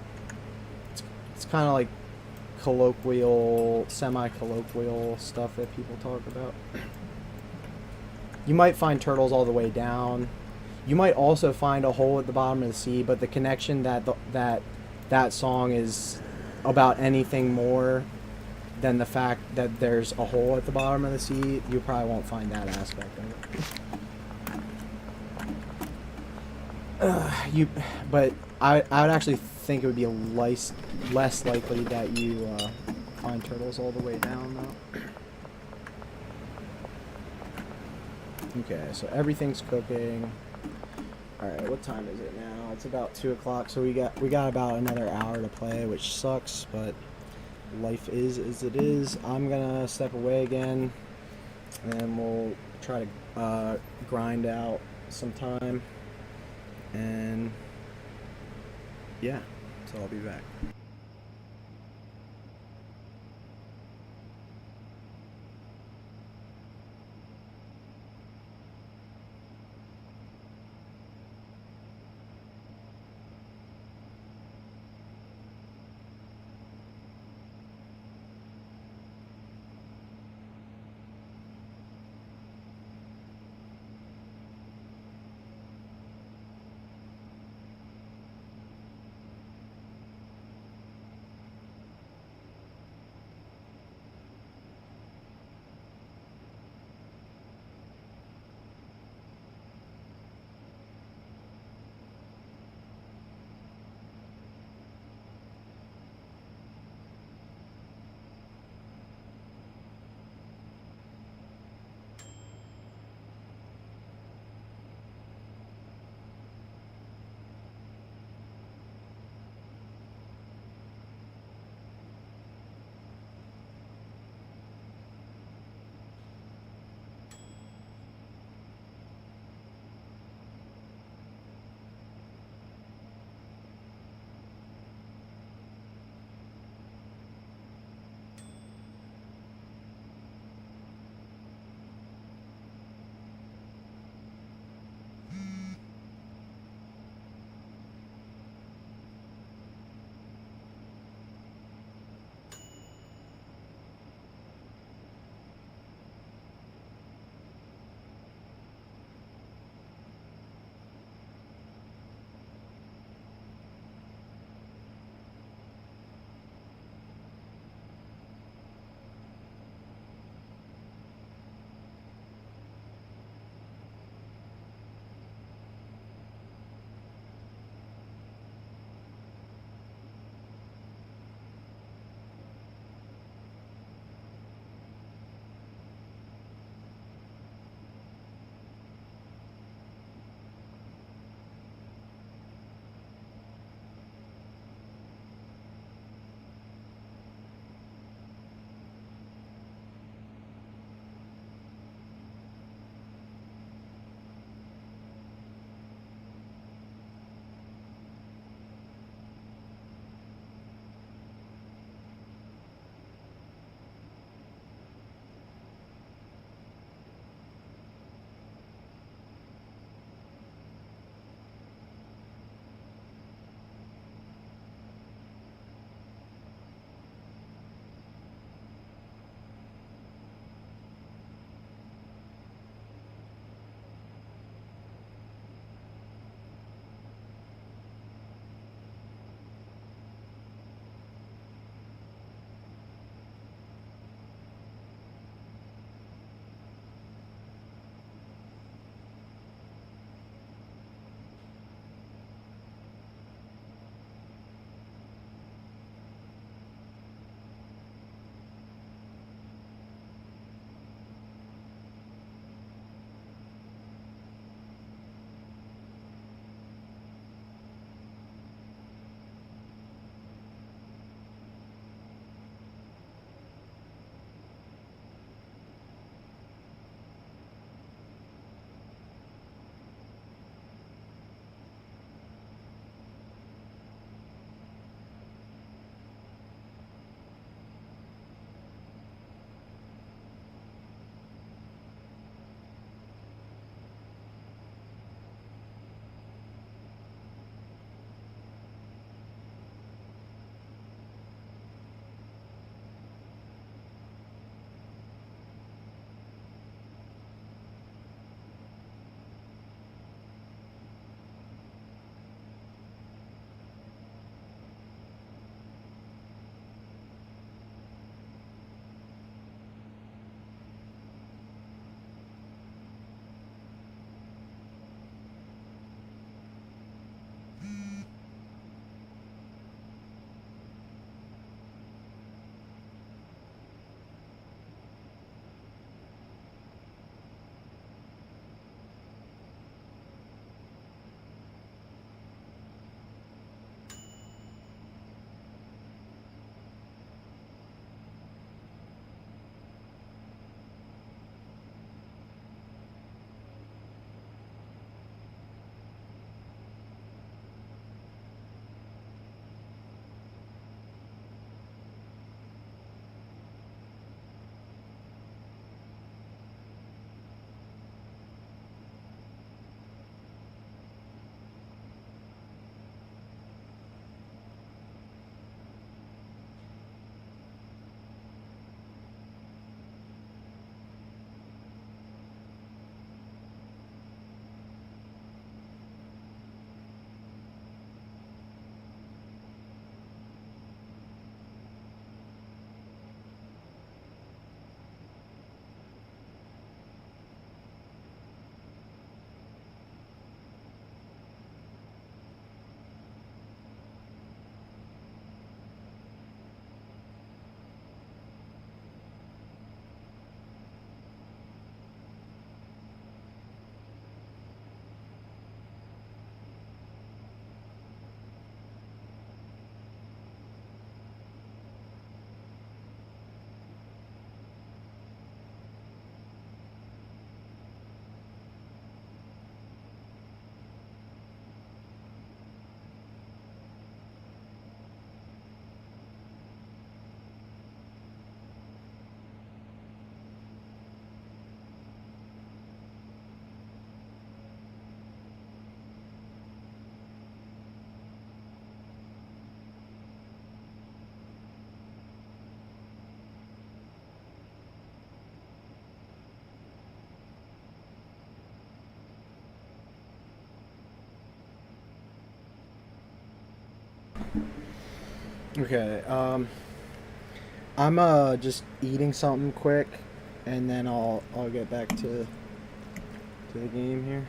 kind of like colloquial, semi-colloquial stuff that people talk about. You might find turtles all the way down. You might also find a hole at the bottom of the sea, but the connection that song is about anything more than the fact that there's a hole at the bottom of the sea, you probably won't find that aspect of it. But I would actually think it would be less likely that you find turtles all the way down, though. Okay, so everything's cooking. All right, what time is it now? It's about 2 o'clock, so we got about another hour to play, which sucks, but life is as it is. I'm gonna step away again, and we'll try to grind out some time, and yeah, so I'll be back. Okay. I'm just eating something quick, and then I'll get back to the game here.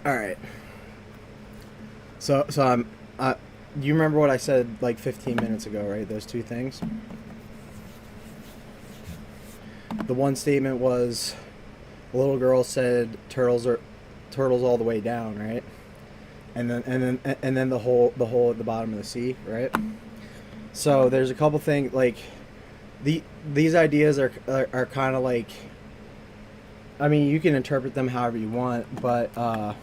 All right. So I'm. You remember what I said like 15 minutes ago, right? Those two things. The one statement was, a little girl said turtles all the way down, right? And then the hole at the bottom of the sea, right? So there's a couple things like these ideas are kind of like, I mean, you can interpret them however you want, but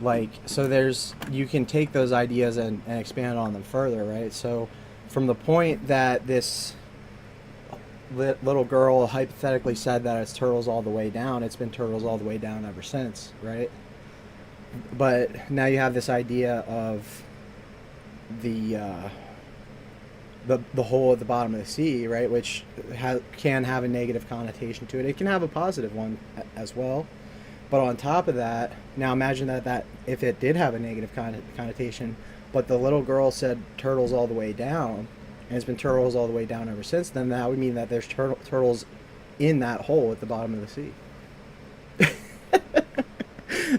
like, so you can take those ideas and expand on them further, right? So from the point that this little girl hypothetically said that it's turtles all the way down, it's been turtles all the way down ever since, right? But now you have this idea of the hole at the bottom of the sea, right, which can have a negative connotation to it. It can have a positive one as well. But on top of that, now imagine that if it did have a negative connotation, but the little girl said turtles all the way down, and it's been turtles all the way down ever since, then that would mean that there's turtles in that hole at the bottom of the sea.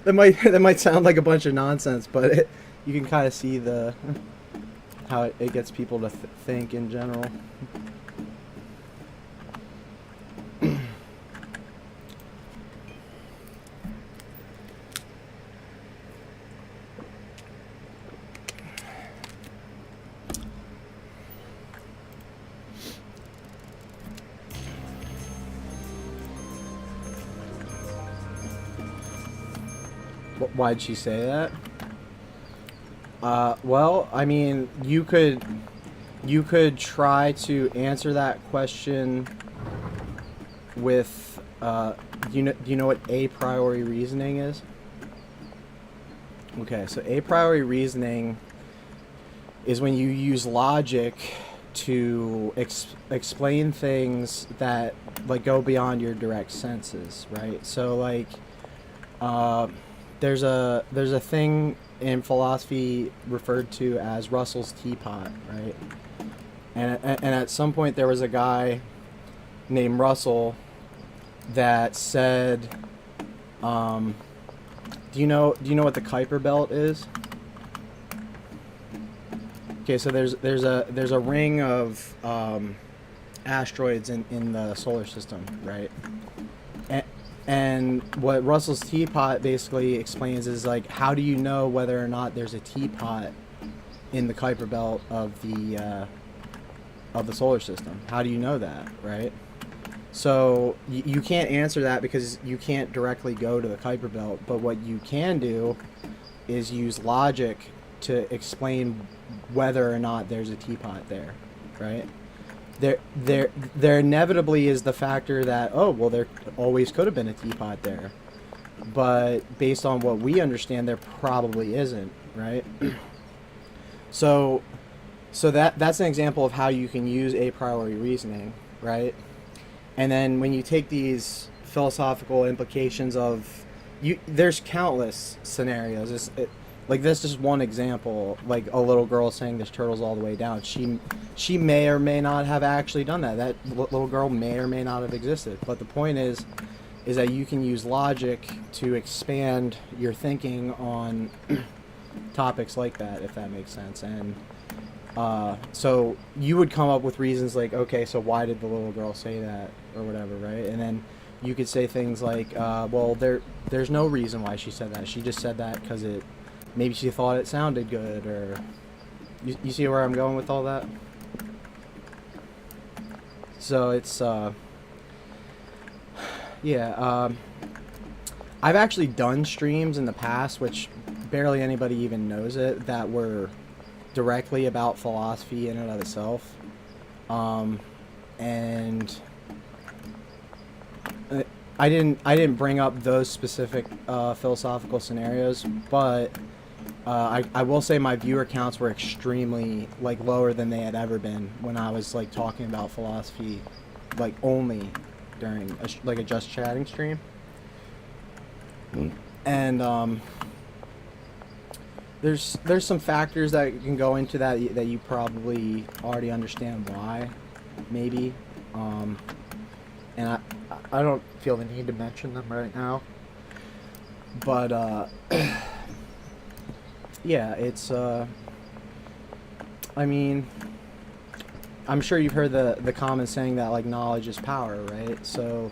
that might sound like a bunch of nonsense, but you can kind of see how it gets people to think in general. Why'd she say that? Well, I mean, you could try to answer that question with, do you know what a priori reasoning is? Okay, so a priori reasoning is when you use logic to explain things that like go beyond your direct senses, right? So like, there's a thing in philosophy referred to as Russell's teapot, right? And at some point there was a guy named Russell that said, do you know what the Kuiper belt is? Okay, so there's a ring of asteroids in the solar system, right? And what Russell's teapot basically explains is like, how do you know whether or not there's a teapot in the Kuiper belt of the solar system? How do you know that, right? So you can't answer that because you can't directly go to the Kuiper belt. But what you can do is use logic to explain whether or not there's a teapot there, right? There inevitably is the factor that, oh, well, there always could have been a teapot there, but based on what we understand, there probably isn't, right? So that's an example of how you can use a priori reasoning, right? And then when you take these philosophical implications of, there's countless scenarios. Like, this is one example, like a little girl saying there's turtles all the way down. She may or may not have actually done that. That little girl may or may not have existed. But the point is that you can use logic to expand your thinking on topics like that, if that makes sense. And so you would come up with reasons like, okay, so why did the little girl say that, or whatever, right? And then you could say things like, well, there's no reason why she said that. She just said that because maybe she thought it sounded good, or you see where I'm going with all that? So it's I've actually done streams in the past, which barely anybody even knows it, that were directly about philosophy in and of itself, and I didn't bring up those specific philosophical scenarios, but I will say my viewer counts were extremely like lower than they had ever been when I was like talking about philosophy, like only during a just chatting stream. And there's some factors that can go into that you probably already understand why, maybe, and I don't feel the need to mention them right now. But yeah, it's I mean, I'm sure you've heard the common saying that like knowledge is power, right? So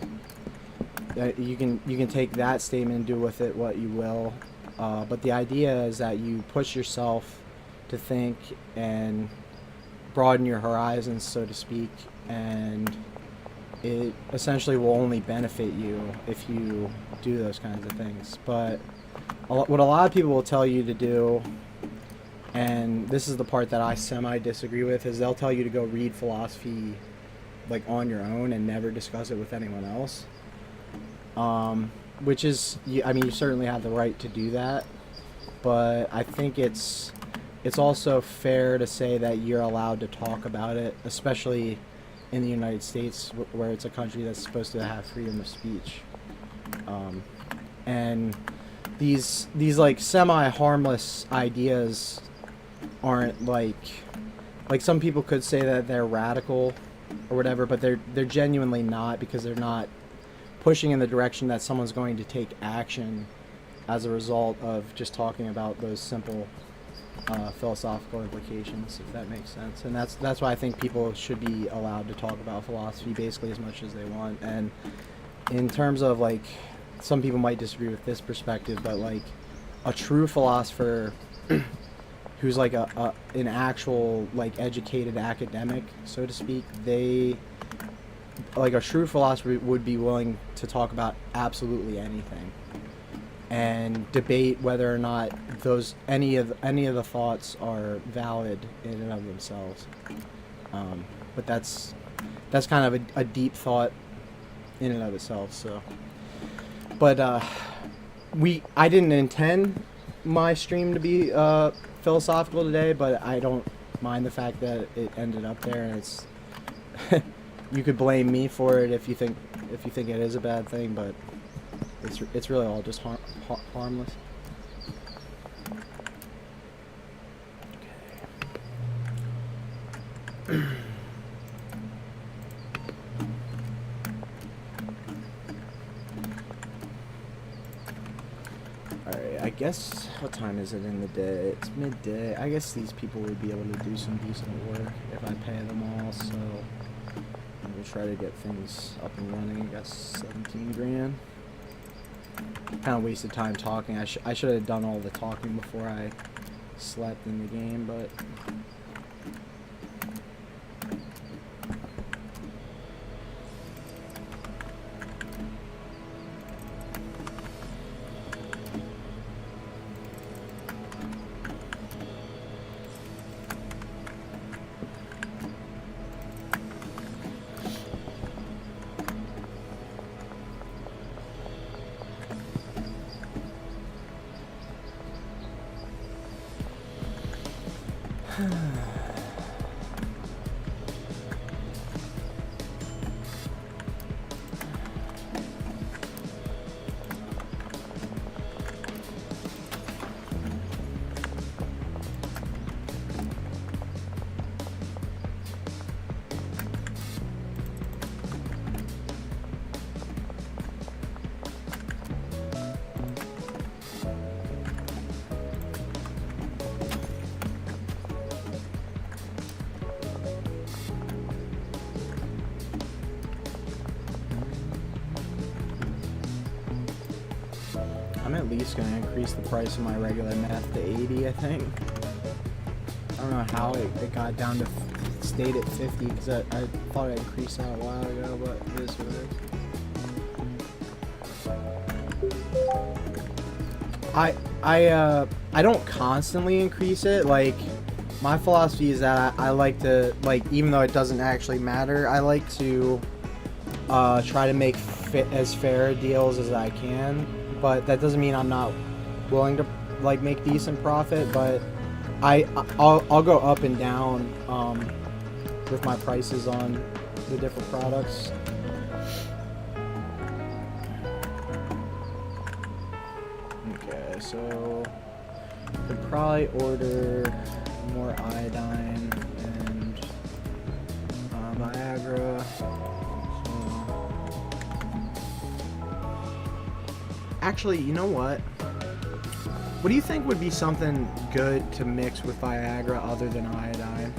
you can take that statement and do with it what you will, but the idea is that you push yourself to think and broaden your horizons, so to speak, and it essentially will only benefit you if you do those kinds of things. But what a lot of people will tell you to do, and this is the part that I semi disagree with, is they'll tell you to go read philosophy like on your own and never discuss it with anyone else. Which is, I mean, you certainly have the right to do that, but I think it's also fair to say that you're allowed to talk about it, especially in the United States, where it's a country that's supposed to have freedom of speech. And these like semi-harmless ideas aren't like some people could say that they're radical or whatever, but they're genuinely not, because they're not pushing in the direction that someone's going to take action as a result of just talking about those simple philosophical implications, if that makes sense. And that's why I think people should be allowed to talk about philosophy basically as much as they want. And in terms of like, some people might disagree with this perspective, but like a true philosopher who's like an actual like educated academic, so to speak, like a true philosopher would be willing to talk about absolutely anything and debate whether or not any of the thoughts are valid in and of themselves. But that's kind of a deep thought in and of itself. So, but I didn't intend my stream to be philosophical today, but I don't mind the fact that it ended up there, and it's you could blame me for it if you think it is a bad thing, but it's really all just harmless. Okay. Alright, I guess, what time is it in the day? It's midday. I guess these people would be able to do some decent work if I pay them all, so we'll try to get things up and running. I guess 17 grand. Kind of wasted time talking. I should have done all the talking before I slept in the game, but I'm at least going to increase the price of my regular meth to 80, I think. I don't know how it got down to stayed at 50, because I thought I increased that a while ago, but it is what it is. I don't constantly increase it. Like, my philosophy is that I like to, like, even though it doesn't actually matter, I like to try to make as fair deals as I can. But that doesn't mean I'm not willing to like make decent profit. But I'll go up and down with my prices on the different products. Okay, so could probably order more iodine and Viagra. Actually, you know what? What do you think would be something good to mix with Viagra other than iodine?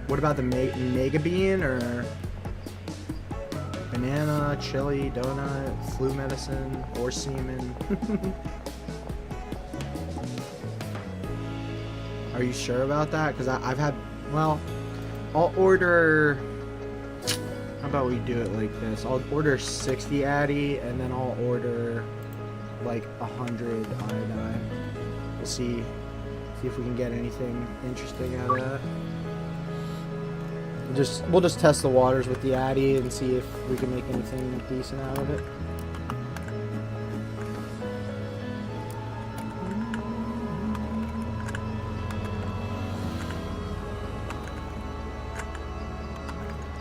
What about the mega bean or banana, chili, donut, flu medicine, or semen? Are you sure about that? Because I've had, well, I'll order, how about we do it like this? I'll order 60 Addy and then I'll order like 100 iodine. We'll see if we can get anything interesting out of that. We'll just test the waters with the Addy and see if we can make anything decent out of it.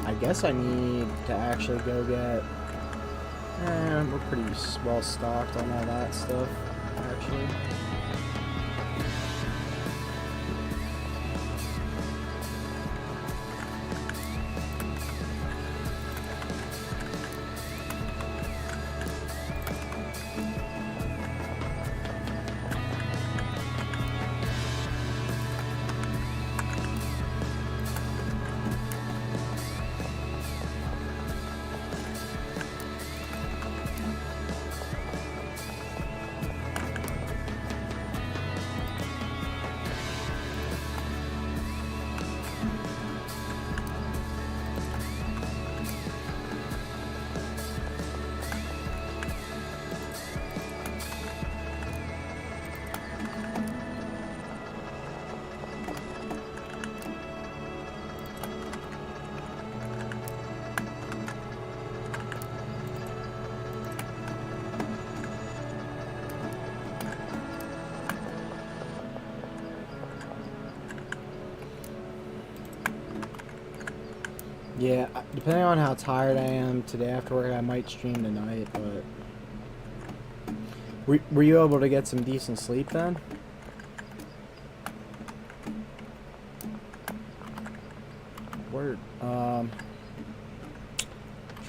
I guess I need to actually go get. We're pretty well stocked on all that stuff, actually. Yeah, depending on how tired I am today after work, I might stream tonight, but... Were you able to get some decent sleep then? Word. Trying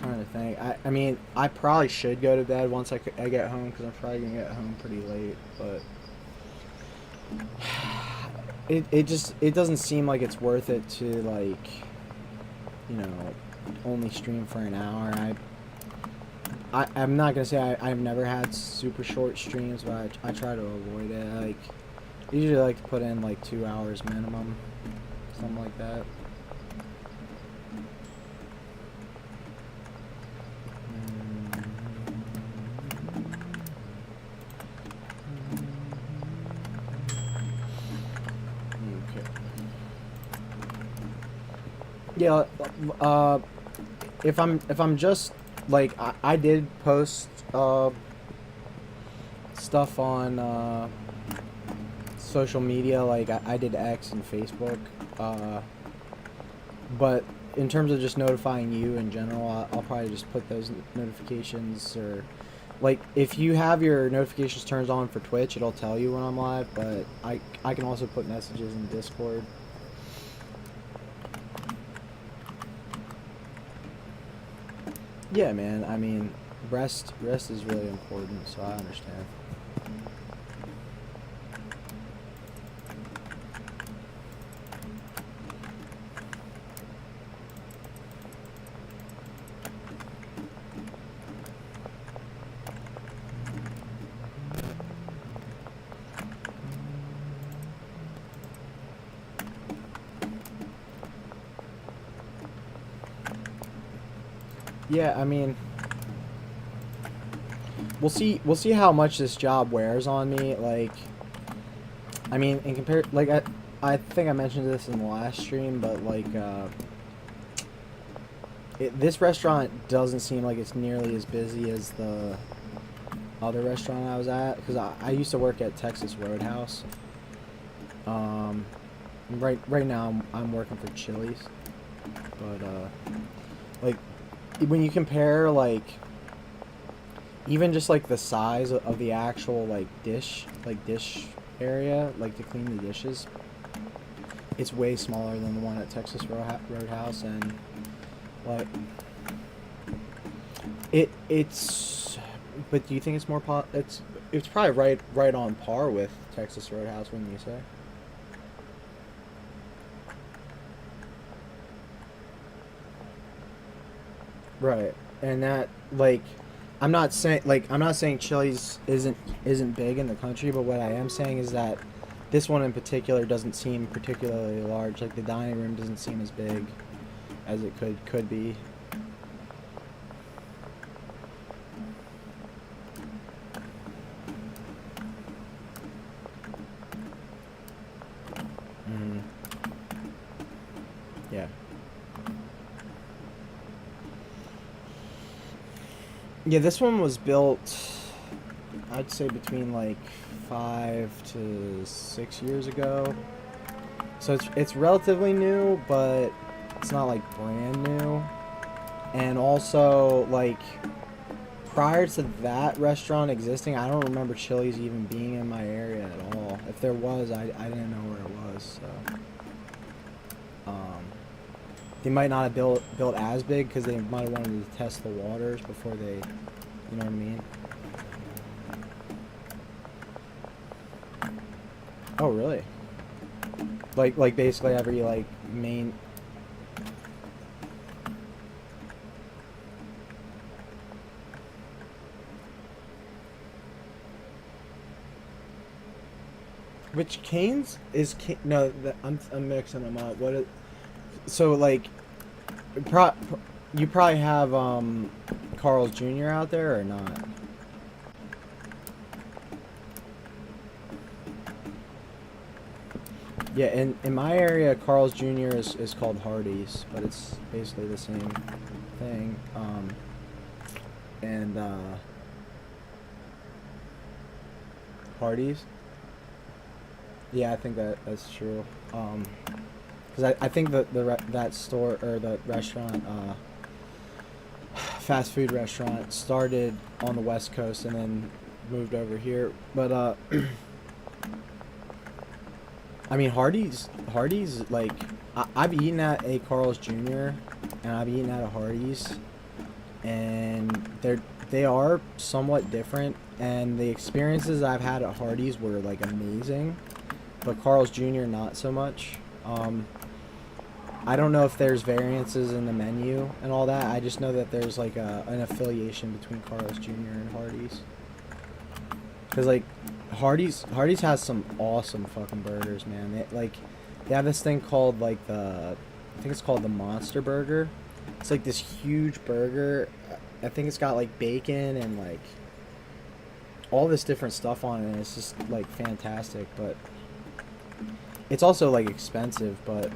to think. I mean, I probably should go to bed once I get home, because I'm probably going to get home pretty late, but... It doesn't seem like it's worth it to, like... you know, only stream for an hour. I'm not gonna say I've never had super short streams, but I try to avoid it. Like, usually like to put in like 2 hours minimum, something like that. Yeah, if I'm just like I did post stuff on social media, like I did X and Facebook, but in terms of just notifying you in general, I'll probably just put those notifications, or like if you have your notifications turned on for Twitch, it'll tell you when I'm live, but I can also put messages in Discord. Yeah, man, I mean, rest is really important, so I understand. Yeah, I mean, we'll see how much this job wears on me. Like, I mean, in like I think I mentioned this in the last stream, but like this restaurant doesn't seem like it's nearly as busy as the other restaurant I was at, because I used to work at Texas Roadhouse. Right now I'm working for Chili's, but like, when you compare, like, even just like the size of the actual like dish area, like to clean the dishes, it's way smaller than the one at Texas Roadhouse, and like it's But do you think it's more it's probably right on par with Texas Roadhouse, wouldn't you say? Right. And that like I'm not saying Chili's isn't big in the country, but what I am saying is that this one in particular doesn't seem particularly large. Like the dining room doesn't seem as big as it could be. Mm. Yeah. Yeah, this one was built, I'd say between like 5 to 6 years ago. So it's relatively new, but it's not like brand new. And also like prior to that restaurant existing, I don't remember Chili's even being in my area at all. If there was, I didn't know where it was. So they might not have built as big because they might have wanted to test the waters before they, you know what I mean? Oh, really? Like basically every like main. Which Canes is no? I'm mixing them up. What? So like, you probably have Carl's Jr. out there or not? Yeah, in my area, Carl's Jr. is called Hardee's, but it's basically the same thing. And Hardee's. Yeah, I think that's true. Because I think that store or the restaurant, fast food restaurant, started on the West Coast and then moved over here. But I mean Hardee's like I've eaten at a Carl's Jr. and I've eaten at a Hardee's, and they are somewhat different. And the experiences I've had at Hardee's were like amazing, but Carl's Jr. not so much. I don't know if there's variances in the menu and all that. I just know that there's like an affiliation between Carl's Jr. and Hardee's. Cause like Hardee's has some awesome fucking burgers, man. They have this thing called like I think it's called the Monster Burger. It's like this huge burger. I think it's got like bacon and like all this different stuff on it. And it's just like fantastic, but it's also like expensive. But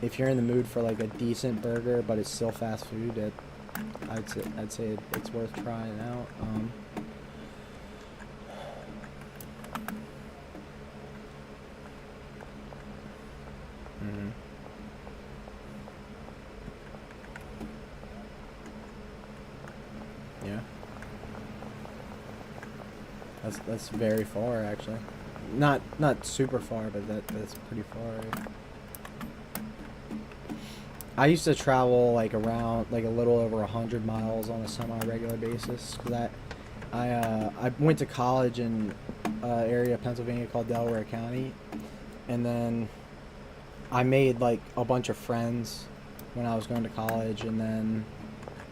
if you're in the mood for like a decent burger, but it's still fast food, I'd say it's worth trying out. Yeah, that's very far actually. Not super far, but that's pretty far. I used to travel like around like a little over 100 miles on a semi-regular basis because I went to college in an area of Pennsylvania called Delaware County, and then I made like a bunch of friends when I was going to college, and then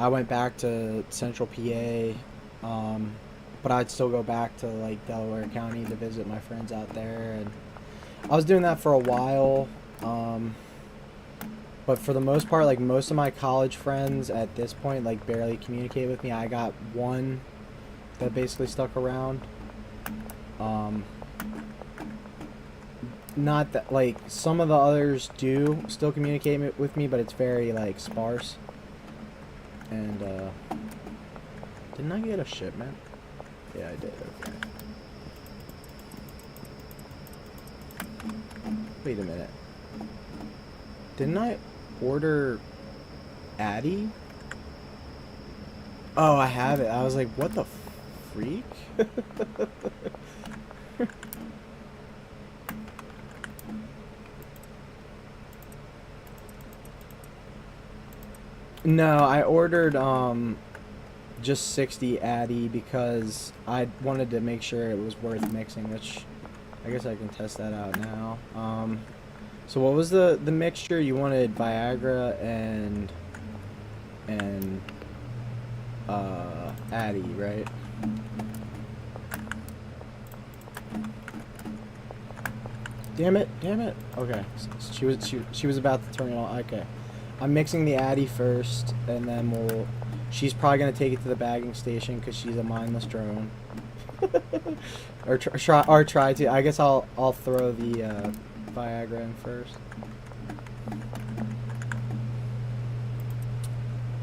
I went back to Central PA, but I'd still go back to like Delaware County to visit my friends out there, and I was doing that for a while. But for the most part, like most of my college friends at this point, like barely communicate with me. I got one that basically stuck around. Not that like some of the others do still communicate with me, but it's very like sparse. And didn't I get a shipment? Yeah, I did. Okay. Wait a minute. Didn't I order Addy? Oh, I have it. I was like, what the freak? No, I ordered just 60 Addy because I wanted to make sure it was worth mixing, which I guess I can test that out now. So what was the mixture? You wanted Viagra and Addy, right? Damn it! Okay, so she was about to turn it on. Okay, I'm mixing the Addy first, and then she's probably gonna take it to the bagging station because she's a mindless drone. or try to. I guess I'll throw the Viagra in first.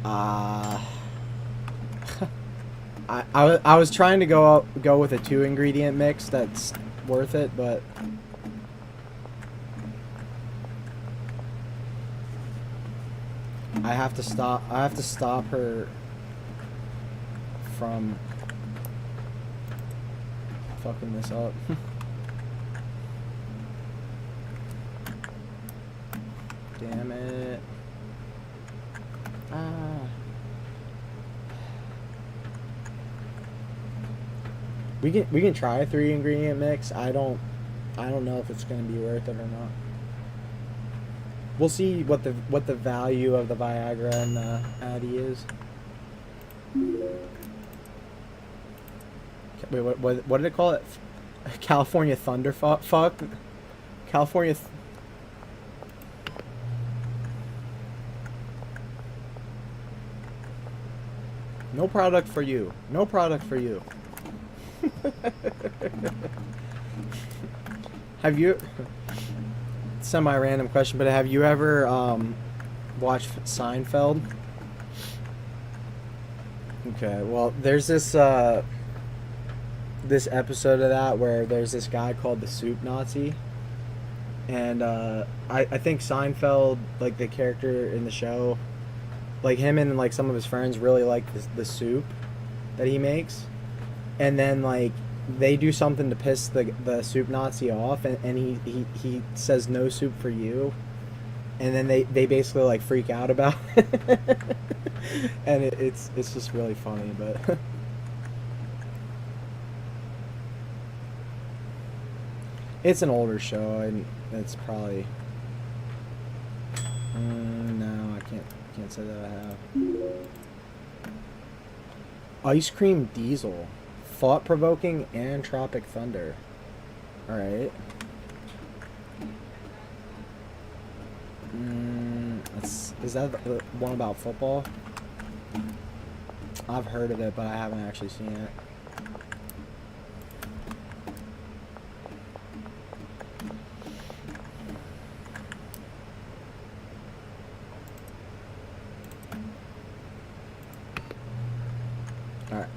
I was trying to go with a 2-ingredient mix that's worth it, but I have to stop her from fucking this up. Damn it. We can try a 3-ingredient mix. I don't know if it's gonna be worth it or not. We'll see what the value of the Viagra and the Addy is. Wait, what did it call it? California Thunder fuck? California. No product for you. No product for you. Have you? Semi-random question, but have you ever watched Seinfeld? Okay, well, there's this this episode of that where there's this guy called the Soup Nazi, and I think Seinfeld, like the character in the show, like him and like some of his friends really like the soup that he makes, and then like they do something to piss the Soup Nazi off, and he says no soup for you, and then they basically like freak out about it. And it's just really funny, but it's an older show, and it's probably no, I can't say that I have. Ice Cream Diesel, thought-provoking and Tropic Thunder. All right. Is that the one about football? I've heard of it, but I haven't actually seen it. All right.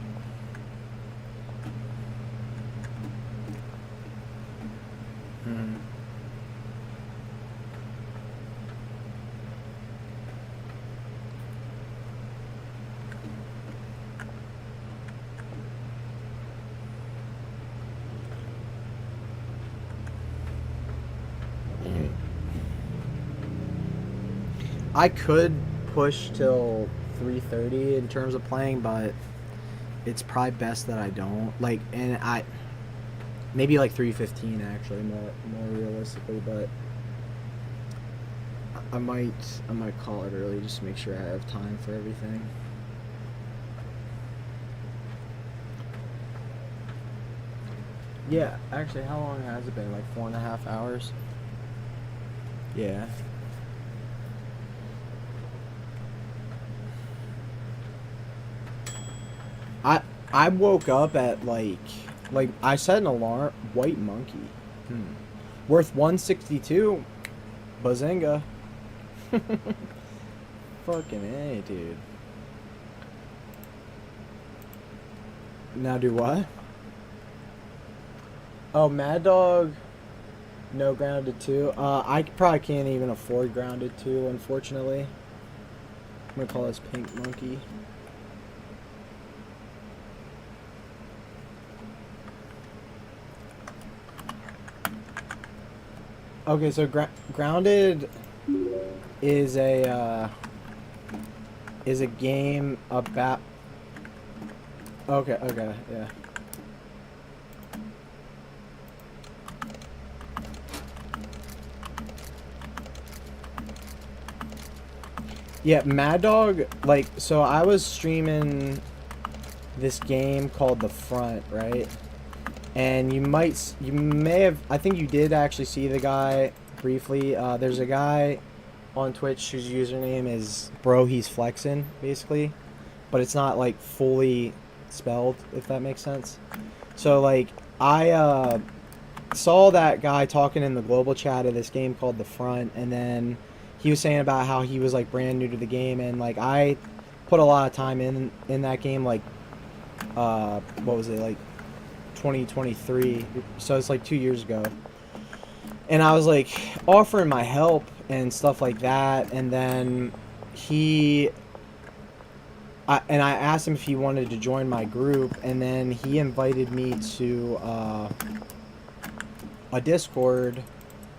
I could push till 3:30 in terms of playing, but it's probably best that I don't. Like, and maybe like 3:15 actually, more realistically, but I might call it early just to make sure I have time for everything. Yeah, actually, how long has it been? Like 4.5 hours? Yeah. I woke up at like I set an alarm. White Monkey. Worth 162. Bazinga. Fucking A, dude. Now do what? Oh, Mad Dog. No Grounded 2. I probably can't even afford Grounded 2, unfortunately. I'm gonna call this Pink Monkey. Okay, so Grounded is a game about Okay, okay, yeah. Yeah, Mad Dog, like, so I was streaming this game called The Front, right? And you may have, I think you did actually see the guy briefly. There's a guy on Twitch whose username is Bro He's Flexin', basically. But it's not, like, fully spelled, if that makes sense. So, like, I saw that guy talking in the global chat of this game called The Front, and then he was saying about how he was, like, brand new to the game, and, like, I put a lot of time in that game, like, what was it, like, 2023, so it's like 2 years ago, and I was like offering my help and stuff like that, and then I asked him if he wanted to join my group, and then he invited me to a Discord,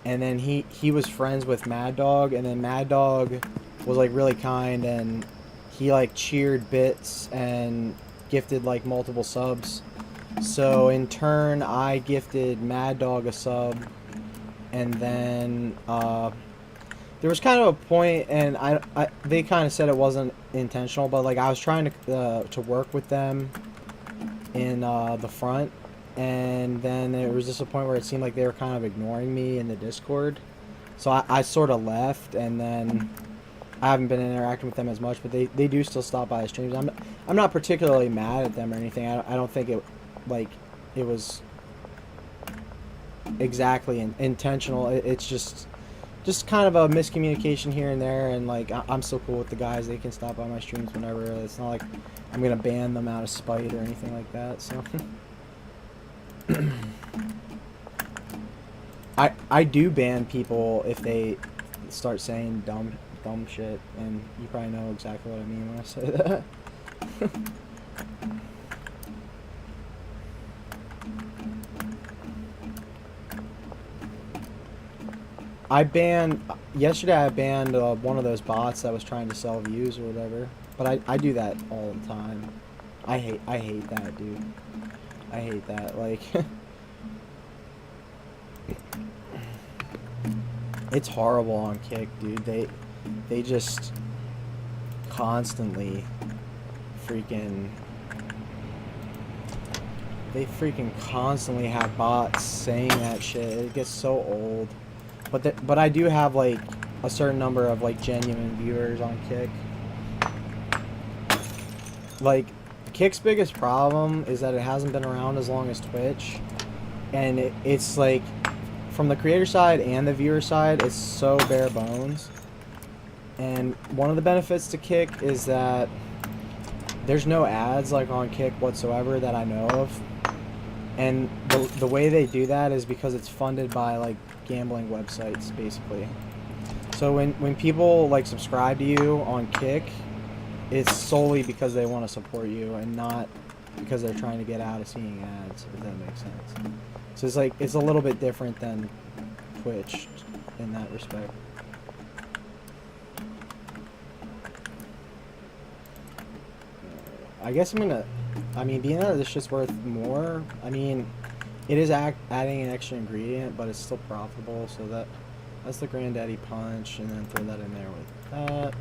and then he was friends with Mad Dog, and then Mad Dog was like really kind, and he like cheered bits and gifted like multiple subs. So in turn, I gifted Mad Dog a sub, and then there was kind of a point, and they kind of said it wasn't intentional, but like I was trying to work with them in The Front, and then there was just a point where it seemed like they were kind of ignoring me in the Discord, so I sort of left, and then I haven't been interacting with them as much, but they do still stop by the streams. I'm not particularly mad at them or anything. I don't think it was exactly intentional. It's just kind of a miscommunication here and there, and like I'm still cool with the guys. They can stop by my streams whenever. It's not like I'm gonna ban them out of spite or anything like that. So I do ban people if they start saying dumb shit, and you probably know exactly what I mean when I say that. Yesterday I banned one of those bots that was trying to sell views or whatever, but I do that all the time. I hate that, dude. I hate that, like it's horrible on Kick, dude. They just constantly freaking constantly have bots saying that shit. It gets so old. But I do have like a certain number of like genuine viewers on Kick. Like Kick's biggest problem is that it hasn't been around as long as Twitch, and it's like from the creator side and the viewer side, it's so bare bones. And one of the benefits to Kick is that there's no ads like on Kick whatsoever that I know of. And the way they do that is because it's funded by like gambling websites, basically. So when people like subscribe to you on Kick, it's solely because they want to support you and not because they're trying to get out of seeing ads, if that makes sense. So it's like it's a little bit different than Twitch in that respect. I guess being that this shit's worth more, I mean, it is adding an extra ingredient, but it's still profitable, so that's the Granddaddy Punch, and then throw that in there with that.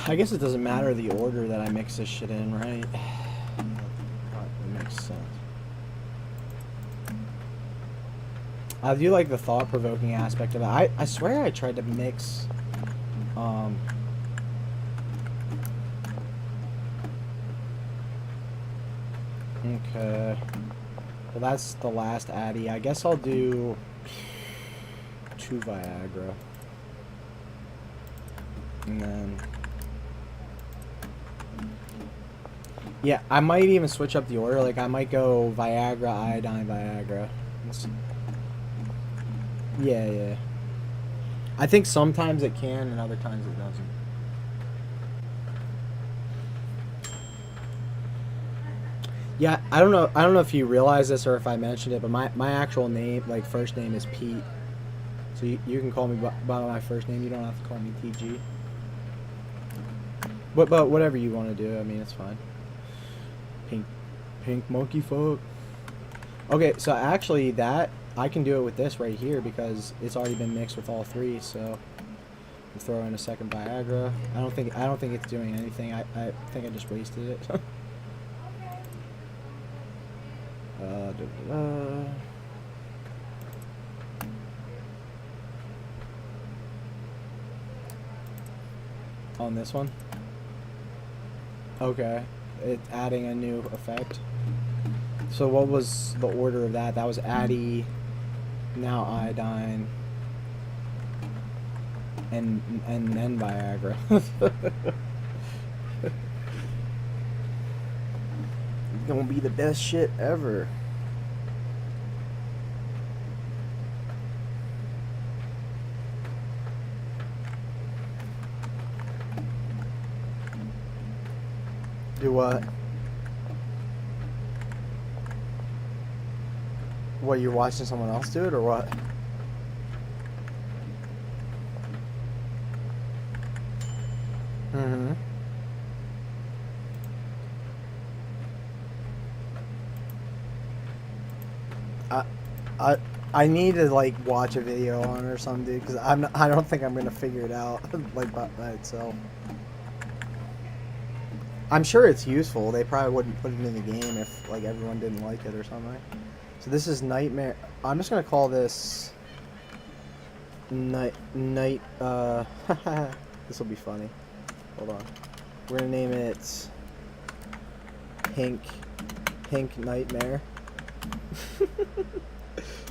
I guess it doesn't matter the order that I mix this shit in, right? It makes sense. I do like the thought-provoking aspect of it. I swear I tried to mix, okay. Well, that's the last Addy. I guess I'll do 2 Viagra. And then... yeah, I might even switch up the order. Like, I might go Viagra, Iodine, Viagra. Yeah. I think sometimes it can, and other times it doesn't. Yeah, I don't know if you realize this or if I mentioned it, but my actual name, like first name, is Pete. So you can call me by my first name. You don't have to call me TG. But whatever you want to do, I mean, it's fine. Pink monkey fuck. Okay, so actually that I can do it with this right here because it's already been mixed with all three. So we'll throw in a second Viagra. I don't think it's doing anything. I think I just wasted it. Da, da, da. On this one. Okay, it's adding a new effect. So what was the order of that? That was Addy, now iodine, and then Viagra. Gonna be the best shit ever. Do what? What, you're watching someone else do it or what? Mm-hmm. I need to like watch a video on it or something, dude, because I don't think I'm gonna figure it out like by itself. I'm sure it's useful. They probably wouldn't put it in the game if like everyone didn't like it or something. So this is Nightmare. I'm just gonna call this night. This will be funny. Hold on. We're gonna name it Pink Nightmare.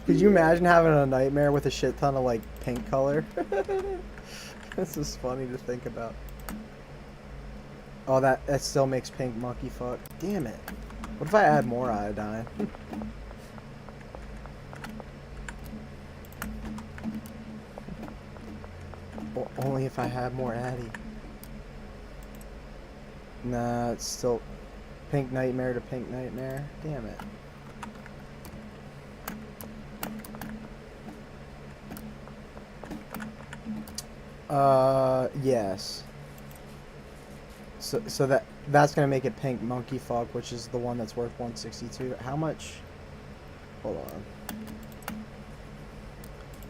Could you imagine having a nightmare with a shit ton of like pink color? This is funny to think about. Oh, that still makes pink monkey fuck. Damn it. What if I add more iodine? Well, only if I have more Addy. Nah, it's still pink nightmare to pink nightmare. Damn it. Yes. So that's gonna make it pink monkey fuck, which is the one that's worth 162. How much? Hold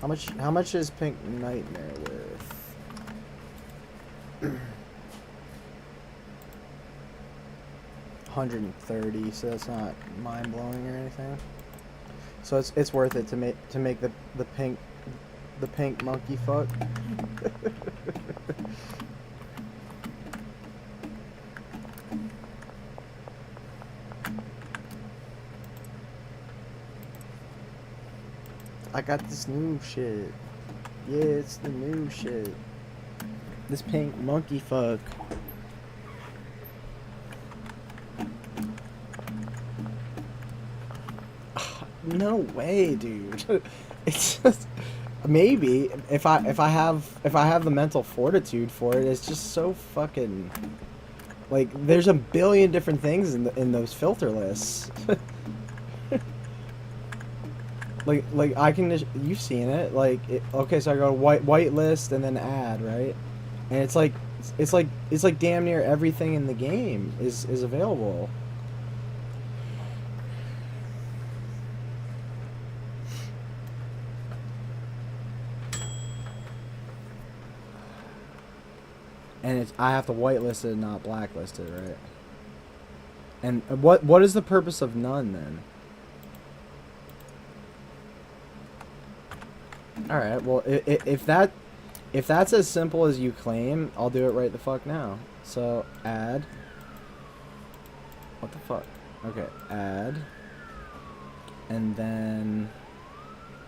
on. How much is pink nightmare worth? 130. So that's not mind blowing or anything. So it's worth it to make the pink monkey fuck. I got this new shit. Yeah, it's the new shit. This pink monkey fuck. No way, dude. It's just maybe if I have the mental fortitude for it, it's just so fucking like there's a billion different things in those filter lists. like I can just, you've seen it, like okay, so I go white list and then add, right? And it's like damn near everything in the game is available. And I have to whitelist it, not blacklist it, right? And what is the purpose of none then? All right, well, if that's as simple as you claim, I'll do it right the fuck now. So add. What the fuck? Okay, add. And then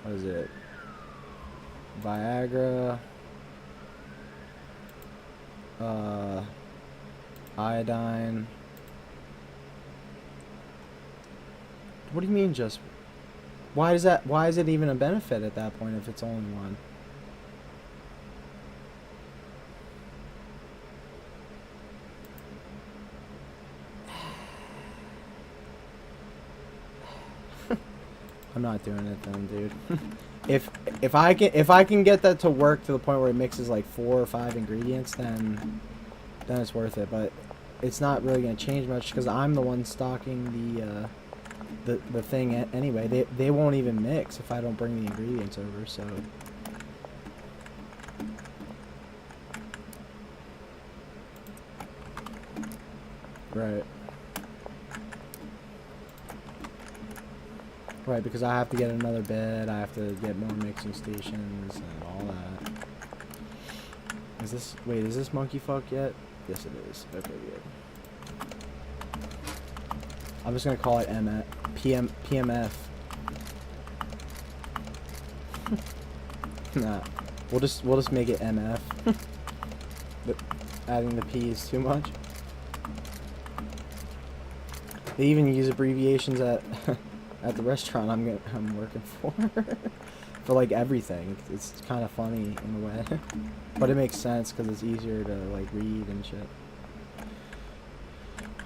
what is it? Viagra. Iodine. What do you mean just? Why is it even a benefit at that point if it's only one? I'm not doing it then, dude. If I can get that to work to the point where it mixes like 4 or 5 ingredients, then it's worth it. But it's not really gonna change much because I'm the one stocking the thing anyway. They won't even mix if I don't bring the ingredients over. So. Right. Right, because I have to get another bed, I have to get more mixing stations and all that. Is this, wait, is this monkey fuck yet? Yes it is. Okay, good. I'm just gonna call it PMF. Nah, we'll just make it MF. But adding the P is too much. They even use abbreviations at at the restaurant I'm working for like everything. It's kind of funny in a way, but it makes sense because it's easier to like read and shit.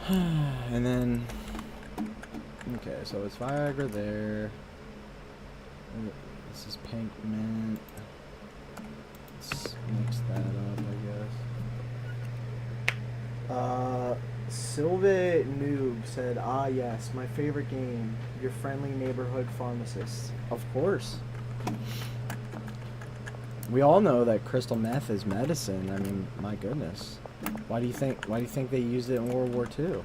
And then, okay, so it's Viagra there. This is pink mint. Let's mix that up, I guess. Silva Noob said, "Ah, yes, my favorite game, your friendly neighborhood pharmacist." Of course. We all know that crystal meth is medicine. I mean, my goodness. Why do you think they used it in World War II?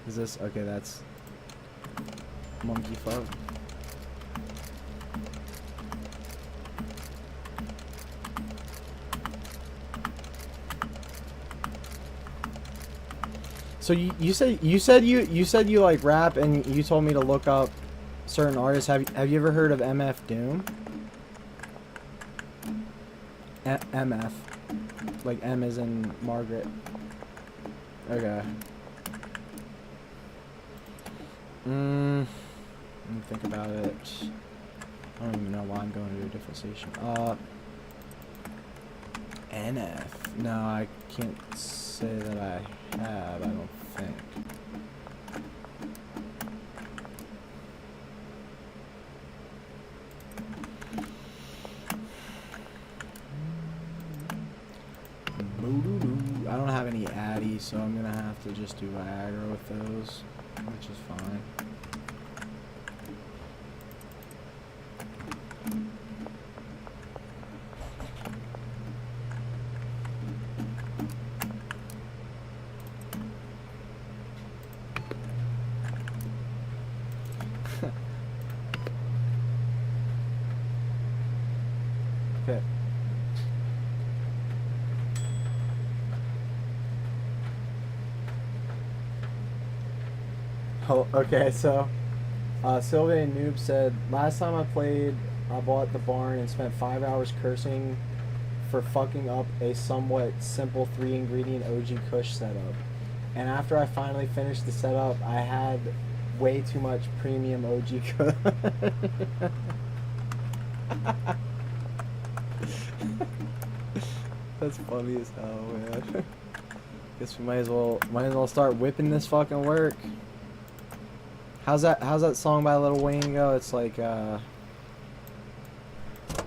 Is this okay? That's monkey fuck. So you said you like rap, and you told me to look up certain artists. Have you ever heard of MF Doom? MF, like M as in Margaret. Okay. Let me think about it. I don't even know why I'm going to a different station. NF. No, I can't say that I have, I don't think. I don't have any Addy, so I'm gonna have to just do Viagra with those, which is fine. Okay. Oh, okay, so Sylvain Noob said, last time I played, I bought the barn and spent 5 hours cursing for fucking up a somewhat simple 3-ingredient OG Kush setup. And after I finally finished the setup, I had way too much premium OG Kush. That's funny as hell, man. Guess we might as well start whipping this fucking work. How's that song by Lil Wayne go? It's like I'll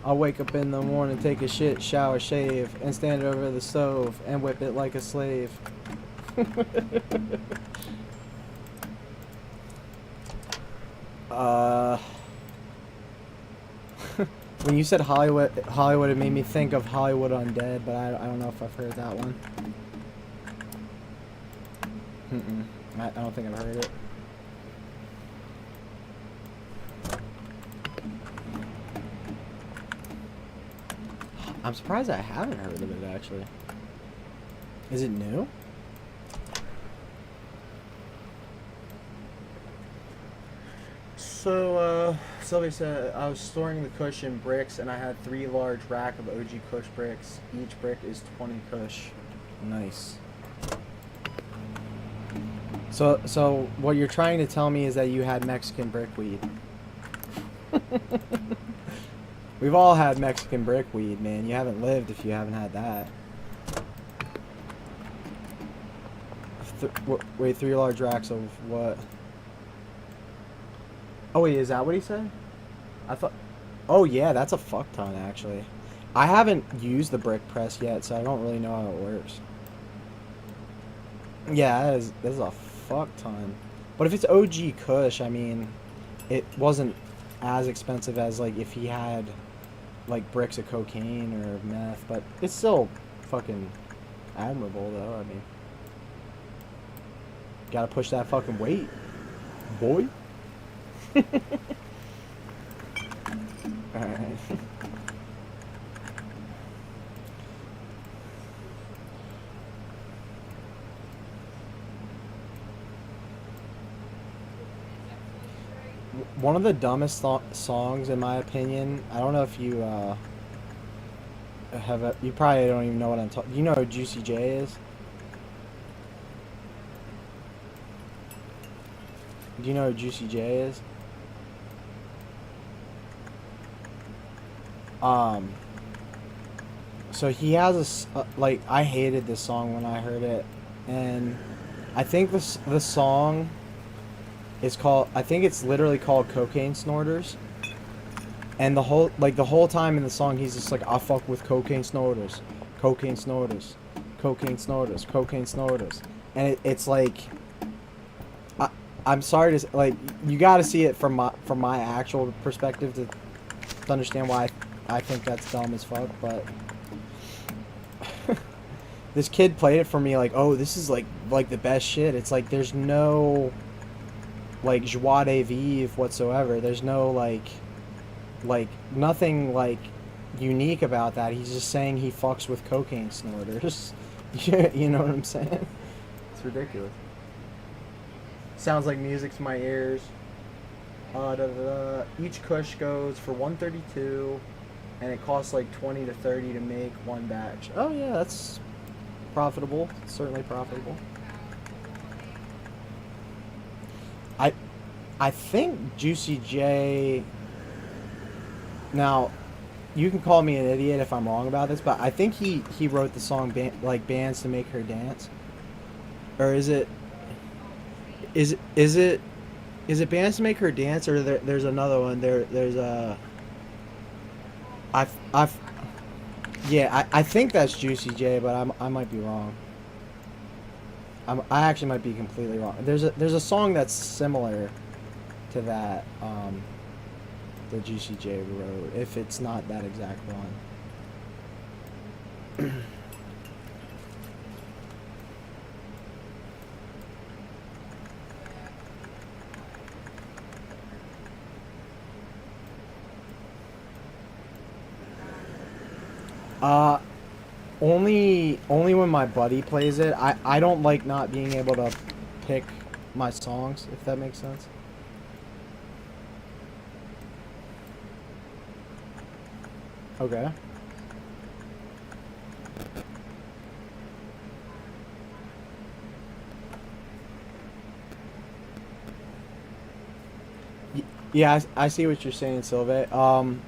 wake up in the morning, take a shit, shower, shave, and stand over the stove and whip it like a slave. When you said Hollywood, it made me think of Hollywood Undead, but I don't know if I've heard that one. I don't think I've heard it. I'm surprised I haven't heard of it, actually. Is it new? So, Sylvia said, I was storing the Kush in bricks, and I had 3 large rack of OG Kush bricks. Each brick is 20 Kush. Nice. So what you're trying to tell me is that you had Mexican brickweed. We've all had Mexican brickweed, man. You haven't lived if you haven't had that. Wait, 3 large racks of what? Oh wait, is that what he said? I thought Oh yeah, that's a fuck ton actually. I haven't used the brick press yet, so I don't really know how it works. Yeah, that is a fuck ton. But if it's OG Kush, I mean, it wasn't as expensive as like if he had like bricks of cocaine or meth, but it's still fucking admirable though. I mean, gotta push that fucking weight, boy. All right. One of the dumbest songs, in my opinion. I don't know if you you probably don't even know what I'm talking. You know who Juicy J is? Do you know who Juicy J is? Um, so he has like I hated this song when I heard it, and I think this song is called. I think it's literally called Cocaine Snorters. And the whole time in the song, he's just like, I fuck with cocaine snorters, cocaine snorters, cocaine snorters, cocaine snorters, and it's like, I'm sorry to like, you got to see it from my actual perspective to understand why I think that's dumb as fuck. But this kid played it for me like, oh, this is like the best shit. It's like there's no like joie de vivre whatsoever. There's no like nothing like unique about that. He's just saying he fucks with cocaine snorters. You know what I'm saying? It's ridiculous. Sounds like music to my ears. Each Kush goes for 132, and it costs like 20 to 30 to make one batch. Oh yeah, that's profitable. Certainly profitable. I think Juicy J. Now, you can call me an idiot if I'm wrong about this, but I think he wrote the song like Bands to Make Her Dance, or is it Bands to Make Her Dance, or there's another one there's a I've yeah, I think that's Juicy J, but I might be wrong. I actually might be completely wrong. There's a song that's similar to that that Juicy J wrote, if it's not that exact one. uh only when my buddy plays it. I don't like not being able to pick my songs, if that makes sense. Okay. Yeah, I see what you're saying, Sylve.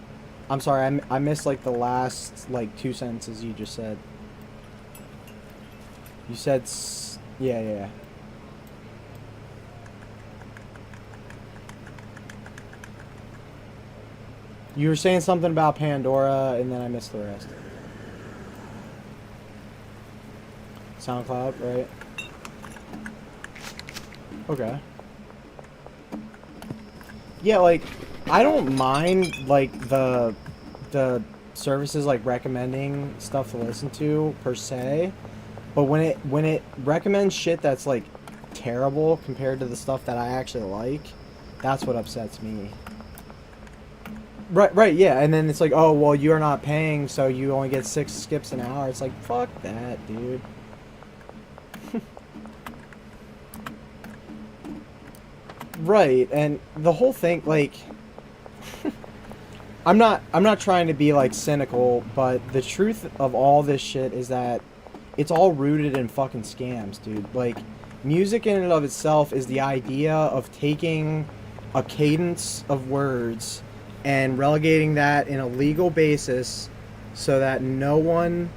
I'm sorry, I missed like the last like two sentences you just said. You said yeah, yeah, yeah. You were saying something about Pandora, and then I missed the rest. SoundCloud, right? Okay. Yeah, like I don't mind like the services like recommending stuff to listen to per se, but when it recommends shit that's like terrible compared to the stuff that I actually like, that's what upsets me. Right, yeah, and then it's like, oh well, you're not paying, so you only get 6 skips an hour. It's like, fuck that, dude. Right, and the whole thing, like, I'm not trying to be like cynical, but the truth of all this shit is that it's all rooted in fucking scams, dude. Like, music in and of itself is the idea of taking a cadence of words and relegating that in a legal basis so that no one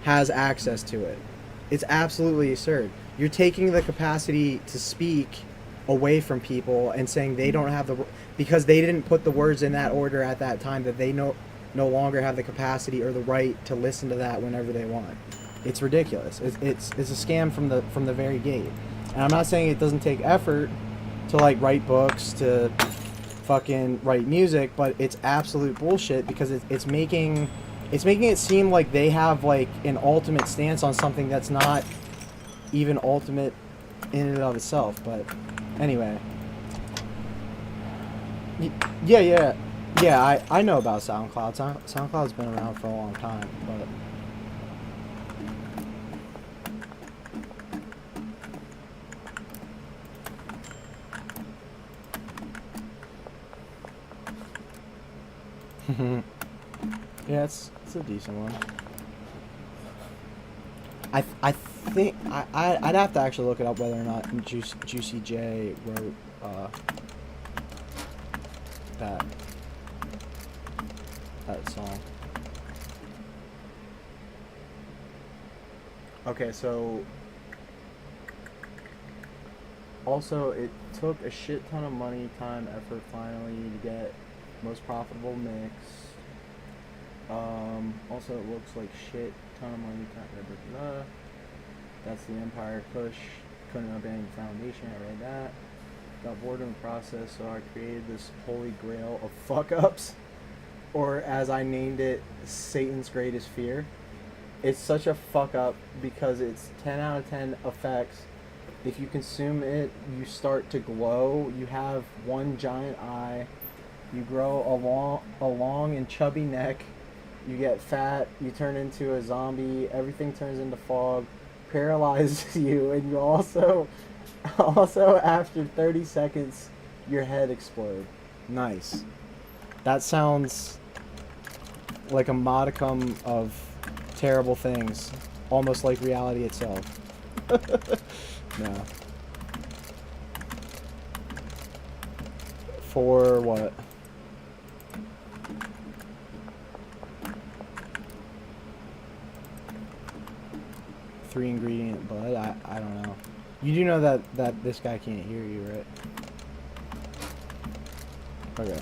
has access to it. It's absolutely absurd. You're taking the capacity to speak away from people and saying they don't have the, because they didn't put the words in that order at that time, that they no longer have the capacity or the right to listen to that whenever they want. It's ridiculous. It's a scam from the very gate. And I'm not saying it doesn't take effort to like write books, to fucking write music, but it's absolute bullshit, because it's making it seem like they have like an ultimate stance on something that's not even ultimate in and of itself. But anyway, yeah, I know about SoundCloud. SoundCloud's been around for a long time, but yeah, it's a decent one. I think I'd have to actually look it up whether or not Juicy J wrote that song. Okay, so also it took a shit ton of money, time, effort finally to get most profitable mix. Also it looks like shit ton of money, time, blah, blah, blah. That's the Empire push. Couldn't abandon the foundation. I read that. Got bored in the process, so I created this holy grail of fuck ups, or as I named it, Satan's greatest fear. It's such a fuck up because it's 10 out of 10 effects. If you consume it, you start to glow. You have one giant eye. You grow a long and chubby neck. You get fat. You turn into a zombie. Everything turns into fog. Paralyzes you, and you also after 30 seconds, your head explodes. Nice. That sounds like a modicum of terrible things, almost like reality itself. No. For what? Three ingredient bud? I don't know. You do know that this guy can't hear you, right? Okay.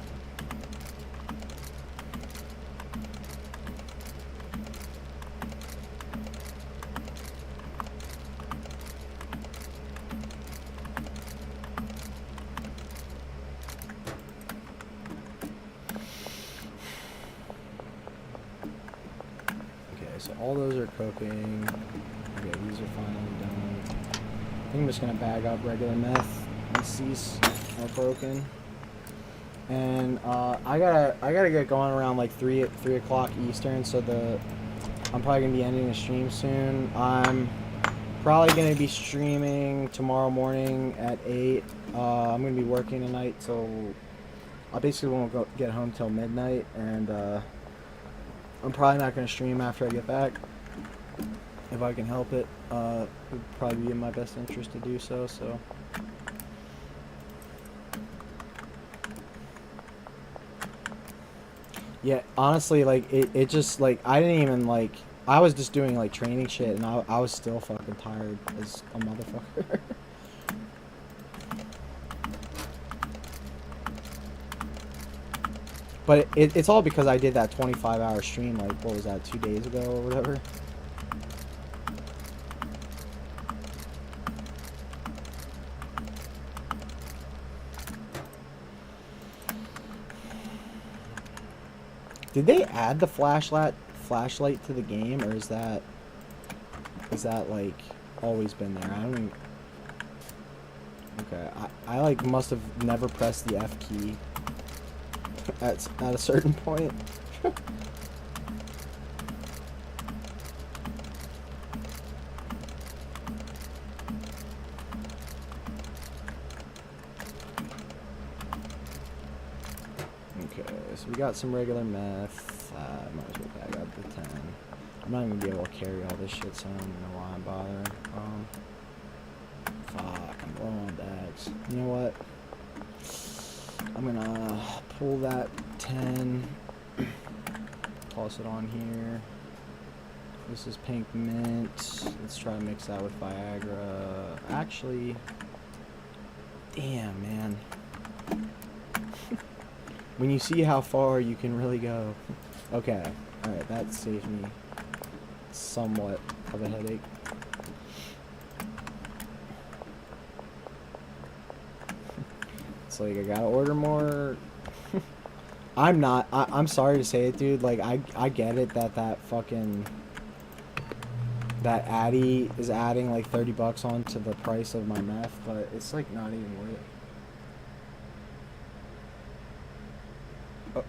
Okay, so all those are cooking. Okay, these are finally done. I think I'm just gonna bag up regular meth. These are broken. And I gotta get going around like 3 o'clock Eastern, so I'm probably gonna be ending the stream soon. I'm probably gonna be streaming tomorrow morning at 8. I'm gonna be working tonight, so I basically won't get home till midnight, and I'm probably not gonna stream after I get back if I can help it. It would probably be in my best interest to do so. So. Yeah, honestly, like, it just, like, I didn't even, like, I was just doing, like, training shit, and I was still fucking tired as a motherfucker. But it's all because I did that 25-hour stream, like, what was that, 2 days ago or whatever? Did they add the flashlight to the game, or is that like always been there? I don't even... Okay, I like must have never pressed the F key at a certain point. Okay, so we got some regular meth. Might as well bag up the 10. I'm not even gonna be able to carry all this shit, so I don't even know why I'm bothering. Fuck, I'm low on bags. You know what? I'm gonna pull that 10, toss it on here. This is pink mint. Let's try to mix that with Viagra. Actually, Damn, man. When you see how far you can really go. Okay. Alright, that saved me somewhat of a headache. It's like I gotta order more. I'm sorry to say it, dude. Like, I get it that fucking... That Addy is adding like $30 onto the price of my meth, but it's like not even worth it. Oh.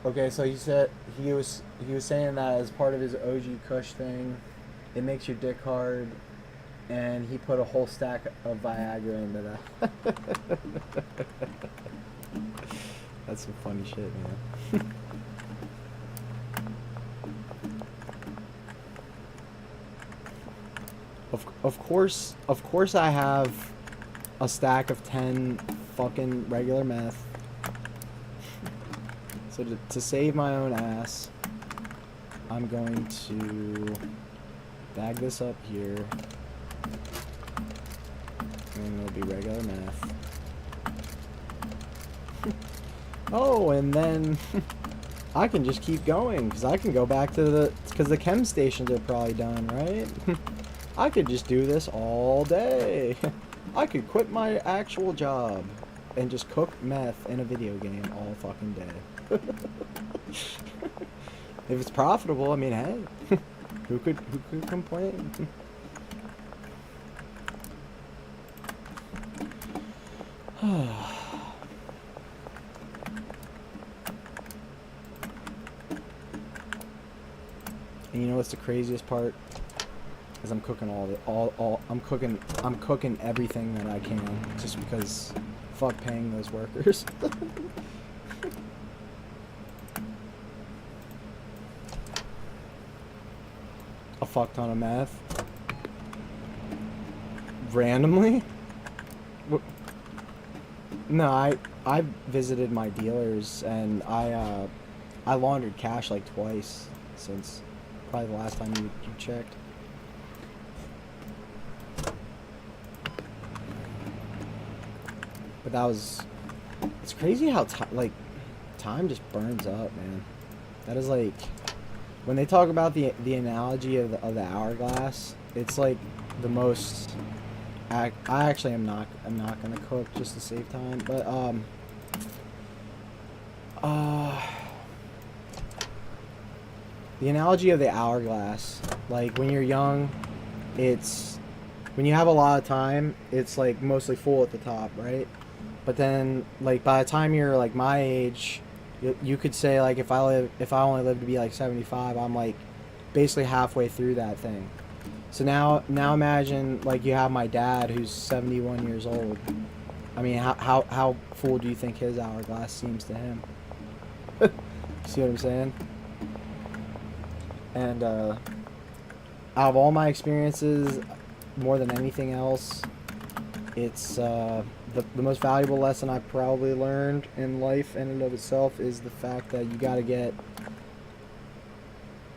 Okay, so he was saying that as part of his OG Kush thing, it makes your dick hard, and he put a whole stack of Viagra into that. That's some funny shit, man. Of course I have a stack of 10 fucking regular meth. So to save my own ass, I'm going to bag this up here. And it'll be regular meth. Oh, and then I can just keep going, because I can go back to because the chem stations are probably done, right? I could just do this all day. I could quit my actual job and just cook meth in a video game all fucking day. If it's profitable, I mean, hey, who could complain? And you know what's the craziest part? Is I'm cooking I'm cooking everything that I can, just because fuck paying those workers. A fuck ton of meth. Randomly? No, I visited my dealers, and I laundered cash like twice since probably the last time you checked. But that was... It's crazy how time just burns up, man. That is like... When they talk about the analogy of the hourglass, it's like the most... I actually am not gonna cook just to save time, but the analogy of the hourglass, like when you're young, it's when you have a lot of time, it's like mostly full at the top, right? But then like by the time you're like my age, you could say like if I only live to be like 75, I'm like basically halfway through that thing. So now imagine like you have my dad who's 71 years old. I mean, how full do you think his hourglass seems to him? See what I'm saying? And out of all my experiences, more than anything else, it's the most valuable lesson I've probably learned in life in and of itself is the fact that you gotta get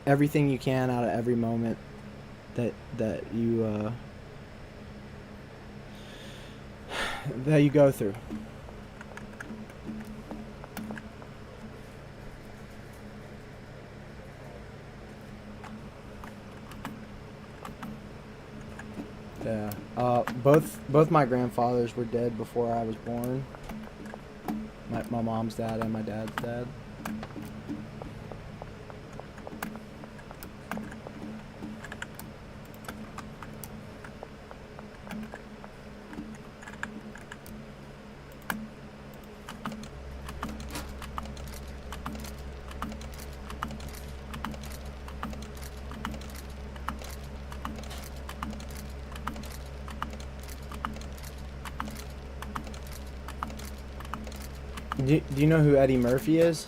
everything you can out of every moment that you go through. Yeah. Both my grandfathers were dead before I was born. My mom's dad and my dad's dad. Do you know who Eddie Murphy is?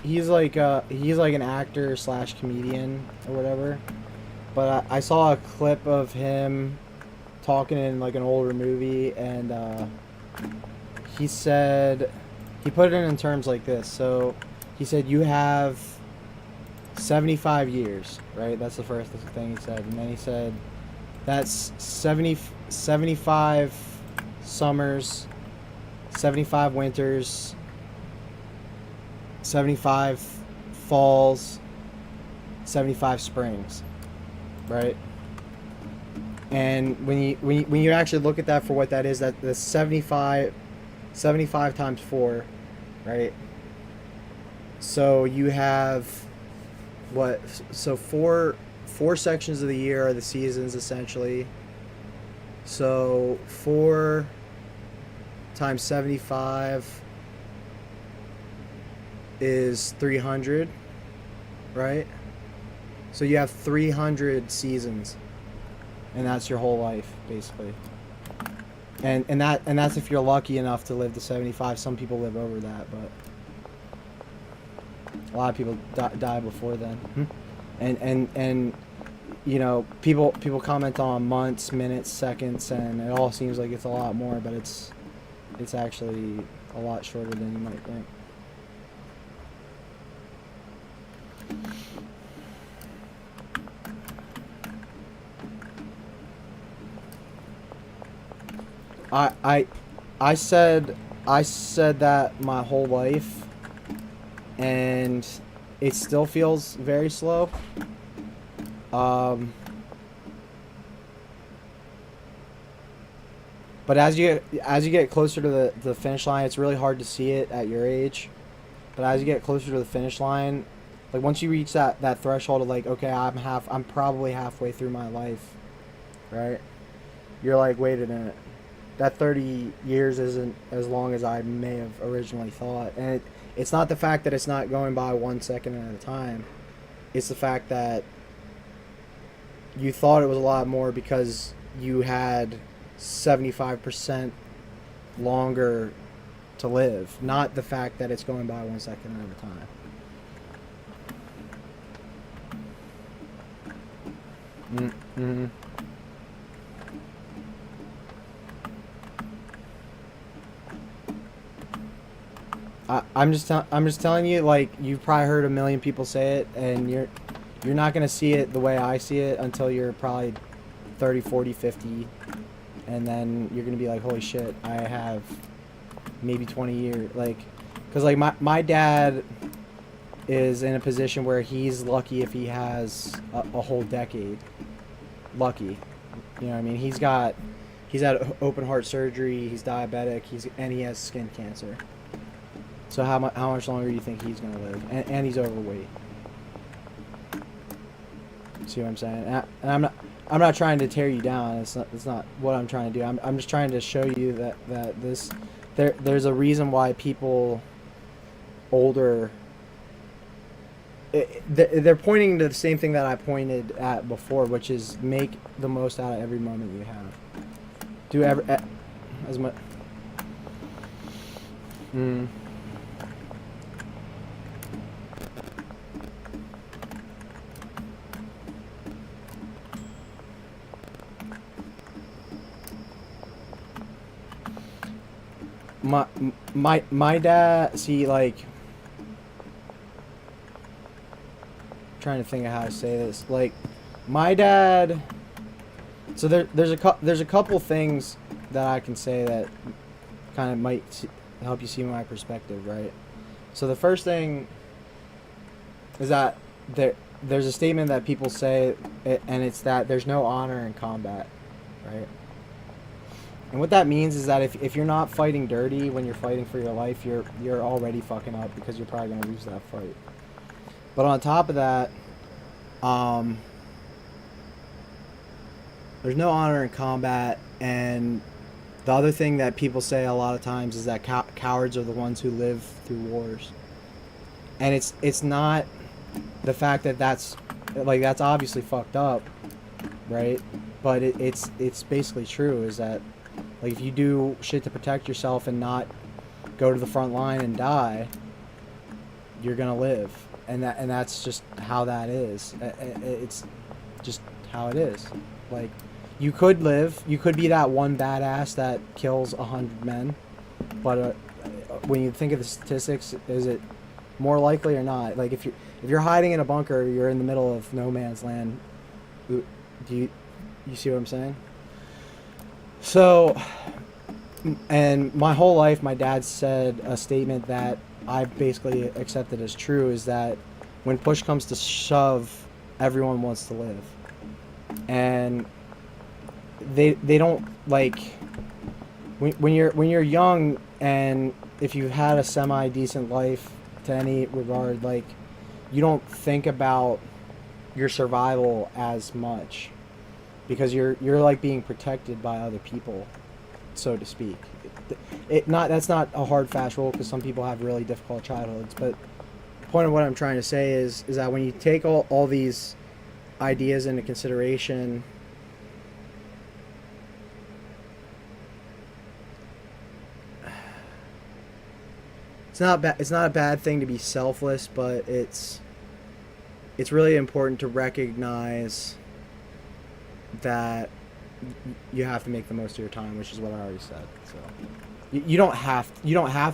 He's like an actor / comedian or whatever. But I saw a clip of him talking in like an older movie, and he said he put it in terms like this. So he said you have 75 years, right? That's the first thing he said. And then he said that's 75 summers, 75 winters, 75 falls, 75 springs, right? And when you actually look at that for what that is, that the 75 times 4, right? So you have what? So four sections of the year are the seasons essentially. So 4 times 75 is 300, right? So you have 300 seasons, and that's your whole life basically. And that's if you're lucky enough to live to 75. Some people live over that, but a lot of people die before then. And you know, people comment on months, minutes, seconds, and it all seems like it's a lot more, but it's actually a lot shorter than you might think. I said that my whole life, and it still feels very slow. But as you get closer to the finish line, it's really hard to see it at your age. But as you get closer to the finish line, like once you reach that threshold of like, okay, I'm probably halfway through my life, right? You're like, wait a minute, that 30 years isn't as long as I may have originally thought. And it's not the fact that it's not going by 1 second at a time. It's the fact that you thought it was a lot more because you had 75% longer to live, not the fact that it's going by 1 second at a time. Mm-hmm. I'm just telling you, like, you've probably heard a million people say it, and you're not going to see it the way I see it until you're probably 30, 40, 50, and then you're going to be like, holy shit, I have maybe 20 years, like, because like my dad is in a position where he's lucky if he has a whole decade. Lucky, you know what I mean? He's had open heart surgery, he's diabetic, and he has skin cancer. So how much longer do you think he's gonna live? And he's overweight. See what I'm saying? And I'm not trying to tear you down. It's not what I'm trying to do. I'm just trying to show you that there's a reason why people older. They're pointing to the same thing that I pointed at before, which is make the most out of every moment you have. Do as much. My dad, see, like, trying to think of how to say this, like, my dad, so there's a couple things that I can say that kind of might help you see my perspective, right? So the first thing is that there's a statement that people say, and it's that there's no honor in combat, right? And what that means is that if you're not fighting dirty when you're fighting for your life, you're already fucking up because you're probably going to lose that fight. But on top of that, there's no honor in combat, and the other thing that people say a lot of times is that cowards are the ones who live through wars. And it's not the fact that that's obviously fucked up, right? But it's basically true, is that, like, if you do shit to protect yourself and not go to the front line and die, you're gonna live, and that's just how that is. It's just how it is. Like, you could live, you could be that one badass that kills 100 men, but when you think of the statistics, is it more likely or not? Like if you're hiding in a bunker, you're in the middle of no man's land. Do you see what I'm saying? So, and my whole life, my dad said a statement that I basically accepted as true, is that when push comes to shove, everyone wants to live. And they don't like when you're young, and if you've had a semi decent life to any regard, like you don't think about your survival as much because you're like being protected by other people, so to speak. That's not a hard fast rule because some people have really difficult childhoods, but the point of what I'm trying to say is that when you take all these ideas into consideration, it's not a bad thing to be selfless, but it's really important to recognize that you have to make the most of your time, which is what I already said. So you don't have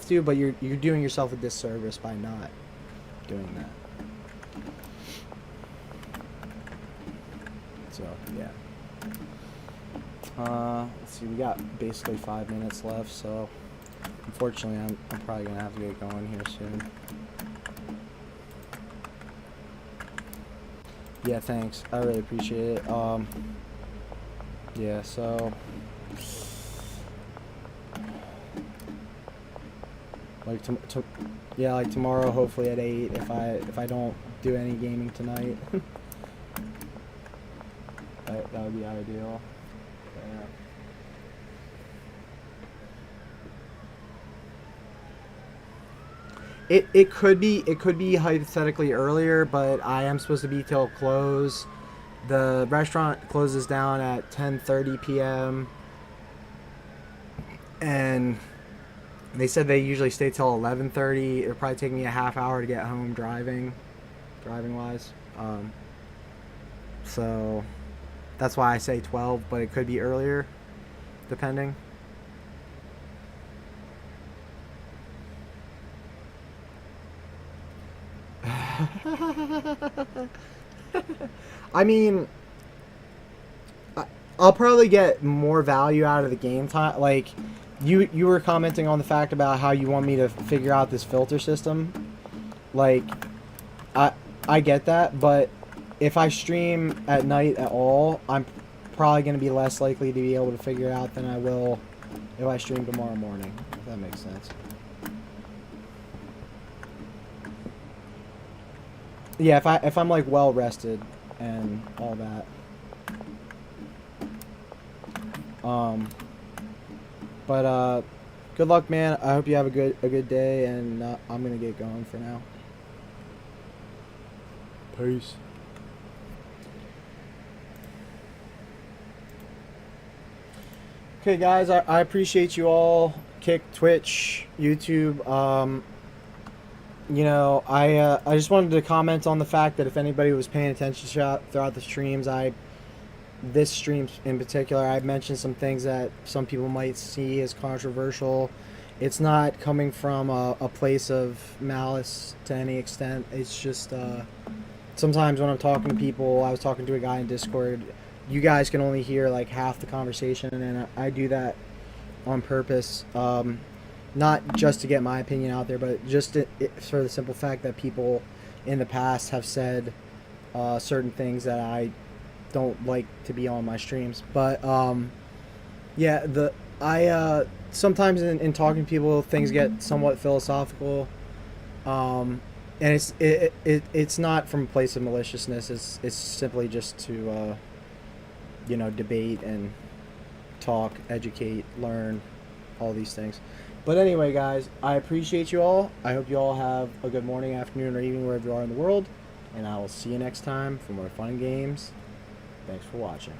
to, but you're doing yourself a disservice by not doing that. So yeah. Let's see, we got basically 5 minutes left, so unfortunately I'm probably gonna have to get going here soon. Yeah, thanks. I really appreciate it. Yeah, so like like tomorrow, hopefully at 8, if I don't do any gaming tonight. that would be ideal. Yeah. It could be hypothetically earlier, but I am supposed to be till close. The restaurant closes down at 10:30 p.m. and they said they usually stay till 11:30. It'll probably take me a half hour to get home driving wise. So that's why I say 12, but it could be earlier, depending. I mean, I'll probably get more value out of the game time. Like, you were commenting on the fact about how you want me to figure out this filter system. Like, I get that, but if I stream at night at all, I'm probably going to be less likely to be able to figure it out than I will if I stream tomorrow morning, if that makes sense. Yeah, if I'm like well rested and all that. But good luck, man. I hope you have a good day, and I'm gonna get going for now. Peace. Okay, guys, I appreciate you all. Kick, Twitch, YouTube. You know, I just wanted to comment on the fact that if anybody was paying attention throughout the streams, this stream in particular, I mentioned some things that some people might see as controversial. It's not coming from a place of malice to any extent. It's just sometimes when I'm talking to people, I was talking to a guy in Discord, you guys can only hear like half the conversation, and I do that on purpose. Not just to get my opinion out there, but just for the simple fact that people in the past have said certain things that I don't like to be on my streams. But yeah, sometimes in talking to people, things get somewhat philosophical, and it's not from a place of maliciousness. It's simply just to debate and talk, educate, learn, all these things. But anyway, guys, I appreciate you all. I hope you all have a good morning, afternoon, or evening wherever you are in the world. And I will see you next time for more fun and games. Thanks for watching.